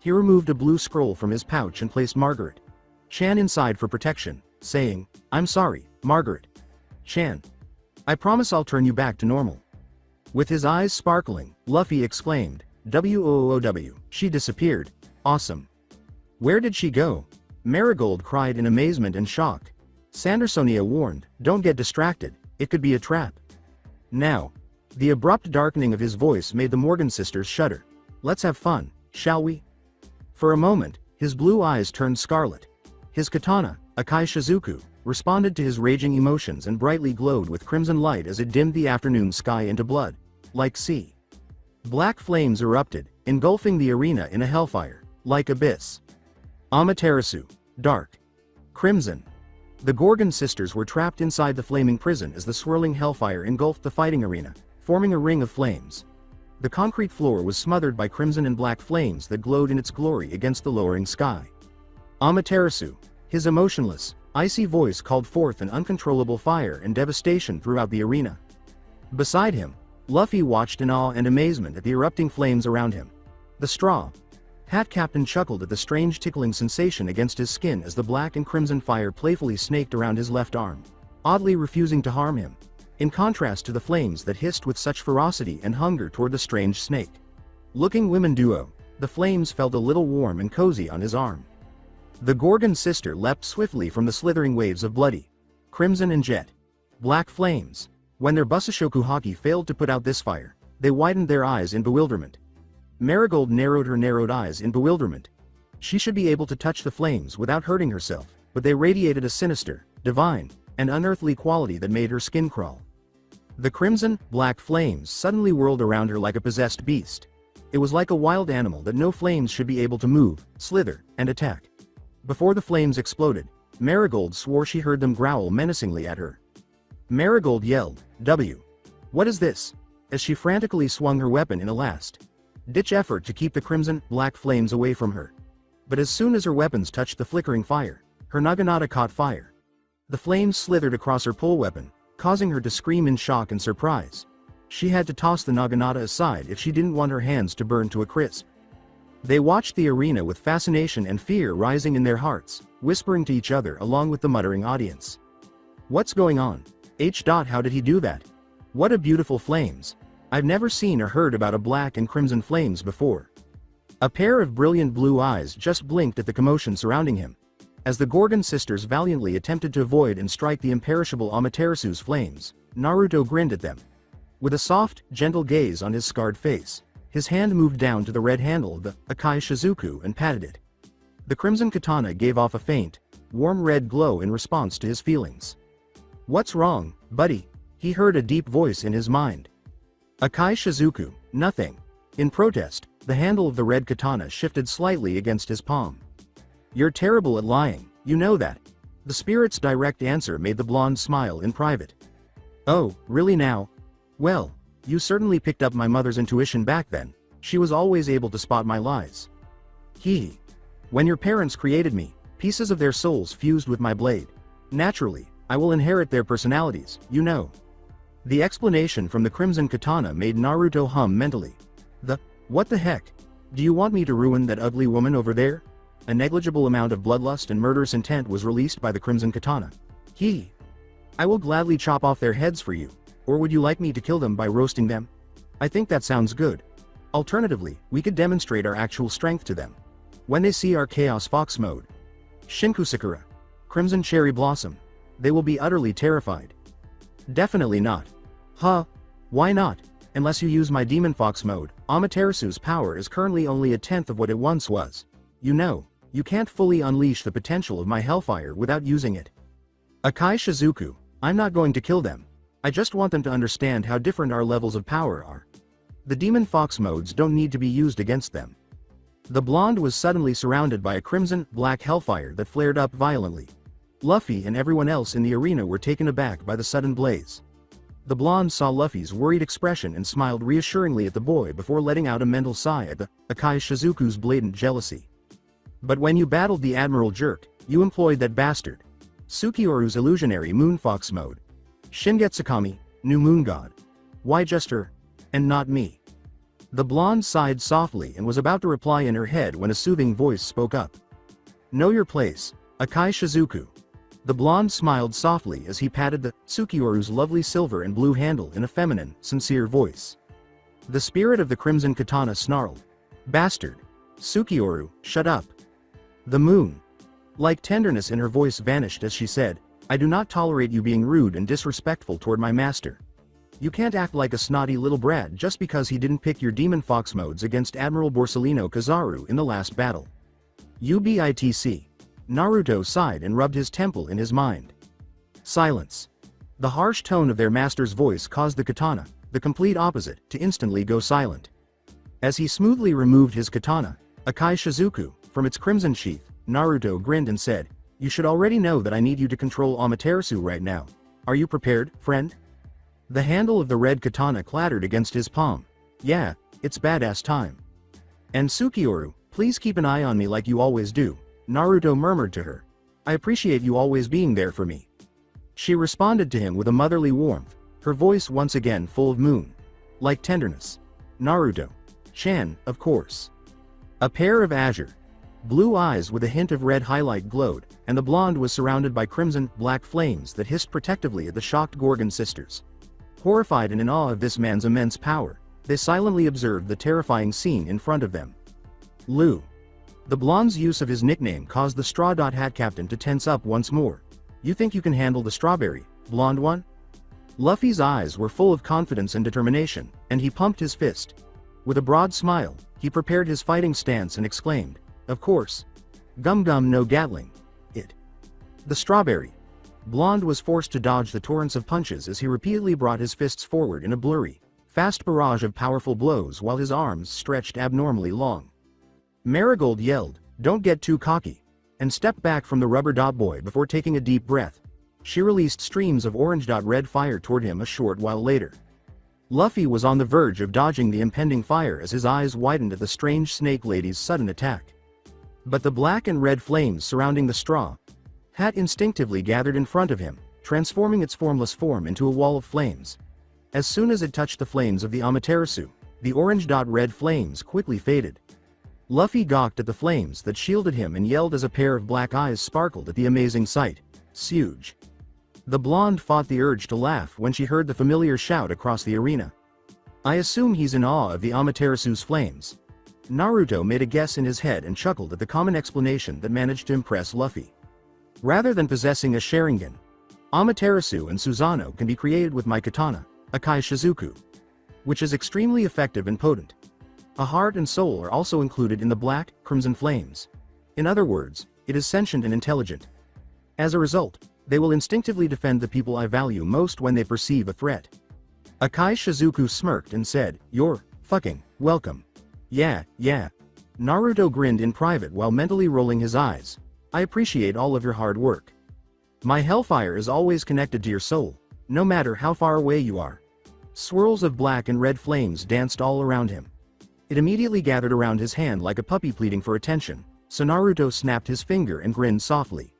He removed a blue scroll from his pouch and placed Margaret Chan inside for protection, saying, "I'm sorry, Margaret Chan. I promise I'll turn you back to normal." With his eyes sparkling, Luffy exclaimed, WOOW, she disappeared. Awesome. Where did she go? Marigold cried in amazement and shock. Sandersonia warned, don't get distracted, it could be a trap. Now. The abrupt darkening of his voice made the Morgan sisters shudder. Let's have fun, shall we? For a moment, his blue eyes turned scarlet. His katana, Akai Shizuku, responded to his raging emotions and brightly glowed with crimson light as it dimmed the afternoon sky into blood. Like sea. Black flames erupted, engulfing the arena in a hellfire, like abyss. Amaterasu. Dark. Crimson. The Gorgon sisters were trapped inside the flaming prison as the swirling hellfire engulfed the fighting arena, forming a ring of flames. The concrete floor was smothered by crimson and black flames that glowed in its glory against the lowering sky. Amaterasu. His emotionless, icy voice called forth an uncontrollable fire and devastation throughout the arena. Beside him, Luffy watched in awe and amazement at the erupting flames around him. The Straw Hat Captain chuckled at the strange tickling sensation against his skin as the black and crimson fire playfully snaked around his left arm, oddly refusing to harm him, in contrast to the flames that hissed with such ferocity and hunger toward the strange snake. Looking women duo, the flames felt a little warm and cozy on his arm. The Gorgon sister leapt swiftly from the slithering waves of bloody, crimson and jet black flames. When their Busashoku haki failed to put out this fire, they widened their eyes in bewilderment. Marigold narrowed her narrowed eyes in bewilderment. She should be able to touch the flames without hurting herself, but they radiated a sinister, divine, and unearthly quality that made her skin crawl. The crimson, black flames suddenly whirled around her like a possessed beast. It was like a wild animal that no flames should be able to move, slither, and attack. Before the flames exploded, Marigold swore she heard them growl menacingly at her. Marigold yelled, "W! What is this?" as she frantically swung her weapon in a last-ditch effort to keep the crimson, black flames away from her. But as soon as her weapons touched the flickering fire, her naginata caught fire. The flames slithered across her pole weapon, causing her to scream in shock and surprise. She had to toss the naginata aside if she didn't want her hands to burn to a crisp. They watched the arena with fascination and fear rising in their hearts, whispering to each other along with the muttering audience. What's going on? How did he do that? What a beautiful flames. I've never seen or heard about a black and crimson flames before. A pair of brilliant blue eyes just blinked at the commotion surrounding him. As the Gorgon sisters valiantly attempted to avoid and strike the imperishable Amaterasu's flames, Naruto grinned at them. With a soft, gentle gaze on his scarred face, his hand moved down to the red handle of the Akai Shizuku and patted it. The crimson katana gave off a faint, warm red glow in response to his feelings. What's wrong, buddy? He heard a deep voice in his mind. Akai Shizuku, nothing. In protest, the handle of the red katana shifted slightly against his palm. You're terrible at lying, you know that. The spirit's direct answer made the blonde smile in private. Oh, really now? Well, you certainly picked up my mother's intuition back then. She was always able to spot my lies. When your parents created me, pieces of their souls fused with my blade. Naturally, I will inherit their personalities, you know. The explanation from the crimson katana made Naruto hum mentally. What the heck? Do you want me to ruin that ugly woman over there? A negligible amount of bloodlust and murderous intent was released by the crimson katana. I will gladly chop off their heads for you, or would you like me to kill them by roasting them? I think that sounds good. Alternatively, we could demonstrate our actual strength to them. When they see our Chaos Fox mode. Shinku Sakura. Crimson Cherry Blossom. They will be utterly terrified. Definitely not. Why not? Unless you use my Demon Fox mode, Amaterasu's power is currently only a tenth of what it once was. You know, you can't fully unleash the potential of my hellfire without using it. Akai Shizuku, I'm not going to kill them. I just want them to understand how different our levels of power are. The Demon Fox modes don't need to be used against them. The blonde was suddenly surrounded by a crimson, black hellfire that flared up violently. Luffy and everyone else in the arena were taken aback by the sudden blaze. The blonde saw Luffy's worried expression and smiled reassuringly at the boy before letting out a mental sigh at the Akai Shizuku's blatant jealousy. But when you battled the Admiral Jerk, you employed that bastard. Sukioru's illusionary Moonfox mode. Shingetsukami, new moon god. Why just her? And not me? The blonde sighed softly and was about to reply in her head when a soothing voice spoke up. Know your place, Akai Shizuku. The blonde smiled softly as he patted the Sukioru's lovely silver and blue handle in a feminine, sincere voice. The spirit of the crimson katana snarled. Bastard. Sukioru, shut up. The moon. Like tenderness in her voice vanished as she said, I do not tolerate you being rude and disrespectful toward my master. You can't act like a snotty little brat just because he didn't pick your demon fox modes against Admiral Borsellino Kizaru in the last battle. UBITC. Naruto sighed and rubbed his temple in his mind. Silence. The harsh tone of their master's voice caused the katana, the complete opposite, to instantly go silent. As he smoothly removed his katana, Akai Shizuku, from its crimson sheath, Naruto grinned and said, You should already know that I need you to control Amaterasu right now. Are you prepared, friend? The handle of the red katana clattered against his palm. Yeah, it's badass time. And Sukioru, please keep an eye on me like you always do, Naruto murmured to her. I appreciate you always being there for me. She responded to him with a motherly warmth, her voice once again full of moon. Like tenderness. Naruto. Chan, of course. A pair of azure blue eyes with a hint of red highlight glowed, and the blonde was surrounded by crimson, black flames that hissed protectively at the shocked Gorgon sisters. Horrified and in awe of this man's immense power, they silently observed the terrifying scene in front of them. Lou. The blonde's use of his nickname caused the Straw Hat Captain to tense up once more. You think you can handle the strawberry, blonde one? Luffy's eyes were full of confidence and determination, and he pumped his fist. With a broad smile, he prepared his fighting stance and exclaimed, Of course. Gum gum no Gatling. It. The strawberry. Blonde was forced to dodge the torrents of punches as he repeatedly brought his fists forward in a blurry, fast barrage of powerful blows while his arms stretched abnormally long. Marigold yelled, Don't get too cocky, and stepped back from the rubber dot boy before taking a deep breath. She released streams of orange-red fire toward him a short while later. Luffy was on the verge of dodging the impending fire as his eyes widened at the strange snake lady's sudden attack. But the black and red flames surrounding the straw hat instinctively gathered in front of him, transforming its formless form into a wall of flames. As soon as it touched the flames of the Amaterasu, the orange-red flames quickly faded. Luffy gawked at the flames that shielded him and yelled as a pair of black eyes sparkled at the amazing sight. Suge. The blonde fought the urge to laugh when she heard the familiar shout across the arena. I assume he's in awe of the Amaterasu's flames. Naruto made a guess in his head and chuckled at the common explanation that managed to impress Luffy. Rather than possessing a Sharingan, Amaterasu and Susanoo can be created with my katana, Akai Shizuku, which is extremely effective and potent. A heart and soul are also included in the black, crimson flames. In other words, it is sentient and intelligent. As a result, they will instinctively defend the people I value most when they perceive a threat. Akai Shizuku smirked and said, You're fucking welcome. Yeah. Naruto grinned in private while mentally rolling his eyes. I appreciate all of your hard work. My hellfire is always connected to your soul, no matter how far away you are. Swirls of black and red flames danced all around him. It immediately gathered around his hand like a puppy pleading for attention, so Naruto snapped his finger and grinned softly.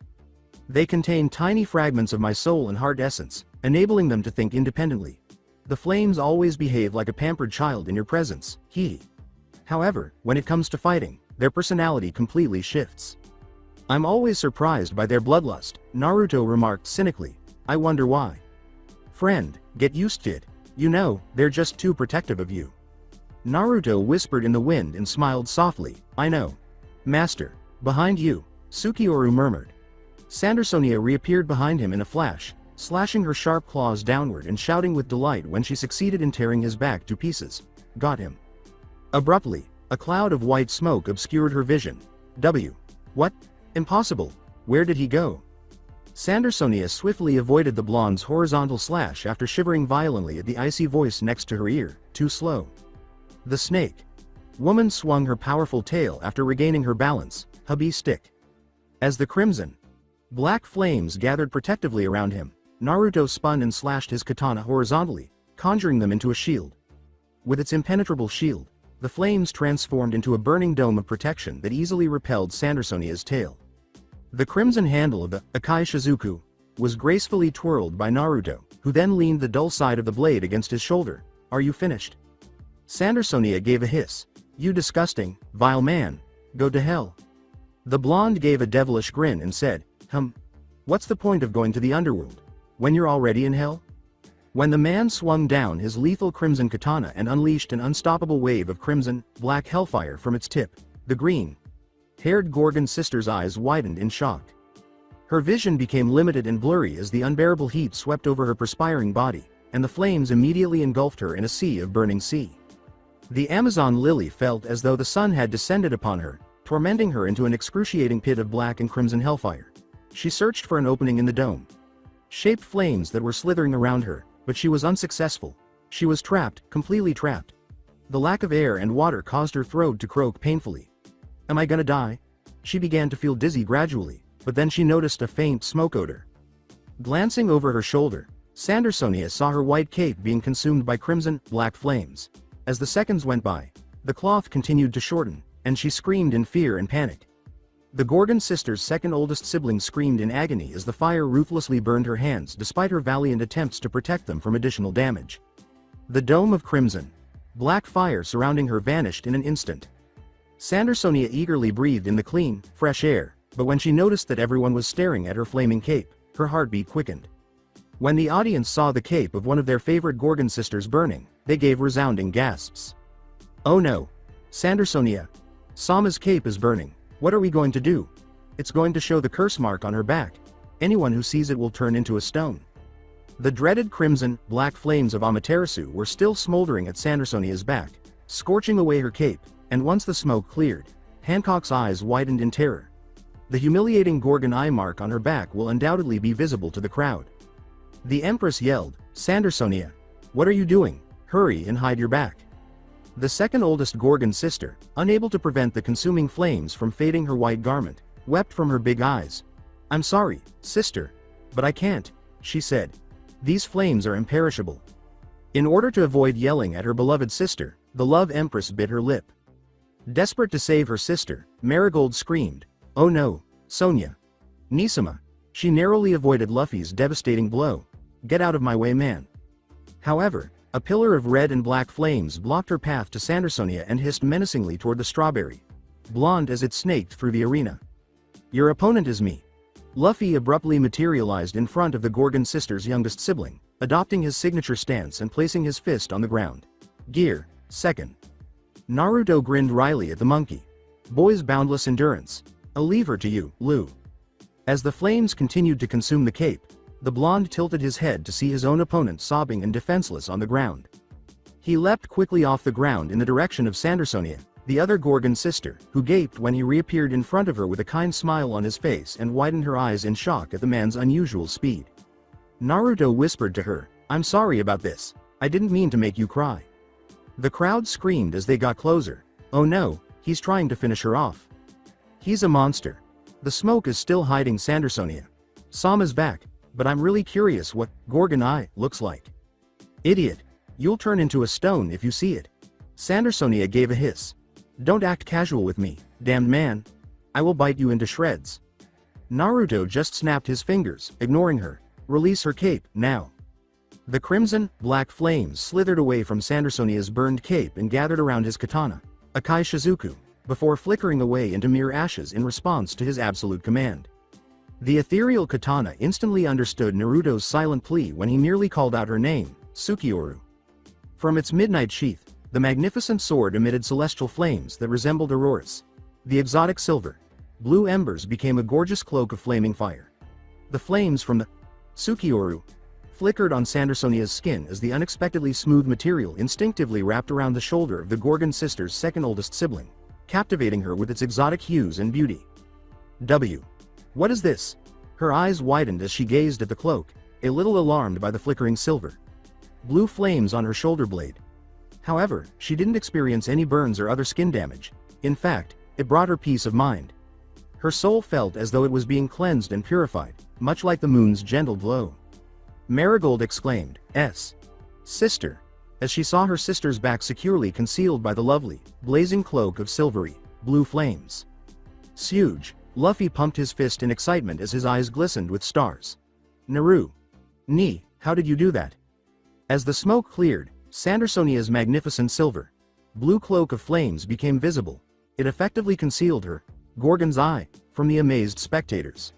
They contain tiny fragments of my soul and heart essence, enabling them to think independently. The flames always behave like a pampered child in your presence, However, when it comes to fighting, their personality completely shifts. I'm always surprised by their bloodlust, Naruto remarked cynically. I wonder why. Friend, get used to it. You know, they're just too protective of you. Naruto whispered in the wind and smiled softly. I know. Master. Behind you, Sukioru murmured. Sandersonia reappeared behind him in a flash, slashing her sharp claws downward and shouting with delight when she succeeded in tearing his back to pieces. Got him. Abruptly, a cloud of white smoke obscured her vision. What? Impossible. Where did he go? Sandersonia swiftly avoided the blonde's horizontal slash after shivering violently at the icy voice next to her ear. Too slow. The snake. Woman swung her powerful tail after regaining her balance. Hubby stick. As the crimson, black flames gathered protectively around him, Naruto spun and slashed his katana horizontally, conjuring them into a shield. With its impenetrable shield, the flames transformed into a burning dome of protection that easily repelled Sandersonia's tail. The crimson handle of the Akai Shizuku was gracefully twirled by Naruto, who then leaned the dull side of the blade against his shoulder. Are you finished? Sandersonia gave a hiss. You disgusting, vile man. Go to hell. The blonde gave a devilish grin and said, What's the point of going to the underworld when you're already in hell? When the man swung down his lethal crimson katana and unleashed an unstoppable wave of crimson, black hellfire from its tip, the green-haired Gorgon sister's eyes widened in shock. Her vision became limited and blurry as the unbearable heat swept over her perspiring body, and the flames immediately engulfed her in a sea of burning sea. The Amazon lily felt as though the sun had descended upon her, tormenting her into an excruciating pit of black and crimson hellfire. She searched for an opening in the dome-shaped flames that were slithering around her, but she was unsuccessful. She was trapped, completely trapped. The lack of air and water caused her throat to croak painfully. Am I gonna die? She began to feel dizzy gradually, but then she noticed a faint smoke odor. Glancing over her shoulder, Sandersonia saw her white cape being consumed by crimson, black flames. As the seconds went by, the cloth continued to shorten, and she screamed in fear and panic. The Gorgon sister's second oldest sibling screamed in agony as the fire ruthlessly burned her hands despite her valiant attempts to protect them from additional damage. The dome of crimson, black fire surrounding her vanished in an instant. Sandersonia eagerly breathed in the clean, fresh air, but when she noticed that everyone was staring at her flaming cape, her heartbeat quickened. When the audience saw the cape of one of their favorite Gorgon sisters burning, they gave resounding gasps. Oh no! Sandersonia! Sama's cape is burning. What are we going to do? It's going to show the curse mark on her back. Anyone who sees it will turn into a stone. The dreaded crimson, black flames of Amaterasu were still smoldering at Sandersonia's back, scorching away her cape, and once the smoke cleared, Hancock's eyes widened in terror. The humiliating Gorgon eye mark on her back will undoubtedly be visible to the crowd. The Empress yelled, Sandersonia! What are you doing? Hurry and hide your back. The second oldest Gorgon sister, unable to prevent the consuming flames from fading her white garment, wept from her big eyes. I'm sorry, sister. But I can't, she said. These flames are imperishable. In order to avoid yelling at her beloved sister, the Love Empress bit her lip. Desperate to save her sister, Marigold screamed, Oh no, Sonia. Nisama. She narrowly avoided Luffy's devastating blow. Get out of my way, man. However, a pillar of red and black flames blocked her path to Sandersonia and hissed menacingly toward the strawberry, blonde as it snaked through the arena. Your opponent is me. Luffy abruptly materialized in front of the Gorgon sister's youngest sibling, adopting his signature stance and placing his fist on the ground. Gear, second. Naruto grinned wryly at the monkey. Boy's boundless endurance. I'll leave her to you, Lu. As the flames continued to consume the cape, the blonde tilted his head to see his own opponent sobbing and defenseless on the ground. He leapt quickly off the ground in the direction of Sandersonia, the other Gorgon sister, who gaped when he reappeared in front of her with a kind smile on his face and widened her eyes in shock at the man's unusual speed. Naruto whispered to her, I'm sorry about this. I didn't mean to make you cry. The crowd screamed as they got closer. Oh no, he's trying to finish her off. He's a monster. The smoke is still hiding Sandersonia. Sama's back. But I'm really curious what Gorgon Eye looks like. Idiot. You'll turn into a stone if you see it. Sandersonia gave a hiss. Don't act casual with me, damned man. I will bite you into shreds. Naruto just snapped his fingers, ignoring her. Release her cape, now. The crimson, black flames slithered away from Sandersonia's burned cape and gathered around his katana, Akai Shizuku, before flickering away into mere ashes in response to his absolute command. The ethereal katana instantly understood Naruto's silent plea when he merely called out her name, Sukioru. From its midnight sheath, the magnificent sword emitted celestial flames that resembled auroras. The exotic silver, blue embers became a gorgeous cloak of flaming fire. The flames from the Sukioru flickered on Sandersonia's skin as the unexpectedly smooth material instinctively wrapped around the shoulder of the Gorgon sister's second oldest sibling, captivating her with its exotic hues and beauty. What is this? Her eyes widened as she gazed at the cloak, a little alarmed by the flickering silver. Blue flames on her shoulder blade. However, she didn't experience any burns or other skin damage. In fact, it brought her peace of mind. Her soul felt as though it was being cleansed and purified, much like the moon's gentle glow. Marigold exclaimed, Sister, as she saw her sister's back securely concealed by the lovely, blazing cloak of silvery, blue flames. Huge. Luffy pumped his fist in excitement as his eyes glistened with stars. Naru. How did you do that? As the smoke cleared, Sandersonia's magnificent silver, blue cloak of flames became visible. It effectively concealed her, Gorgon's eye, from the amazed spectators.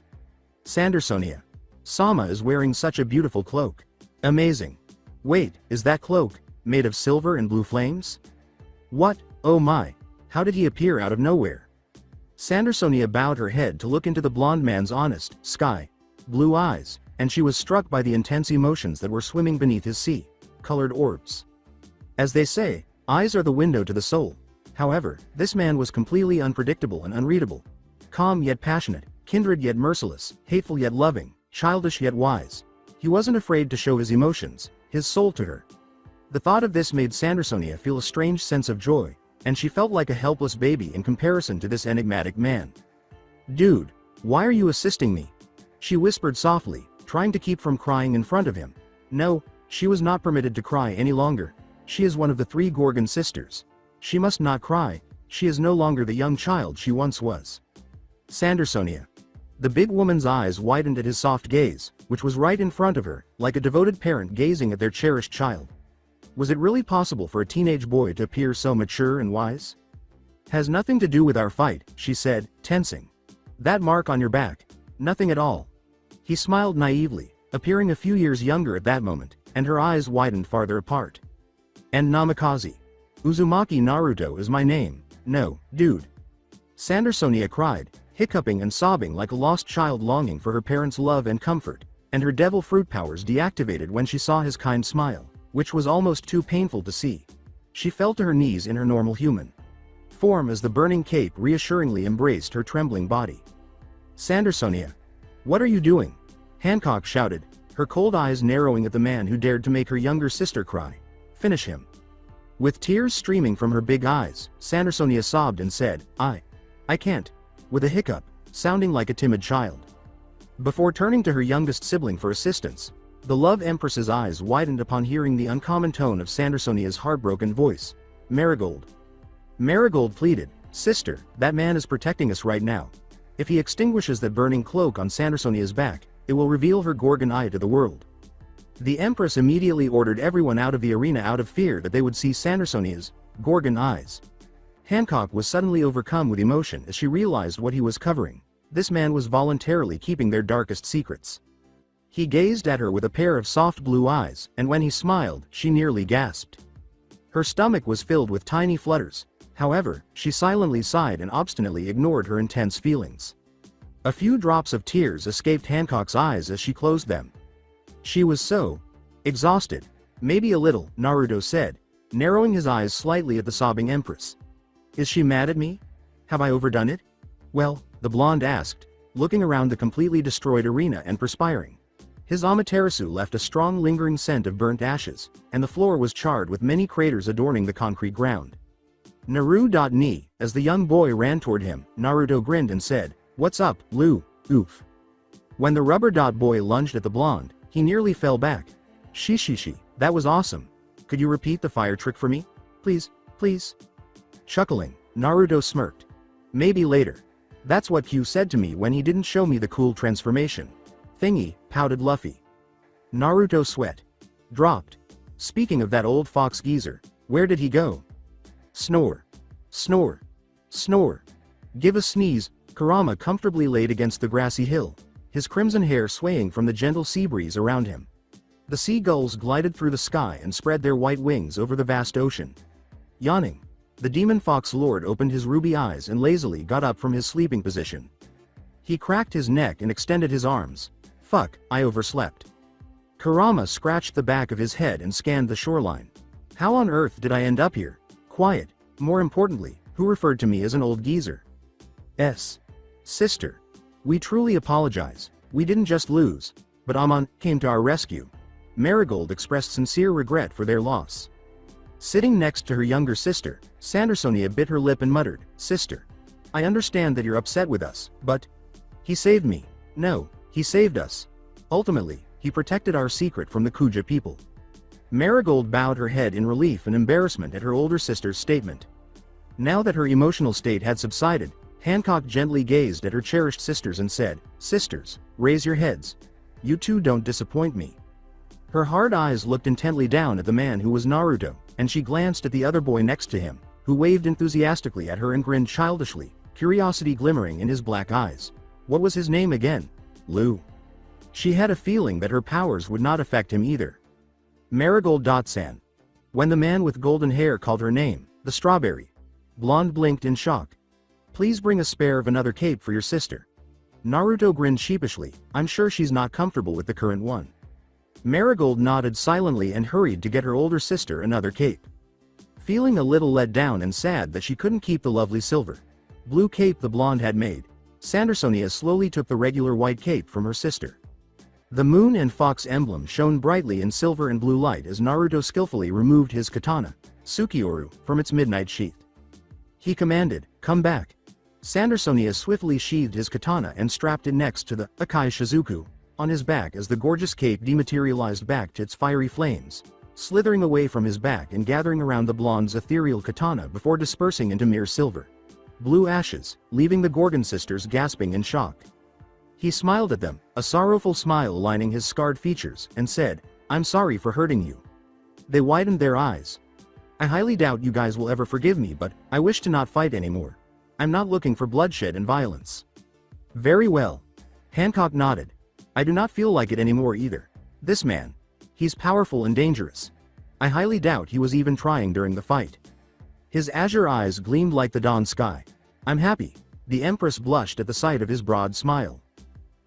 Sandersonia. Sama is wearing such a beautiful cloak. Amazing. Wait, is that cloak made of silver and blue flames? What? Oh my, how did he appear out of nowhere? Sandersonia bowed her head to look into the blond man's honest, sky-blue eyes, and she was struck by the intense emotions that were swimming beneath his sea-colored orbs. As they say, eyes are the window to the soul. However, this man was completely unpredictable and unreadable. Calm yet passionate, kindred yet merciless, hateful yet loving, childish yet wise. He wasn't afraid to show his emotions, his soul to her. The thought of this made Sandersonia feel a strange sense of joy, and she felt like a helpless baby in comparison to this enigmatic man. Dude, why are you assisting me? She whispered softly, trying to keep from crying in front of him. No, she was not permitted to cry any longer. She is one of the 3 Gorgon sisters. She must not cry, she is no longer the young child she once was. Sandersonia. The big woman's eyes widened at his soft gaze, which was right in front of her, like a devoted parent gazing at their cherished child. Was it really possible for a teenage boy to appear so mature and wise? Has nothing to do with our fight, she said, tensing. That mark on your back? Nothing at all. He smiled naively, appearing a few years younger at that moment, and her eyes widened farther apart. And Namikaze. Uzumaki Naruto is my name. No, dude. Sandersonia cried, hiccuping and sobbing like a lost child longing for her parents' love and comfort, and her devil fruit powers deactivated when she saw his kind smile, which was almost too painful to see. She fell to her knees in her normal human form as the burning cape reassuringly embraced her trembling body. Sandersonia. What are you doing? Hancock shouted, her cold eyes narrowing at the man who dared to make her younger sister cry. Finish him. With tears streaming from her big eyes, Sandersonia sobbed and said, I can't, with a hiccup, sounding like a timid child. Before turning to her youngest sibling for assistance, the Love Empress's eyes widened upon hearing the uncommon tone of Sandersonia's heartbroken voice. Marigold. Marigold pleaded, Sister, that man is protecting us right now. If he extinguishes that burning cloak on Sandersonia's back, it will reveal her Gorgon eye to the world. The Empress immediately ordered everyone out of the arena out of fear that they would see Sandersonia's Gorgon eyes. Hancock was suddenly overcome with emotion as she realized what he was covering. This man was voluntarily keeping their darkest secrets. He gazed at her with a pair of soft blue eyes, and when he smiled, she nearly gasped. Her stomach was filled with tiny flutters. However, she silently sighed and obstinately ignored her intense feelings. A few drops of tears escaped Hancock's eyes as she closed them. She was so exhausted. Maybe a little, Naruto said, narrowing his eyes slightly at the sobbing Empress. Is she mad at me? Have I overdone it? Well, the blonde asked, looking around the completely destroyed arena and perspiring. His Amaterasu left a strong lingering scent of burnt ashes, and the floor was charred with many craters adorning the concrete ground. Naru.ni, as the young boy ran toward him, Naruto grinned and said, What's up, Lou? Oof. When the rubber boy lunged at the blonde, he nearly fell back. Shishishi, that was awesome. Could you repeat the fire trick for me? Please, please. Chuckling, Naruto smirked. Maybe later. That's what Q said to me when he didn't show me the cool transformation. Thingy, pouted Luffy. Naruto sweat dropped. Speaking of that old fox geezer, where did he go? Snore. Snore. Snore. Give a sneeze. Kurama comfortably laid against the grassy hill, his crimson hair swaying from the gentle sea breeze around him. The seagulls glided through the sky and spread their white wings over the vast ocean. Yawning, the demon fox lord opened his ruby eyes and lazily got up from his sleeping position. He cracked his neck and extended his arms. Fuck, I overslept. Kurama scratched the back of his head and scanned the shoreline. How on earth did I end up here? Quiet. More importantly, who referred to me as an old geezer? Sister. We truly apologize. We didn't just lose, but Amon came to our rescue. Marigold expressed sincere regret for their loss. Sitting next to her younger sister, Sandersonia bit her lip and muttered, Sister. I understand that you're upset with us, but he saved me. No, he saved us. Ultimately, he protected our secret from the Kuja people. Marigold bowed her head in relief and embarrassment at her older sister's statement. Now that her emotional state had subsided, Hancock gently gazed at her cherished sisters and said, Sisters, raise your heads. You two don't disappoint me. Her hard eyes looked intently down at the man who was Naruto, and she glanced at the other boy next to him, who waved enthusiastically at her and grinned childishly, curiosity glimmering in his black eyes. What was his name again? Lou. She had a feeling that her powers would not affect him either. Marigold. When the man with golden hair called her name, the strawberry blonde blinked in shock. Please bring a spare of another cape for your sister. Naruto grinned sheepishly. I'm sure she's not comfortable with the current one. Marigold nodded silently and hurried to get her older sister another cape. Feeling a little let down and sad that she couldn't keep the lovely silver blue cape the blonde had made, Sandersonia slowly took the regular white cape from her sister. The moon and fox emblem shone brightly in silver and blue light as Naruto skillfully removed his katana, Sukioru, from its midnight sheath. He commanded, "Come back." Sandersonia swiftly sheathed his katana and strapped it next to the Akai Shizuku on his back as the gorgeous cape dematerialized back to its fiery flames, slithering away from his back and gathering around the blonde's ethereal katana before dispersing into mere silver blue ashes, leaving the Gorgon sisters gasping in shock. He smiled at them, a sorrowful smile lining his scarred features, and said, "I'm sorry for hurting you." They widened their eyes. "I highly doubt you guys will ever forgive me, but I wish to not fight anymore. I'm not looking for bloodshed and violence." "Very well." Hancock nodded. "I do not feel like it anymore either. This man, he's powerful and dangerous. I highly doubt he was even trying during the fight." His azure eyes gleamed like the dawn sky. "I'm happy." The Empress blushed at the sight of his broad smile.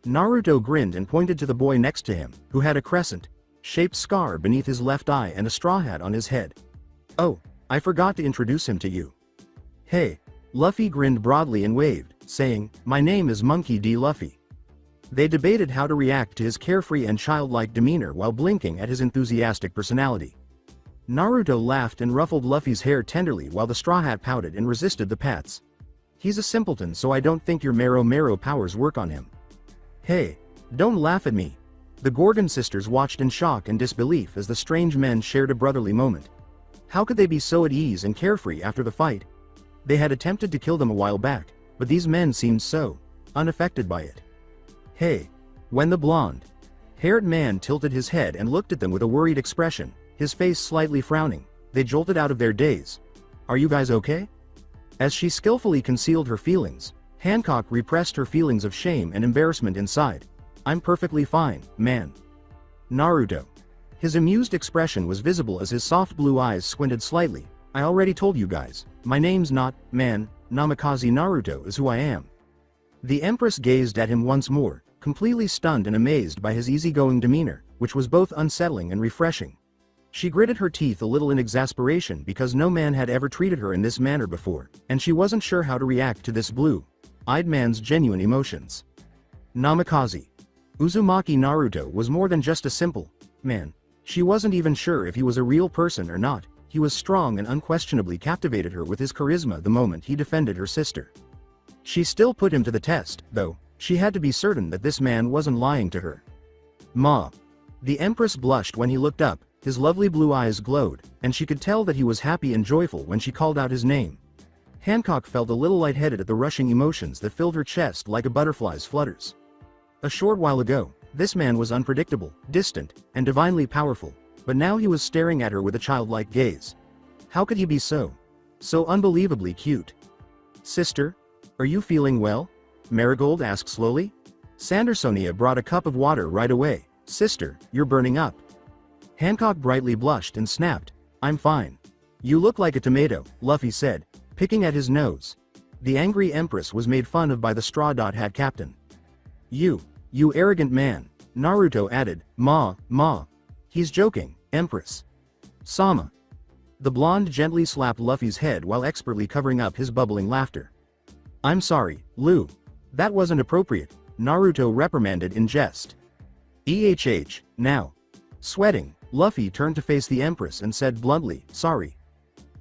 Naruto grinned and pointed to the boy next to him, who had a crescent-shaped scar beneath his left eye and a straw hat on his head. "Oh, I forgot to introduce him to you." "Hey." Luffy grinned broadly and waved, saying, "My name is Monkey D. Luffy." They debated how to react to his carefree and childlike demeanor while blinking at his enthusiastic personality. Naruto laughed and ruffled Luffy's hair tenderly while the Straw Hat pouted and resisted the pats. "He's a simpleton, so I don't think your Mero powers work on him." "Hey, don't laugh at me." The Gorgon sisters watched in shock and disbelief as the strange men shared a brotherly moment. How could they be so at ease and carefree after the fight? They had attempted to kill them a while back, but these men seemed so unaffected by it. "Hey." When the blonde-haired man tilted his head and looked at them with a worried expression, his face slightly frowning, they jolted out of their daze. "Are you guys okay?" As she skillfully concealed her feelings, Hancock repressed her feelings of shame and embarrassment inside. "I'm perfectly fine, man." Naruto. His amused expression was visible as his soft blue eyes squinted slightly. "I already told you guys, my name's not, man, Namikaze Naruto is who I am." The Empress gazed at him once more, completely stunned and amazed by his easygoing demeanor, which was both unsettling and refreshing. She gritted her teeth a little in exasperation because no man had ever treated her in this manner before, and she wasn't sure how to react to this blue-eyed man's genuine emotions. Namikaze. Uzumaki Naruto was more than just a simple man. She wasn't even sure if he was a real person or not. He was strong and unquestionably captivated her with his charisma the moment he defended her sister. She still put him to the test, though. She had to be certain that this man wasn't lying to her. "Ma." The Empress blushed when he looked up, his lovely blue eyes glowed, and she could tell that he was happy and joyful when she called out his name. Hancock felt a little lightheaded at the rushing emotions that filled her chest like a butterfly's flutters. A short while ago, this man was unpredictable, distant, and divinely powerful, but now he was staring at her with a childlike gaze. How could he be so unbelievably cute? "Sister, are you feeling well?" Marigold asked slowly. Sandersonia brought a cup of water right away. "Sister, you're burning up." Hancock brightly blushed and snapped, "I'm fine." "You look like a tomato," Luffy said, picking at his nose. The angry Empress was made fun of by the Straw Hat Captain. You arrogant man," Naruto added, Ma. "He's joking, Empress." "Sama." The blonde gently slapped Luffy's head while expertly covering up his bubbling laughter. "I'm sorry, Lu. That wasn't appropriate," Naruto reprimanded in jest. Now. Sweating, Luffy turned to face the Empress and said bluntly, "Sorry."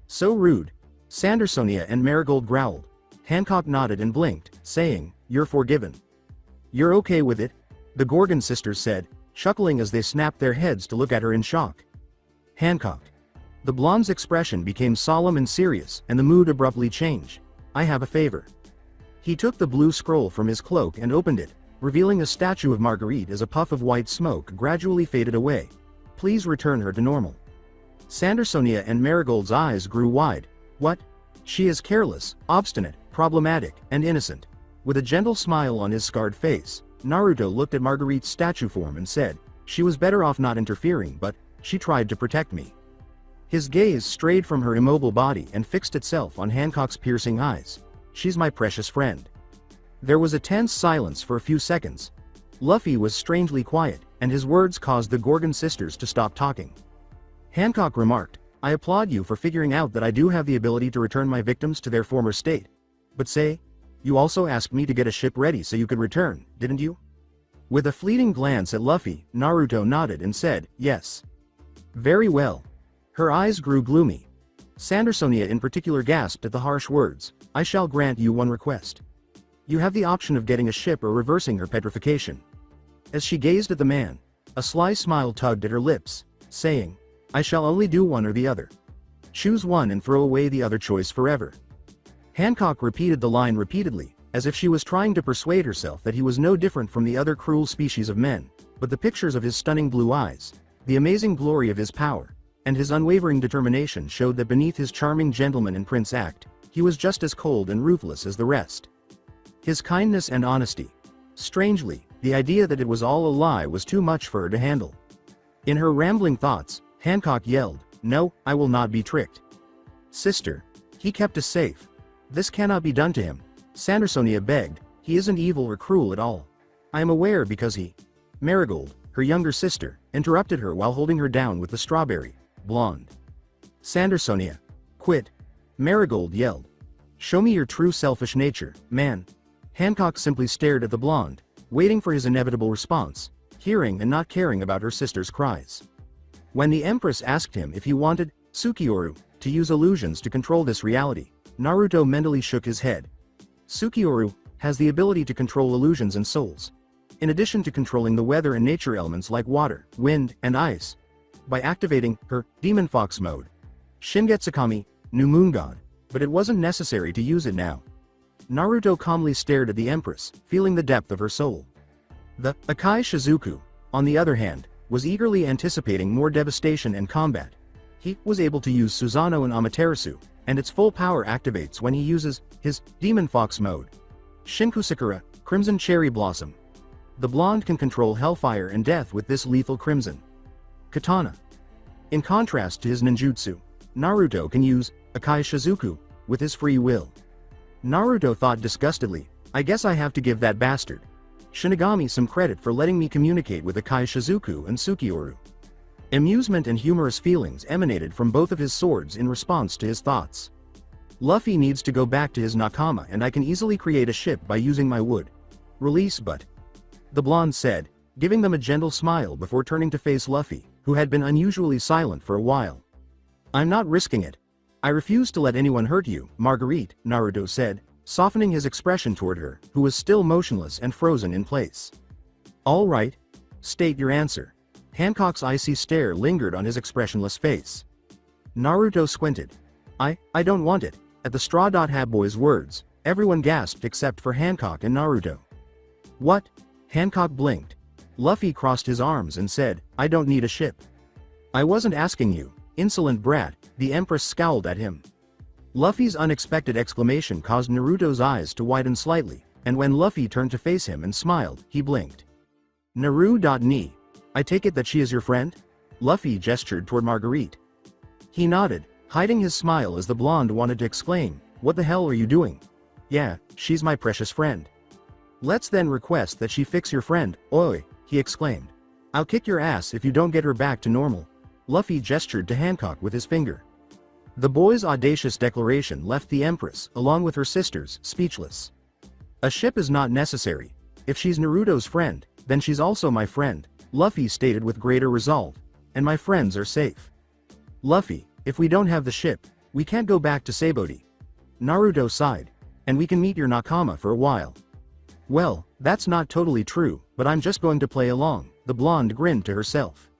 "So rude." Sandersonia and Marigold growled. Hancock nodded and blinked, saying, "You're forgiven." "You're okay with it?" the Gorgon sisters said, chuckling as they snapped their heads to look at her in shock. Hancock. The blonde's expression became solemn and serious, and the mood abruptly changed. "I have a favor." He took the blue scroll from his cloak and opened it, revealing a statue of Marguerite as a puff of white smoke gradually faded away. "Please return her to normal." Sandersonia and Marigold's eyes grew wide. "What?" "She is careless, obstinate, problematic, and innocent." With a gentle smile on his scarred face, Naruto looked at Marguerite's statue form and said, "She was better off not interfering, but she tried to protect me. His gaze strayed from her immobile body and fixed itself on Hancock's piercing eyes. She's my precious friend. There was a tense silence for a few seconds. Luffy was strangely quiet, and his words caused the Gorgon sisters to stop talking. Hancock remarked, I applaud you for figuring out that I do have the ability to return my victims to their former state. But say, you also asked me to get a ship ready so you could return, didn't you? With a fleeting glance at Luffy, Naruto nodded and said, yes. Very well. Her eyes grew gloomy. Sandersonia in particular gasped at the harsh words, I shall grant you one request. You have the option of getting a ship or reversing her petrification. As she gazed at the man, a sly smile tugged at her lips, saying, I shall only do one or the other. Choose one and throw away the other choice forever. Hancock repeated the line repeatedly, as if she was trying to persuade herself that he was no different from the other cruel species of men, but the pictures of his stunning blue eyes, the amazing glory of his power, and his unwavering determination showed that beneath his charming gentleman and prince act, he was just as cold and ruthless as the rest. His kindness and honesty. Strangely, the idea that it was all a lie was too much for her to handle. In her rambling thoughts, Hancock yelled, no, I will not be tricked. Sister. He kept us safe. This cannot be done to him. Sandersonia begged, he isn't evil or cruel at all. I am aware because he. Marigold, her younger sister, interrupted her while holding her down with the strawberry, blonde. Sandersonia. Quit. Marigold yelled. Show me your true selfish nature, man. Hancock simply stared at the blonde, waiting for his inevitable response, hearing and not caring about her sister's cries. When the Empress asked him if he wanted Sukioru to use illusions to control this reality, Naruto mentally shook his head. Sukioru has the ability to control illusions and souls, in addition to controlling the weather and nature elements like water, wind, and ice, by activating her Demon Fox mode. Shingetsukami, New Moon God, but it wasn't necessary to use it now. Naruto calmly stared at the Empress, feeling the depth of her soul. The Akai Shizuku, on the other hand, was eagerly anticipating more devastation and combat. He was able to use Susanoo and Amaterasu, and its full power activates when he uses his Demon Fox mode. Shinkusakura, Crimson Cherry Blossom. The blonde can control hellfire and death with this lethal crimson katana. In contrast to his ninjutsu, Naruto can use Akai Shizuku with his free will. Naruto thought disgustedly, I guess I have to give that bastard Shinigami some credit for letting me communicate with Akai Shizuku and Sukioru. Amusement and humorous feelings emanated from both of his swords in response to his thoughts. Luffy needs to go back to his Nakama and I can easily create a ship by using my wood. Release but. The blonde said, giving them a gentle smile before turning to face Luffy, who had been unusually silent for a while. I'm not risking it. I refuse to let anyone hurt you, Marguerite, Naruto said, softening his expression toward her, who was still motionless and frozen in place. All right. State your answer. Hancock's icy stare lingered on his expressionless face. Naruto squinted. I don't want it. At the Straw Hat Boy's words, everyone gasped except for Hancock and Naruto. What? Hancock blinked. Luffy crossed his arms and said, I don't need a ship. I wasn't asking you, insolent brat, the Empress scowled at him. Luffy's unexpected exclamation caused Naruto's eyes to widen slightly, and when Luffy turned to face him and smiled, he blinked. Naru.ni. I take it that she is your friend? Luffy gestured toward Marguerite. He nodded, hiding his smile as the blonde wanted to exclaim, what the hell are you doing? Yeah, she's my precious friend. Let's then request that she fix your friend, oi, he exclaimed. I'll kick your ass if you don't get her back to normal. Luffy gestured to Hancock with his finger. The boy's audacious declaration left the Empress, along with her sisters, speechless. A ship is not necessary. If she's Naruto's friend, then she's also my friend, Luffy stated with greater resolve, and my friends are safe. Luffy, if we don't have the ship, we can't go back to Sabaody. Naruto sighed. And we can meet your Nakama for a while. Well, that's not totally true, but I'm just going to play along, the blonde grinned to herself.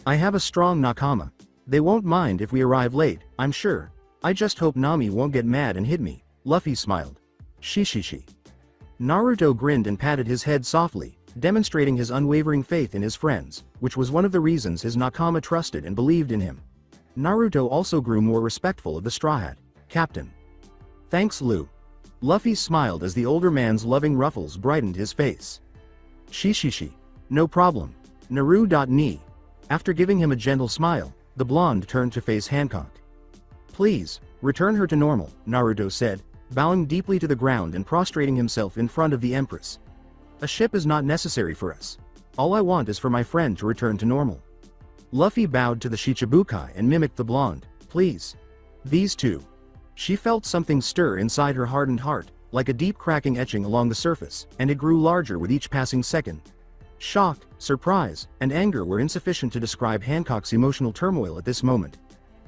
I have a strong Nakama. They won't mind if we arrive late, I'm sure. I just hope Nami won't get mad and hit me, Luffy smiled. Shishishi. Naruto grinned and patted his head softly, demonstrating his unwavering faith in his friends, which was one of the reasons his Nakama trusted and believed in him. Naruto also grew more respectful of the Straw Hat Captain. Thanks Lu. Luffy smiled as the older man's loving ruffles brightened his face. Shishishi. No problem. Naru.ni. After giving him a gentle smile, the blonde turned to face Hancock. "Please, return her to normal," Naruto said, bowing deeply to the ground and prostrating himself in front of the Empress. "A ship is not necessary for us. All I want is for my friend to return to normal." Luffy bowed to the Shichibukai and mimicked the blonde. "Please." These two. She felt something stir inside her hardened heart, like a deep cracking etching along the surface, and it grew larger with each passing second. Shock, surprise, and anger were insufficient to describe Hancock's emotional turmoil at this moment.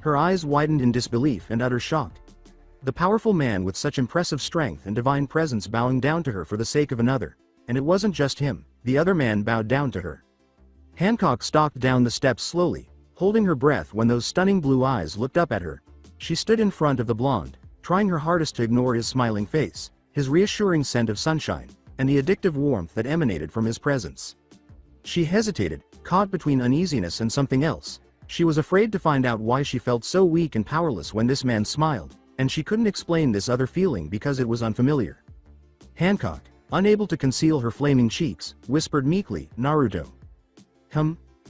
Her eyes widened in disbelief and utter shock. The powerful man with such impressive strength and divine presence bowing down to her for the sake of another. And it wasn't just him, the other man bowed down to her. Hancock stalked down the steps slowly, holding her breath when those stunning blue eyes looked up at her. She stood in front of the blonde, trying her hardest to ignore his smiling face, his reassuring scent of sunshine, and the addictive warmth that emanated from his presence. She hesitated, caught between uneasiness and something else. She was afraid to find out why she felt so weak and powerless when this man smiled, and she couldn't explain this other feeling because it was unfamiliar. Hancock, unable to conceal her flaming cheeks, whispered meekly, "Naruto."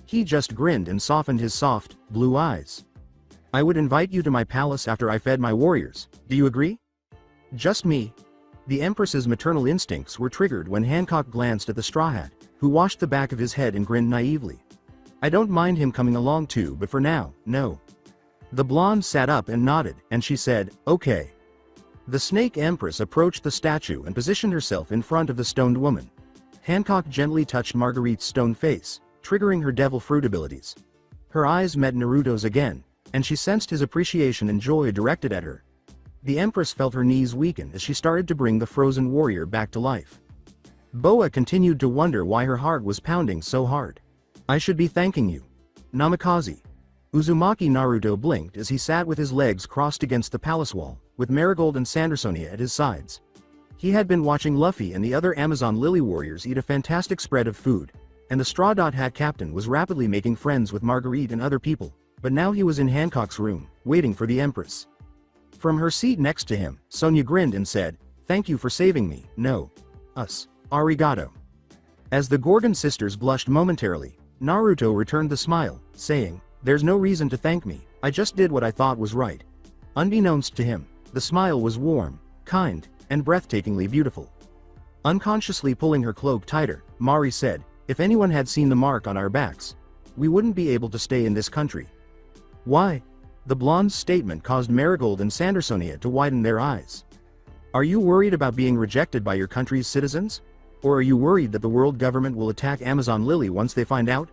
He just grinned and softened his soft, blue eyes. "I would invite you to my palace after I fed my warriors. Do you agree?" "Just me." The Empress's maternal instincts were triggered when Hancock glanced at the Straw Hat, who washed the back of his head and grinned naively. "I don't mind him coming along too, but for now, no." The blonde sat up and nodded, and she said, "Okay." The Snake Empress approached the statue and positioned herself in front of the stoned woman. Hancock gently touched Marguerite's stone face, triggering her devil fruit abilities. Her eyes met Naruto's again, and she sensed his appreciation and joy directed at her. The Empress felt her knees weaken as she started to bring the frozen warrior back to life. Boa continued to wonder why her heart was pounding so hard. "I should be thanking you. Namikaze." Uzumaki Naruto blinked as he sat with his legs crossed against the palace wall, with Marigold and Sandersonia at his sides. He had been watching Luffy and the other Amazon Lily warriors eat a fantastic spread of food, and the Straw Hat captain was rapidly making friends with Marguerite and other people, but now he was in Hancock's room, waiting for the Empress. From her seat next to him, Sonia grinned and said, "Thank you for saving me, no. Us. Arigato." As the Gorgon sisters blushed momentarily, Naruto returned the smile, saying, "There's no reason to thank me, I just did what I thought was right." Unbeknownst to him, the smile was warm, kind, and breathtakingly beautiful. Unconsciously pulling her cloak tighter, Mari said, "If anyone had seen the mark on our backs, we wouldn't be able to stay in this country." "Why?" The blonde's statement caused Marigold and Sandersonia to widen their eyes. "Are you worried about being rejected by your country's citizens? Or are you worried that the world government will attack Amazon Lily once they find out?"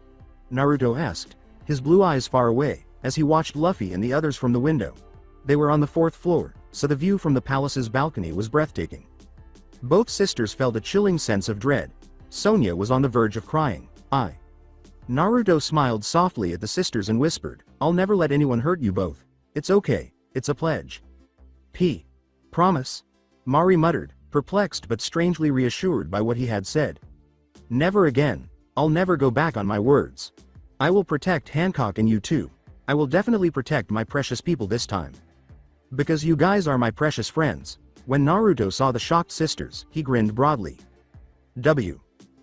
Naruto asked, his blue eyes far away, as he watched Luffy and the others from the window. They were on the 4th floor, so the view from the palace's balcony was breathtaking. Both sisters felt a chilling sense of dread. Sonia was on the verge of crying. Naruto smiled softly at the sisters and whispered, "I'll never let anyone hurt you both. It's okay, it's a pledge." Promise?" Mari muttered, perplexed but strangely reassured by what he had said. "Never again. I'll never go back on my words. I will protect Hancock and you too. I will definitely protect my precious people this time. Because you guys are my precious friends." When Naruto saw the shocked sisters, he grinned broadly.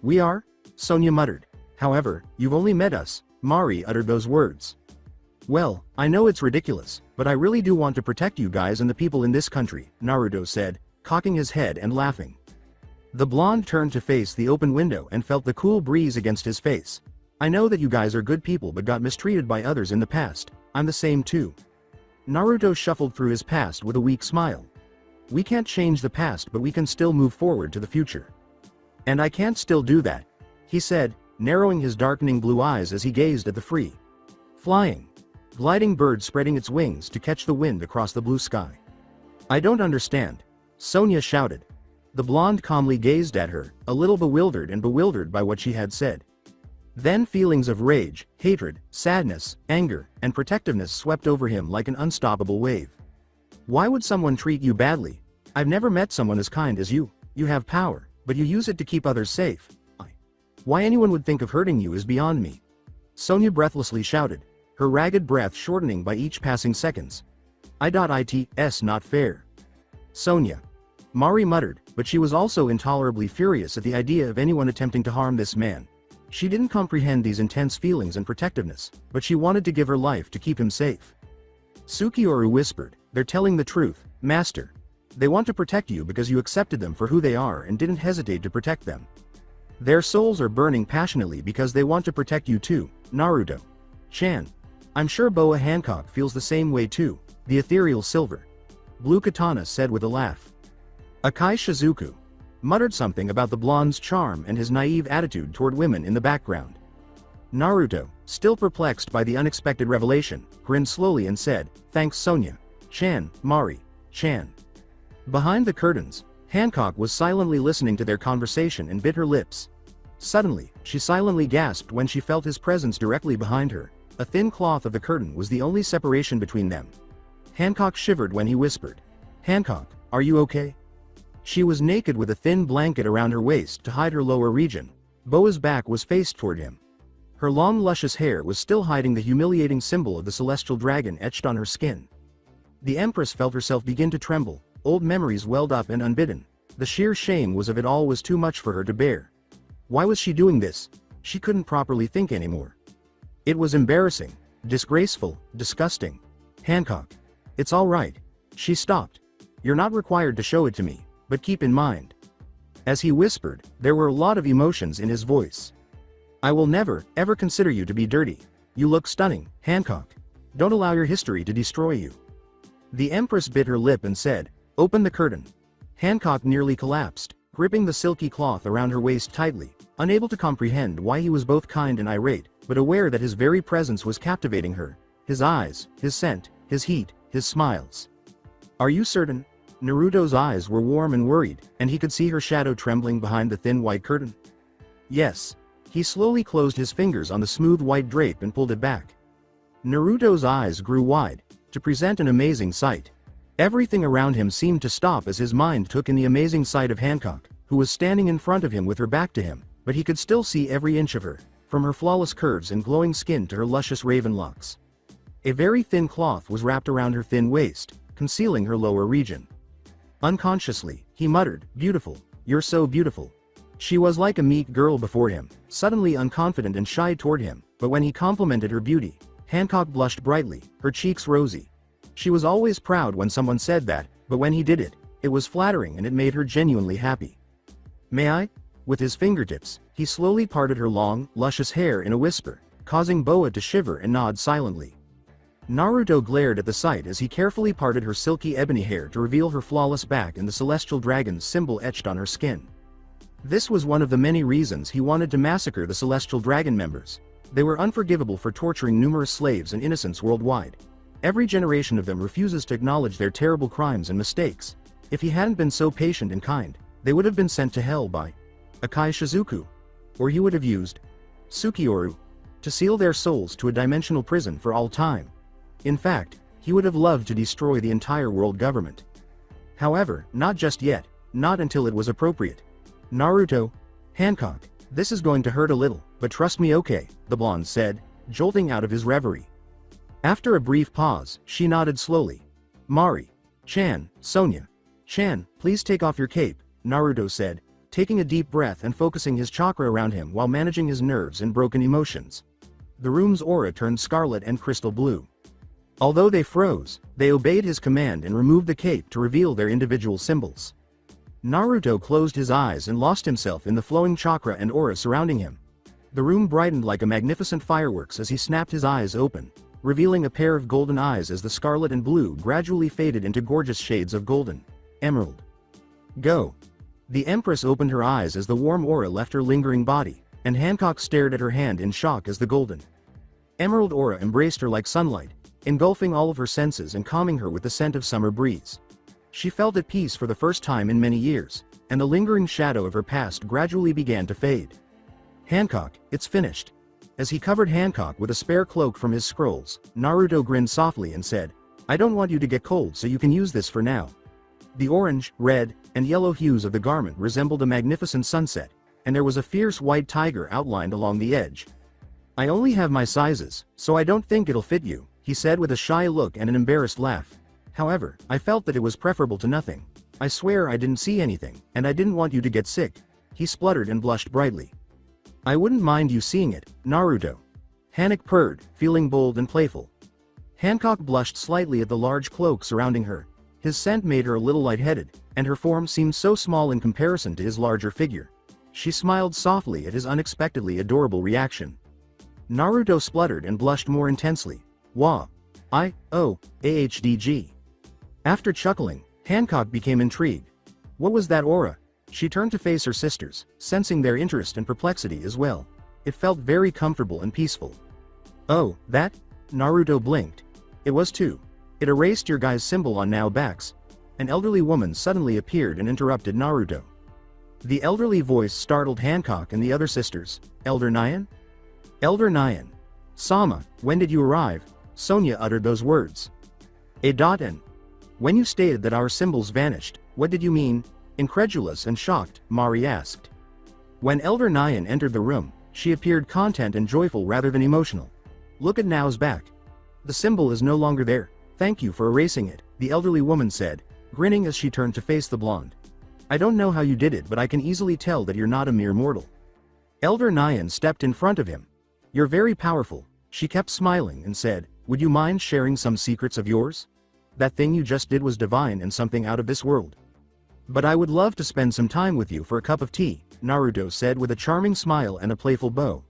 We are?" Sonia muttered. "However, you've only met us." Mari uttered those words. "Well, I know it's ridiculous, but I really do want to protect you guys and the people in this country," Naruto said, cocking his head and laughing. The blonde turned to face the open window and felt the cool breeze against his face. "I know that you guys are good people but got mistreated by others in the past. I'm the same too." Naruto shuffled through his past with a weak smile. "We can't change the past, but we can still move forward to the future." "And I can't still do that," he said, narrowing his darkening blue eyes as he gazed at the free flying, gliding bird spreading its wings to catch the wind across the blue sky. "I don't understand," Sonia shouted. The blonde calmly gazed at her, a little bewildered by what she had said. Then feelings of rage, hatred, sadness, anger, and protectiveness swept over him like an unstoppable wave. "Why would someone treat you badly? I've never met someone as kind as you. You have power, but you use it to keep others safe. Why anyone would think of hurting you is beyond me." Sonia breathlessly shouted, her ragged breath shortening by each passing seconds. "It's not fair." "Sonia." Mari muttered, but she was also intolerably furious at the idea of anyone attempting to harm this man. She didn't comprehend these intense feelings and protectiveness, but she wanted to give her life to keep him safe. Sukioru whispered, "They're telling the truth, Master. They want to protect you because you accepted them for who they are and didn't hesitate to protect them. Their souls are burning passionately because they want to protect you too, Naruto. Chan. I'm sure Boa Hancock feels the same way too, the ethereal silver." Blue Katana said with a laugh. Akai Shizuku muttered something about the blonde's charm and his naive attitude toward women in the background. Naruto, still perplexed by the unexpected revelation, grinned slowly and said, "Thanks Sonia. Chan, Mari, Chan." Behind the curtains, Hancock was silently listening to their conversation and bit her lips. Suddenly, she silently gasped when she felt his presence directly behind her. A thin cloth of the curtain was the only separation between them. Hancock shivered when he whispered, "Hancock, are you okay?" She was naked with a thin blanket around her waist to hide her lower region. Boa's back was faced toward him. Her long luscious hair was still hiding the humiliating symbol of the celestial dragon etched on her skin. The Empress felt herself begin to tremble, old memories welled up and unbidden. The sheer shame of it all was too much for her to bear. Why was she doing this? She couldn't properly think anymore. It was embarrassing, disgraceful, disgusting. "Hancock. It's all right." She stopped. "You're not required to show it to me, but keep in mind." As he whispered, there were a lot of emotions in his voice. "I will never, ever consider you to be dirty. You look stunning, Hancock. Don't allow your history to destroy you." The Empress bit her lip and said, "Open the curtain." Hancock nearly collapsed, gripping the silky cloth around her waist tightly, unable to comprehend why he was both kind and irate, but aware that his very presence was captivating her. His eyes, his scent, his heat, his smiles. "Are you certain?" Naruto's eyes were warm and worried, and he could see her shadow trembling behind the thin white curtain. "Yes." He slowly closed his fingers on the smooth white drape and pulled it back. Naruto's eyes grew wide, to present an amazing sight. Everything around him seemed to stop as his mind took in the amazing sight of Hancock, who was standing in front of him with her back to him, but he could still see every inch of her, from her flawless curves and glowing skin to her luscious raven locks. A very thin cloth was wrapped around her thin waist, concealing her lower region. Unconsciously, he muttered, "Beautiful, you're so beautiful." She was like a meek girl before him, suddenly unconfident and shy toward him, but when he complimented her beauty, Hancock blushed brightly, her cheeks rosy. She was always proud when someone said that, but when he did it, it was flattering and it made her genuinely happy. "May I?" With his fingertips, he slowly parted her long, luscious hair in a whisper, causing Boa to shiver and nod silently. Naruto glared at the sight as he carefully parted her silky ebony hair to reveal her flawless back and the celestial dragon's symbol etched on her skin. This was one of the many reasons he wanted to massacre the celestial dragon members. They were unforgivable for torturing numerous slaves and innocents worldwide. Every generation of them refuses to acknowledge their terrible crimes and mistakes. If he hadn't been so patient and kind, they would have been sent to hell by Akai Shizuku. Or he would have used Sukioru to seal their souls to a dimensional prison for all time. In fact, he would have loved to destroy the entire world government. However, not just yet, not until it was appropriate. "Naruto, Hancock, this is going to hurt a little, but trust me, okay," the blonde said, jolting out of his reverie. After a brief pause, she nodded slowly. "Mari, Chan, Sonia. Chan, please take off your cape," Naruto said, taking a deep breath and focusing his chakra around him while managing his nerves and broken emotions. The room's aura turned scarlet and crystal blue. Although they froze, they obeyed his command and removed the cape to reveal their individual symbols. Naruto closed his eyes and lost himself in the flowing chakra and aura surrounding him. The room brightened like a magnificent fireworks as he snapped his eyes open, revealing a pair of golden eyes as the scarlet and blue gradually faded into gorgeous shades of golden, emerald. "Go." The Empress opened her eyes as the warm aura left her lingering body, and Hancock stared at her hand in shock as the golden emerald aura embraced her like sunlight, engulfing all of her senses and calming her with the scent of summer breeze. She felt at peace for the first time in many years, and the lingering shadow of her past gradually began to fade. "Hancock, it's finished." As he covered Hancock with a spare cloak from his scrolls, Naruto grinned softly and said, "I don't want you to get cold, so you can use this for now." The orange, red, and yellow hues of the garment resembled a magnificent sunset, and there was a fierce white tiger outlined along the edge. "I only have my sizes, so I don't think it'll fit you," he said with a shy look and an embarrassed laugh. "However, I felt that it was preferable to nothing. I swear I didn't see anything, and I didn't want you to get sick." He spluttered and blushed brightly. I wouldn't mind you seeing it, Naruto. Hanok purred, feeling bold and playful. Hancock blushed slightly at the large cloak surrounding her. His scent made her a little lightheaded, and her form seemed so small in comparison to his larger figure. She smiled softly at his unexpectedly adorable reaction. Naruto spluttered and blushed more intensely. Wah. AHDG. After chuckling, Hancock became intrigued. What was that aura? She turned to face her sisters, sensing their interest and perplexity as well. It felt very comfortable and peaceful. Oh, that? Naruto blinked. It was too. It erased your guy's symbol on now backs. An elderly woman suddenly appeared and interrupted Naruto. The elderly voice startled Hancock and the other sisters. Elder Nyan? Elder Nyan. Sama, when did you arrive? Sonia uttered those words. And when you stated that our symbols vanished, what did you mean? Incredulous and shocked, Mari asked. When Elder Nyan entered the room, she appeared content and joyful rather than emotional. Look at Nao's back. The symbol is no longer there. Thank you for erasing it, the elderly woman said, grinning as she turned to face the blonde. I don't know how you did it, but I can easily tell that you're not a mere mortal. Elder Nyan stepped in front of him. You're very powerful. She kept smiling and said, would you mind sharing some secrets of yours? That thing you just did was divine and something out of this world. But I would love to spend some time with you for a cup of tea, Naruto said with a charming smile and a playful bow.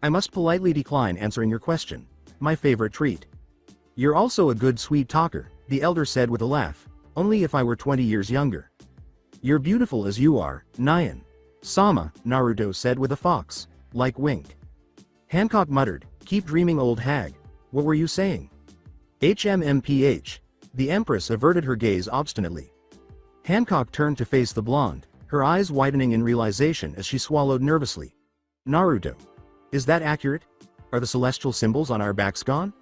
I must politely decline answering your question. My favorite treat. You're also a good sweet talker, the elder said with a laugh. Only if I were 20 years younger. You're beautiful as you are, Nyan. Sama, Naruto said with a fox-like wink. Hancock muttered, keep dreaming old hag. What were you saying? HMMPH. The Empress averted her gaze obstinately. Hancock turned to face the blonde, her eyes widening in realization as she swallowed nervously. Naruto. Is that accurate? Are the celestial symbols on our backs gone?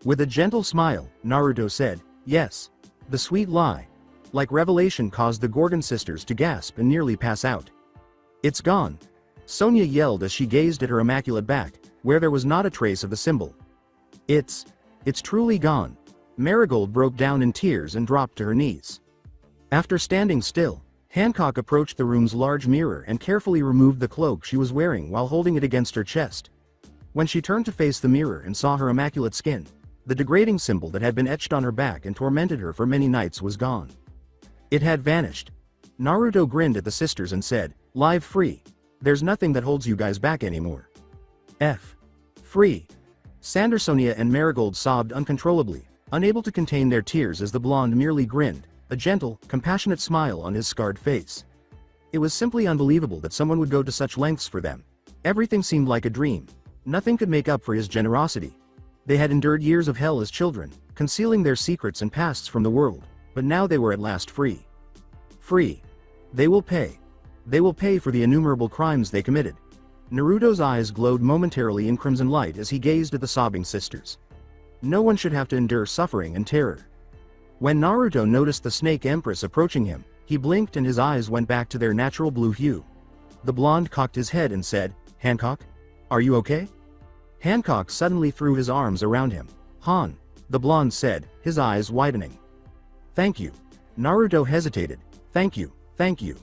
With a gentle smile, Naruto said, yes. The sweet lie. Like revelation caused the Gorgon sisters to gasp and nearly pass out. It's gone. Sonia yelled as she gazed at her immaculate back, where there was not a trace of the symbol. It's truly gone. Marigold broke down in tears and dropped to her knees. After standing still, Hancock approached the room's large mirror and carefully removed the cloak she was wearing while holding it against her chest. When she turned to face the mirror and saw her immaculate skin, the degrading symbol that had been etched on her back and tormented her for many nights was gone. It had vanished. Naruto grinned at the sisters and said, live free. There's nothing that holds you guys back anymore. Free. Sandersonia and Marigold sobbed uncontrollably, unable to contain their tears as the blonde merely grinned, a gentle, compassionate smile on his scarred face. It was simply unbelievable that someone would go to such lengths for them. Everything seemed like a dream. Nothing could make up for his generosity. They had endured years of hell as children, concealing their secrets and pasts from the world, but now they were at last free. Free. They will pay. They will pay for the innumerable crimes they committed. Naruto's eyes glowed momentarily in crimson light as he gazed at the sobbing sisters. No one should have to endure suffering and terror. When Naruto noticed the Snake Empress approaching him, he blinked and his eyes went back to their natural blue hue. The blonde cocked his head and said, Hancock? Are you okay? Hancock suddenly threw his arms around him. Han, the blonde said, his eyes widening. Thank you. Naruto hesitated. Thank you, thank you.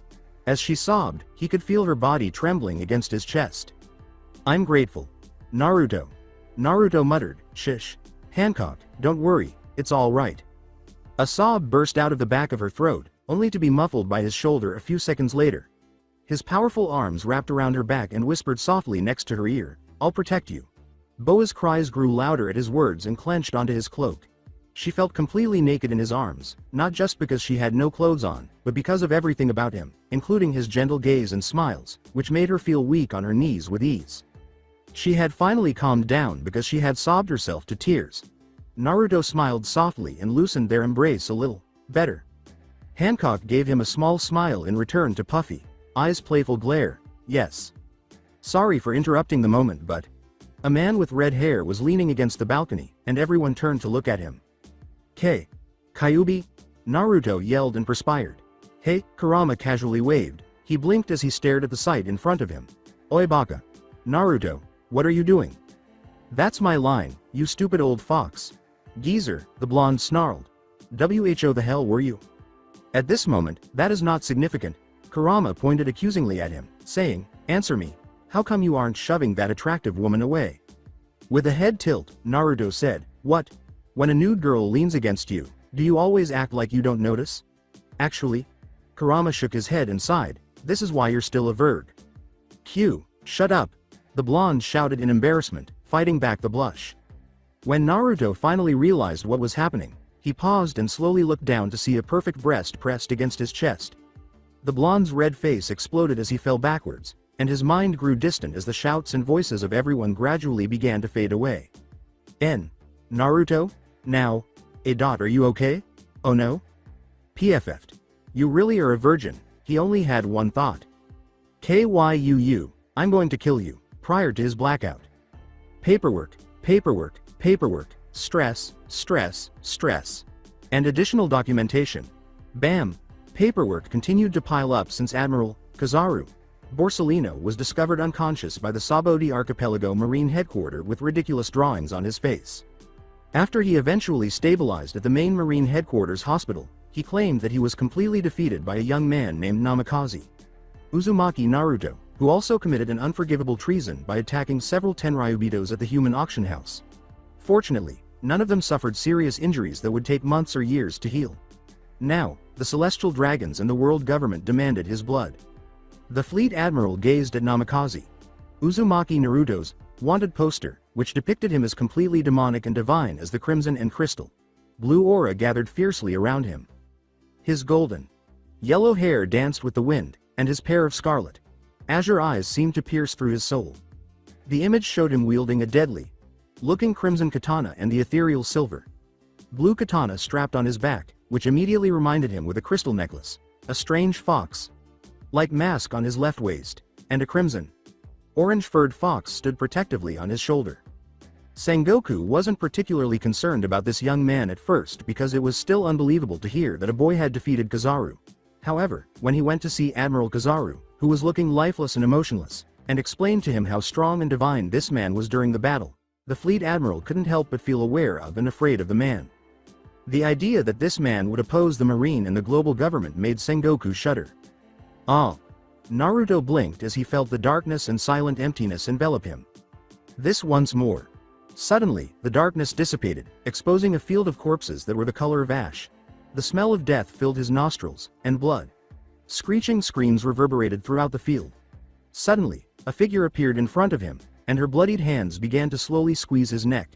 As she sobbed, he could feel her body trembling against his chest. I'm grateful. Naruto. Naruto muttered, Shish. Hancock, don't worry, it's all right. A sob burst out of the back of her throat, only to be muffled by his shoulder a few seconds later. His powerful arms wrapped around her back and whispered softly next to her ear, I'll protect you. Boa's cries grew louder at his words and clenched onto his cloak. She felt completely naked in his arms, not just because she had no clothes on, but because of everything about him, including his gentle gaze and smiles, which made her feel weak on her knees with ease. She had finally calmed down because she had sobbed herself to tears. Naruto smiled softly and loosened their embrace a little. Better. Hancock gave him a small smile in return to puffy, eyes playful glare. Yes. Sorry for interrupting the moment, but... A man with red hair was leaning against the balcony, and everyone turned to look at him. Kyuubi? Naruto yelled and perspired. Hey, Kurama casually waved. He blinked as he stared at the sight in front of him. Oi baka. Naruto, what are you doing? That's my line, you stupid old fox. Geezer, the blonde snarled. Who the hell were you? At this moment, that is not significant. Kurama pointed accusingly at him, saying, answer me. How come you aren't shoving that attractive woman away? With a head tilt, Naruto said, "What? When a nude girl leans against you, do you always act like you don't notice?" "Actually," Kurama shook his head and sighed, "this is why you're still a virg." "Q, shut up," the blonde shouted in embarrassment, fighting back the blush. When Naruto finally realized what was happening, he paused and slowly looked down to see a perfect breast pressed against his chest. The blonde's red face exploded as he fell backwards, and his mind grew distant as the shouts and voices of everyone gradually began to fade away. Naruto? Now, are you okay? Oh no? PFF'd. You really are a virgin, he only had one thought. KYUU, I'm going to kill you, prior to his blackout. Paperwork, paperwork, paperwork, stress, stress, stress. And additional documentation. Bam! Paperwork continued to pile up since Admiral Kizaru Borsellino was discovered unconscious by the Sabodi Archipelago Marine Headquarters with ridiculous drawings on his face. After he eventually stabilized at the main Marine Headquarters hospital, he claimed that he was completely defeated by a young man named Namikaze Uzumaki Naruto, who also committed an unforgivable treason by attacking several Tenryubitos at the human auction house. Fortunately, none of them suffered serious injuries that would take months or years to heal. Now, the Celestial Dragons and the world government demanded his blood. The fleet admiral gazed at Namikaze Uzumaki Naruto's wanted poster, which depicted him as completely demonic and divine as the crimson and crystal blue aura gathered fiercely around him. His golden yellow hair danced with the wind, and his pair of scarlet azure eyes seemed to pierce through his soul. The image showed him wielding a deadly looking crimson katana and the ethereal silver blue katana strapped on his back, which immediately reminded him with a crystal necklace, a strange fox-like mask on his left waist, and a crimson orange-furred fox stood protectively on his shoulder. Sengoku wasn't particularly concerned about this young man at first because it was still unbelievable to hear that a boy had defeated Kizaru. However, when he went to see Admiral Kizaru, who was looking lifeless and emotionless, and explained to him how strong and divine this man was during the battle, the fleet admiral couldn't help but feel aware of and afraid of the man. The idea that this man would oppose the Marine and the global government made Sengoku shudder. Ah! Naruto blinked as he felt the darkness and silent emptiness envelop him. This once more. Suddenly, the darkness dissipated, exposing a field of corpses that were the color of ash. The smell of death filled his nostrils, and blood. Screeching screams reverberated throughout the field. Suddenly, a figure appeared in front of him, and her bloodied hands began to slowly squeeze his neck.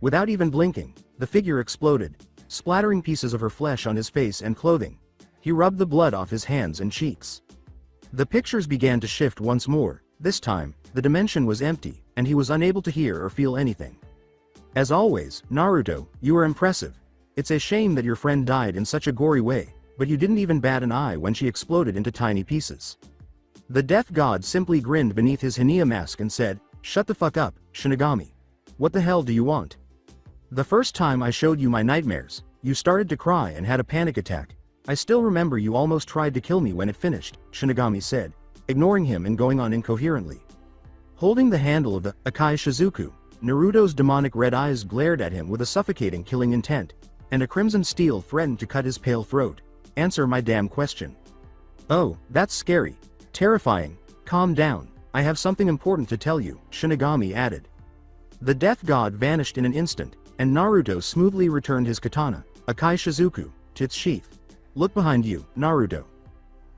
Without even blinking, the figure exploded, splattering pieces of her flesh on his face and clothing. He rubbed the blood off his hands and cheeks. The pictures began to shift once more. This time, the dimension was empty, and he was unable to hear or feel anything. As always, Naruto, you are impressive. It's a shame that your friend died in such a gory way, but you didn't even bat an eye when she exploded into tiny pieces. The death god simply grinned beneath his Hania mask and said, "Shut the fuck up, Shinigami. What the hell do you want? The first time I showed you my nightmares, you started to cry and had a panic attack. I still remember you almost tried to kill me when it finished," Shinigami said, ignoring him and going on incoherently. Holding the handle of the Akai Shizuku, Naruto's demonic red eyes glared at him with a suffocating killing intent, and a crimson steel threatened to cut his pale throat. "Answer my damn question." "Oh, that's scary. Terrifying. Calm down, I have something important to tell you," Shinigami added. The death god vanished in an instant, and Naruto smoothly returned his katana, Akai Shizuku, to its sheath. "Look behind you, Naruto."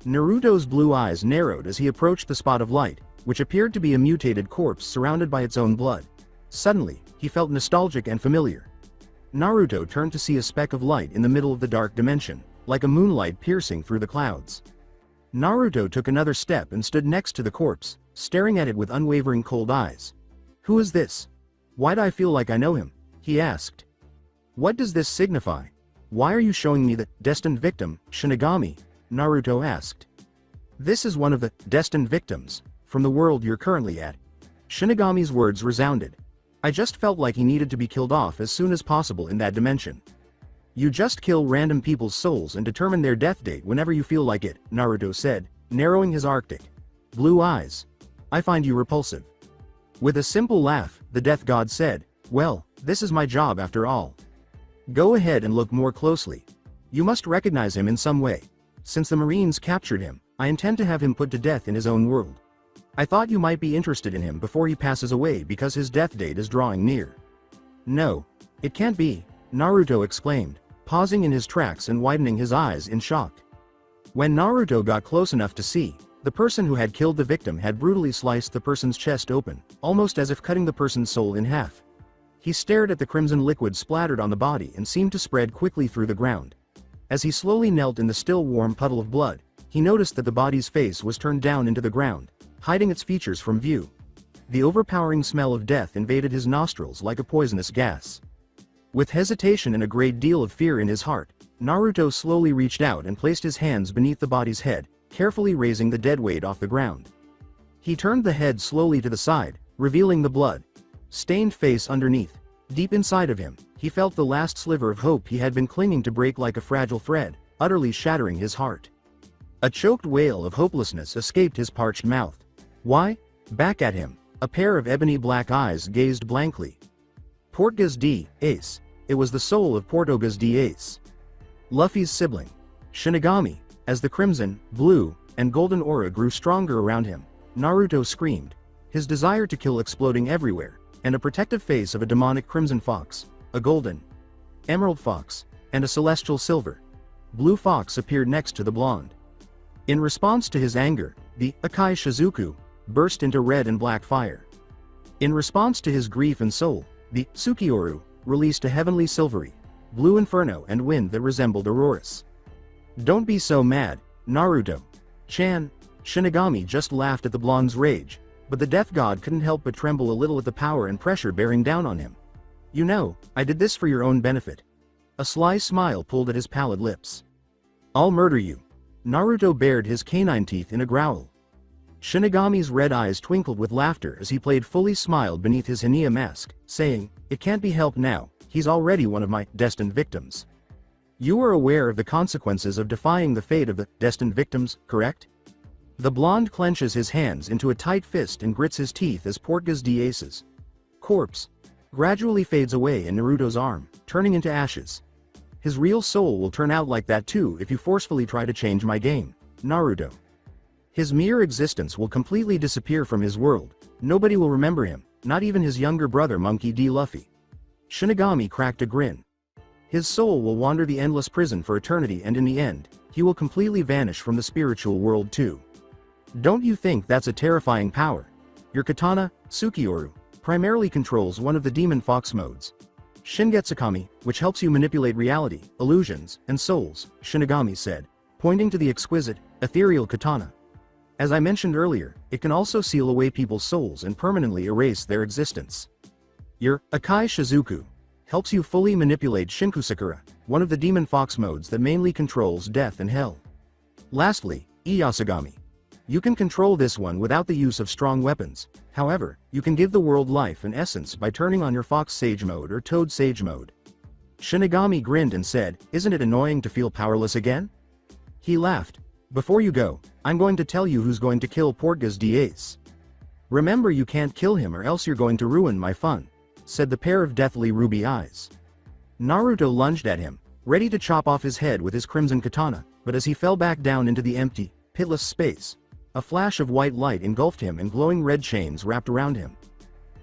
Naruto's blue eyes narrowed as he approached the spot of light, which appeared to be a mutated corpse surrounded by its own blood. Suddenly, he felt nostalgic and familiar. Naruto turned to see a speck of light in the middle of the dark dimension, like a moonlight piercing through the clouds. Naruto took another step and stood next to the corpse, staring at it with unwavering cold eyes. "Who is this? Why'd I feel like I know him?" he asked. "What does this signify? Why are you showing me the destined victim, Shinigami?" Naruto asked. "This is one of the destined victims from the world you're currently at." Shinigami's words resounded. "I just felt like he needed to be killed off as soon as possible in that dimension." "You just kill random people's souls and determine their death date whenever you feel like it," Naruto said, narrowing his arctic blue eyes. "I find you repulsive." With a simple laugh, the death god said, "Well, this is my job after all. Go ahead and look more closely. You must recognize him in some way. Since the Marines captured him, I intend to have him put to death in his own world." I thought you might be interested in him before he passes away because his death date is drawing near. No. It can't be, Naruto exclaimed, pausing in his tracks and widening his eyes in shock. When Naruto got close enough to see, the person who had killed the victim had brutally sliced the person's chest open, almost as if cutting the person's soul in half. He stared at the crimson liquid splattered on the body and seemed to spread quickly through the ground. As he slowly knelt in the still warm puddle of blood, he noticed that the body's face was turned down into the ground, hiding its features from view. The overpowering smell of death invaded his nostrils like a poisonous gas. With hesitation and a great deal of fear in his heart, Naruto slowly reached out and placed his hands beneath the body's head, carefully raising the dead weight off the ground. He turned the head slowly to the side, revealing the blood-stained face underneath. Deep inside of him, he felt the last sliver of hope he had been clinging to break like a fragile thread, utterly shattering his heart. A choked wail of hopelessness escaped his parched mouth. Why? Back at him, a pair of ebony black eyes gazed blankly. Portgas D. Ace. It was the soul of Portgas D. Ace, Luffy's sibling. Shinigami. As the crimson, blue, and golden aura grew stronger around him, Naruto screamed, his desire to kill exploding everywhere, and a protective face of a demonic crimson fox, a golden, emerald fox, and a celestial silver, blue fox appeared next to the blonde. In response to his anger, the Akai Shizuku burst into red and black fire. In response to his grief and soul, the Tsukioru released a heavenly silvery, blue inferno and wind that resembled auroras. Don't be so mad, Naruto-chan. Shinigami just laughed at the blonde's rage, but the death god couldn't help but tremble a little at the power and pressure bearing down on him. You know, I did this for your own benefit. A sly smile pulled at his pallid lips. I'll murder you. Naruto bared his canine teeth in a growl. Shinigami's red eyes twinkled with laughter as he played fully smiled beneath his Hania mask, saying, it can't be helped now, he's already one of my destined victims. You are aware of the consequences of defying the fate of the destined victims, correct? The blonde clenches his hands into a tight fist and grits his teeth as Portgas D. Ace's corpse gradually fades away in Naruto's arm, turning into ashes. His real soul will turn out like that too if you forcefully try to change my game, Naruto. His mere existence will completely disappear from his world, nobody will remember him, not even his younger brother Monkey D. Luffy. Shinigami cracked a grin. His soul will wander the endless prison for eternity and in the end, he will completely vanish from the spiritual world too. Don't you think that's a terrifying power? Your katana, Tsukioru, primarily controls one of the demon fox modes. Shingetsukami, which helps you manipulate reality, illusions, and souls, Shinigami said, pointing to the exquisite, ethereal katana. As I mentioned earlier, it can also seal away people's souls and permanently erase their existence. Your Akai Shizuku helps you fully manipulate Shinkusakura, one of the demon fox modes that mainly controls death and hell. Lastly, Iyasugami. You can control this one without the use of strong weapons, however, you can give the world life and essence by turning on your Fox Sage mode or Toad Sage mode. Shinigami grinned and said, isn't it annoying to feel powerless again? He laughed. Before you go, I'm going to tell you who's going to kill Portgas D. Ace. Remember you can't kill him or else you're going to ruin my fun, said the pair of deathly ruby eyes. Naruto lunged at him, ready to chop off his head with his crimson katana, but as he fell back down into the empty, pitless space, a flash of white light engulfed him and glowing red chains wrapped around him.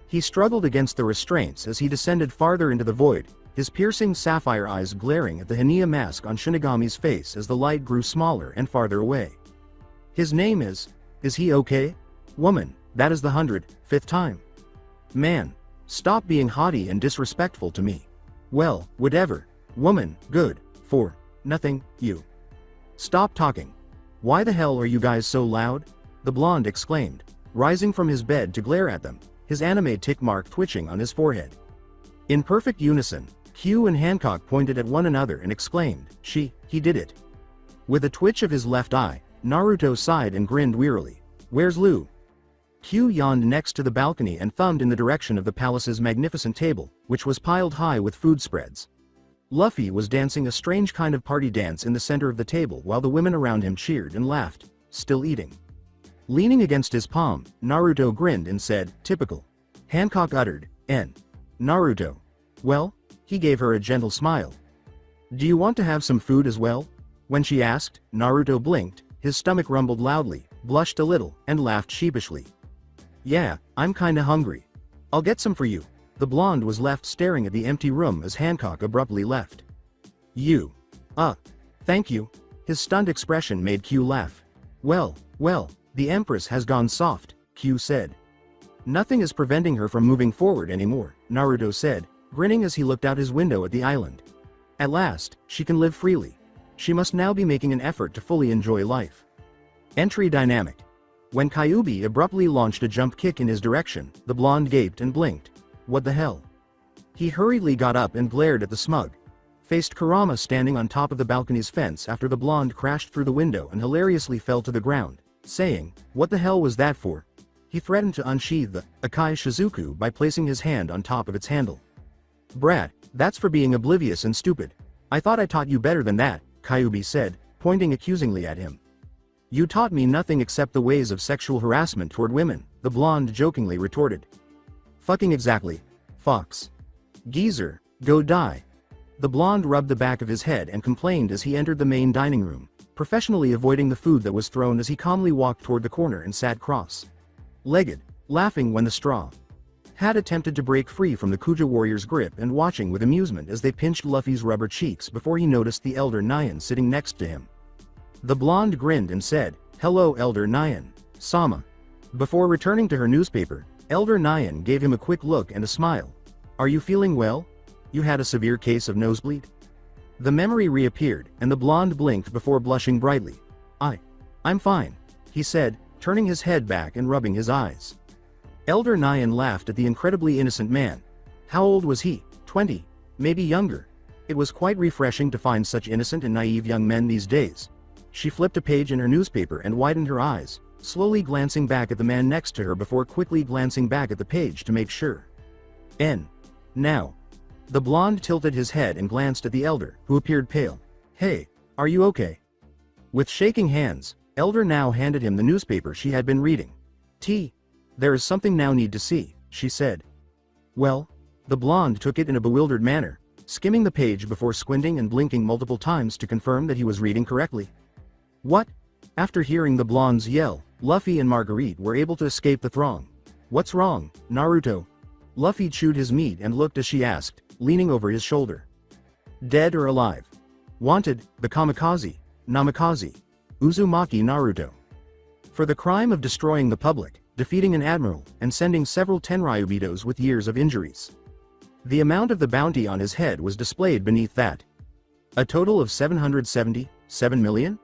He struggled against the restraints as he descended farther into the void, his piercing sapphire eyes glaring at the Hania mask on Shinigami's face as the light grew smaller and farther away. His name is he okay? Woman, that is the 105th time. Man, stop being haughty and disrespectful to me. Well, whatever. Woman, good, for nothing, you. Stop talking. Why the hell are you guys so loud? The blonde exclaimed, rising from his bed to glare at them, his anime tick mark twitching on his forehead. In perfect unison, Q and Hancock pointed at one another and exclaimed, he did it. With a twitch of his left eye, Naruto sighed and grinned wearily. Where's Lou? Q yawned next to the balcony and thumbed in the direction of the palace's magnificent table, which was piled high with food spreads. Luffy was dancing a strange kind of party dance in the center of the table while the women around him cheered and laughed, still eating. Leaning against his palm, Naruto grinned and said, typical. Hancock uttered, N. Naruto. Well? He gave her a gentle smile. Do you want to have some food as well? When she asked, Naruto blinked, his stomach rumbled loudly, blushed a little, and laughed sheepishly. Yeah, I'm kinda hungry. I'll get some for you. The blonde was left staring at the empty room as Hancock abruptly left. You. Thank you. His stunned expression made Q laugh. Well, the Empress has gone soft, Q said. Nothing is preventing her from moving forward anymore, Naruto said, grinning as he looked out his window at the island. At last, she can live freely. She must now be making an effort to fully enjoy life. Entry dynamic. When Kyuubi abruptly launched a jump kick in his direction, the blonde gaped and blinked. What the hell? He hurriedly got up and glared at the smug faced Kurama standing on top of the balcony's fence after the blonde crashed through the window and hilariously fell to the ground, saying, "What the hell was that for?" He threatened to unsheathe the Akai Shizuku by placing his hand on top of its handle. Brat, that's for being oblivious and stupid. I thought I taught you better than that, Kyuubi said, pointing accusingly at him. You taught me nothing except the ways of sexual harassment toward women, the blonde jokingly retorted. Fucking exactly. Fox. Geezer, go die. The blonde rubbed the back of his head and complained as he entered the main dining room, professionally avoiding the food that was thrown as he calmly walked toward the corner and sat cross-legged, laughing when the straw hat attempted to break free from the Kuja warrior's grip and watching with amusement as they pinched Luffy's rubber cheeks before he noticed the elder Nyan sitting next to him. The blonde grinned and said, "Hello Elder Nyan, Sama." Before returning to her newspaper, Elder Nyan gave him a quick look and a smile. Are you feeling well? You had a severe case of nosebleed? The memory reappeared, and the blonde blinked before blushing brightly. I'm fine, he said, turning his head back and rubbing his eyes. Elder Nyan laughed at the incredibly innocent man. How old was he? 20? Maybe younger. It was quite refreshing to find such innocent and naive young men these days. She flipped a page in her newspaper and widened her eyes, slowly glancing back at the man next to her before quickly glancing back at the page to make sure. Now. The blonde tilted his head and glanced at the elder, who appeared pale. Hey, are you okay? With shaking hands, Elder now handed him the newspaper she had been reading. There is something now need to see, she said. Well, the blonde took it in a bewildered manner, skimming the page before squinting and blinking multiple times to confirm that he was reading correctly. What? After hearing the blonde's yell, Luffy and Marguerite were able to escape the throng. What's wrong, Naruto? Luffy chewed his meat and looked as she asked, leaning over his shoulder. Dead or alive? Wanted, the Kamikaze, Namikaze, Uzumaki Naruto. For the crime of destroying the public, defeating an admiral, and sending several Tenryubitos with years of injuries. The amount of the bounty on his head was displayed beneath that. A total of 777 million?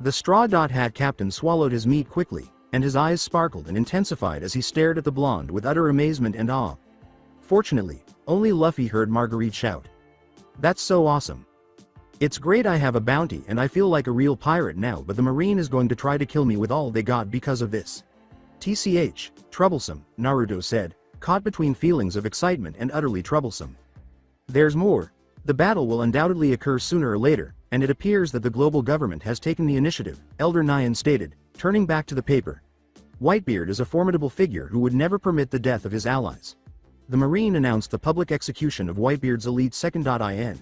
The Straw Hat captain swallowed his meat quickly, and his eyes sparkled and intensified as he stared at the blonde with utter amazement and awe. Fortunately, only Luffy heard Marguerite shout. That's so awesome. It's great I have a bounty and I feel like a real pirate now, but the Marine is going to try to kill me with all they got because of this. TCH, troublesome, Naruto said, caught between feelings of excitement and utterly troublesome. There's more. The battle will undoubtedly occur sooner or later, and it appears that the global government has taken the initiative, Elder Nyan stated, turning back to the paper. Whitebeard is a formidable figure who would never permit the death of his allies. The Marine announced the public execution of Whitebeard's elite 2nd.in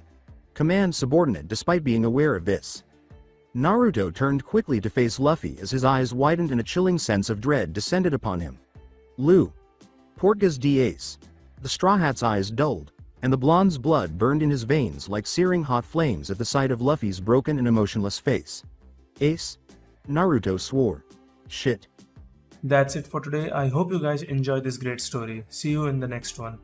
command subordinate despite being aware of this. Naruto turned quickly to face Luffy as his eyes widened and a chilling sense of dread descended upon him. Portgas d'Ace. The Straw Hat's eyes dulled, and the blonde's blood burned in his veins like searing hot flames at the sight of Luffy's broken and emotionless face. Ace? Naruto swore. Shit. That's it for today. I hope you guys enjoyed this great story. See you in the next one.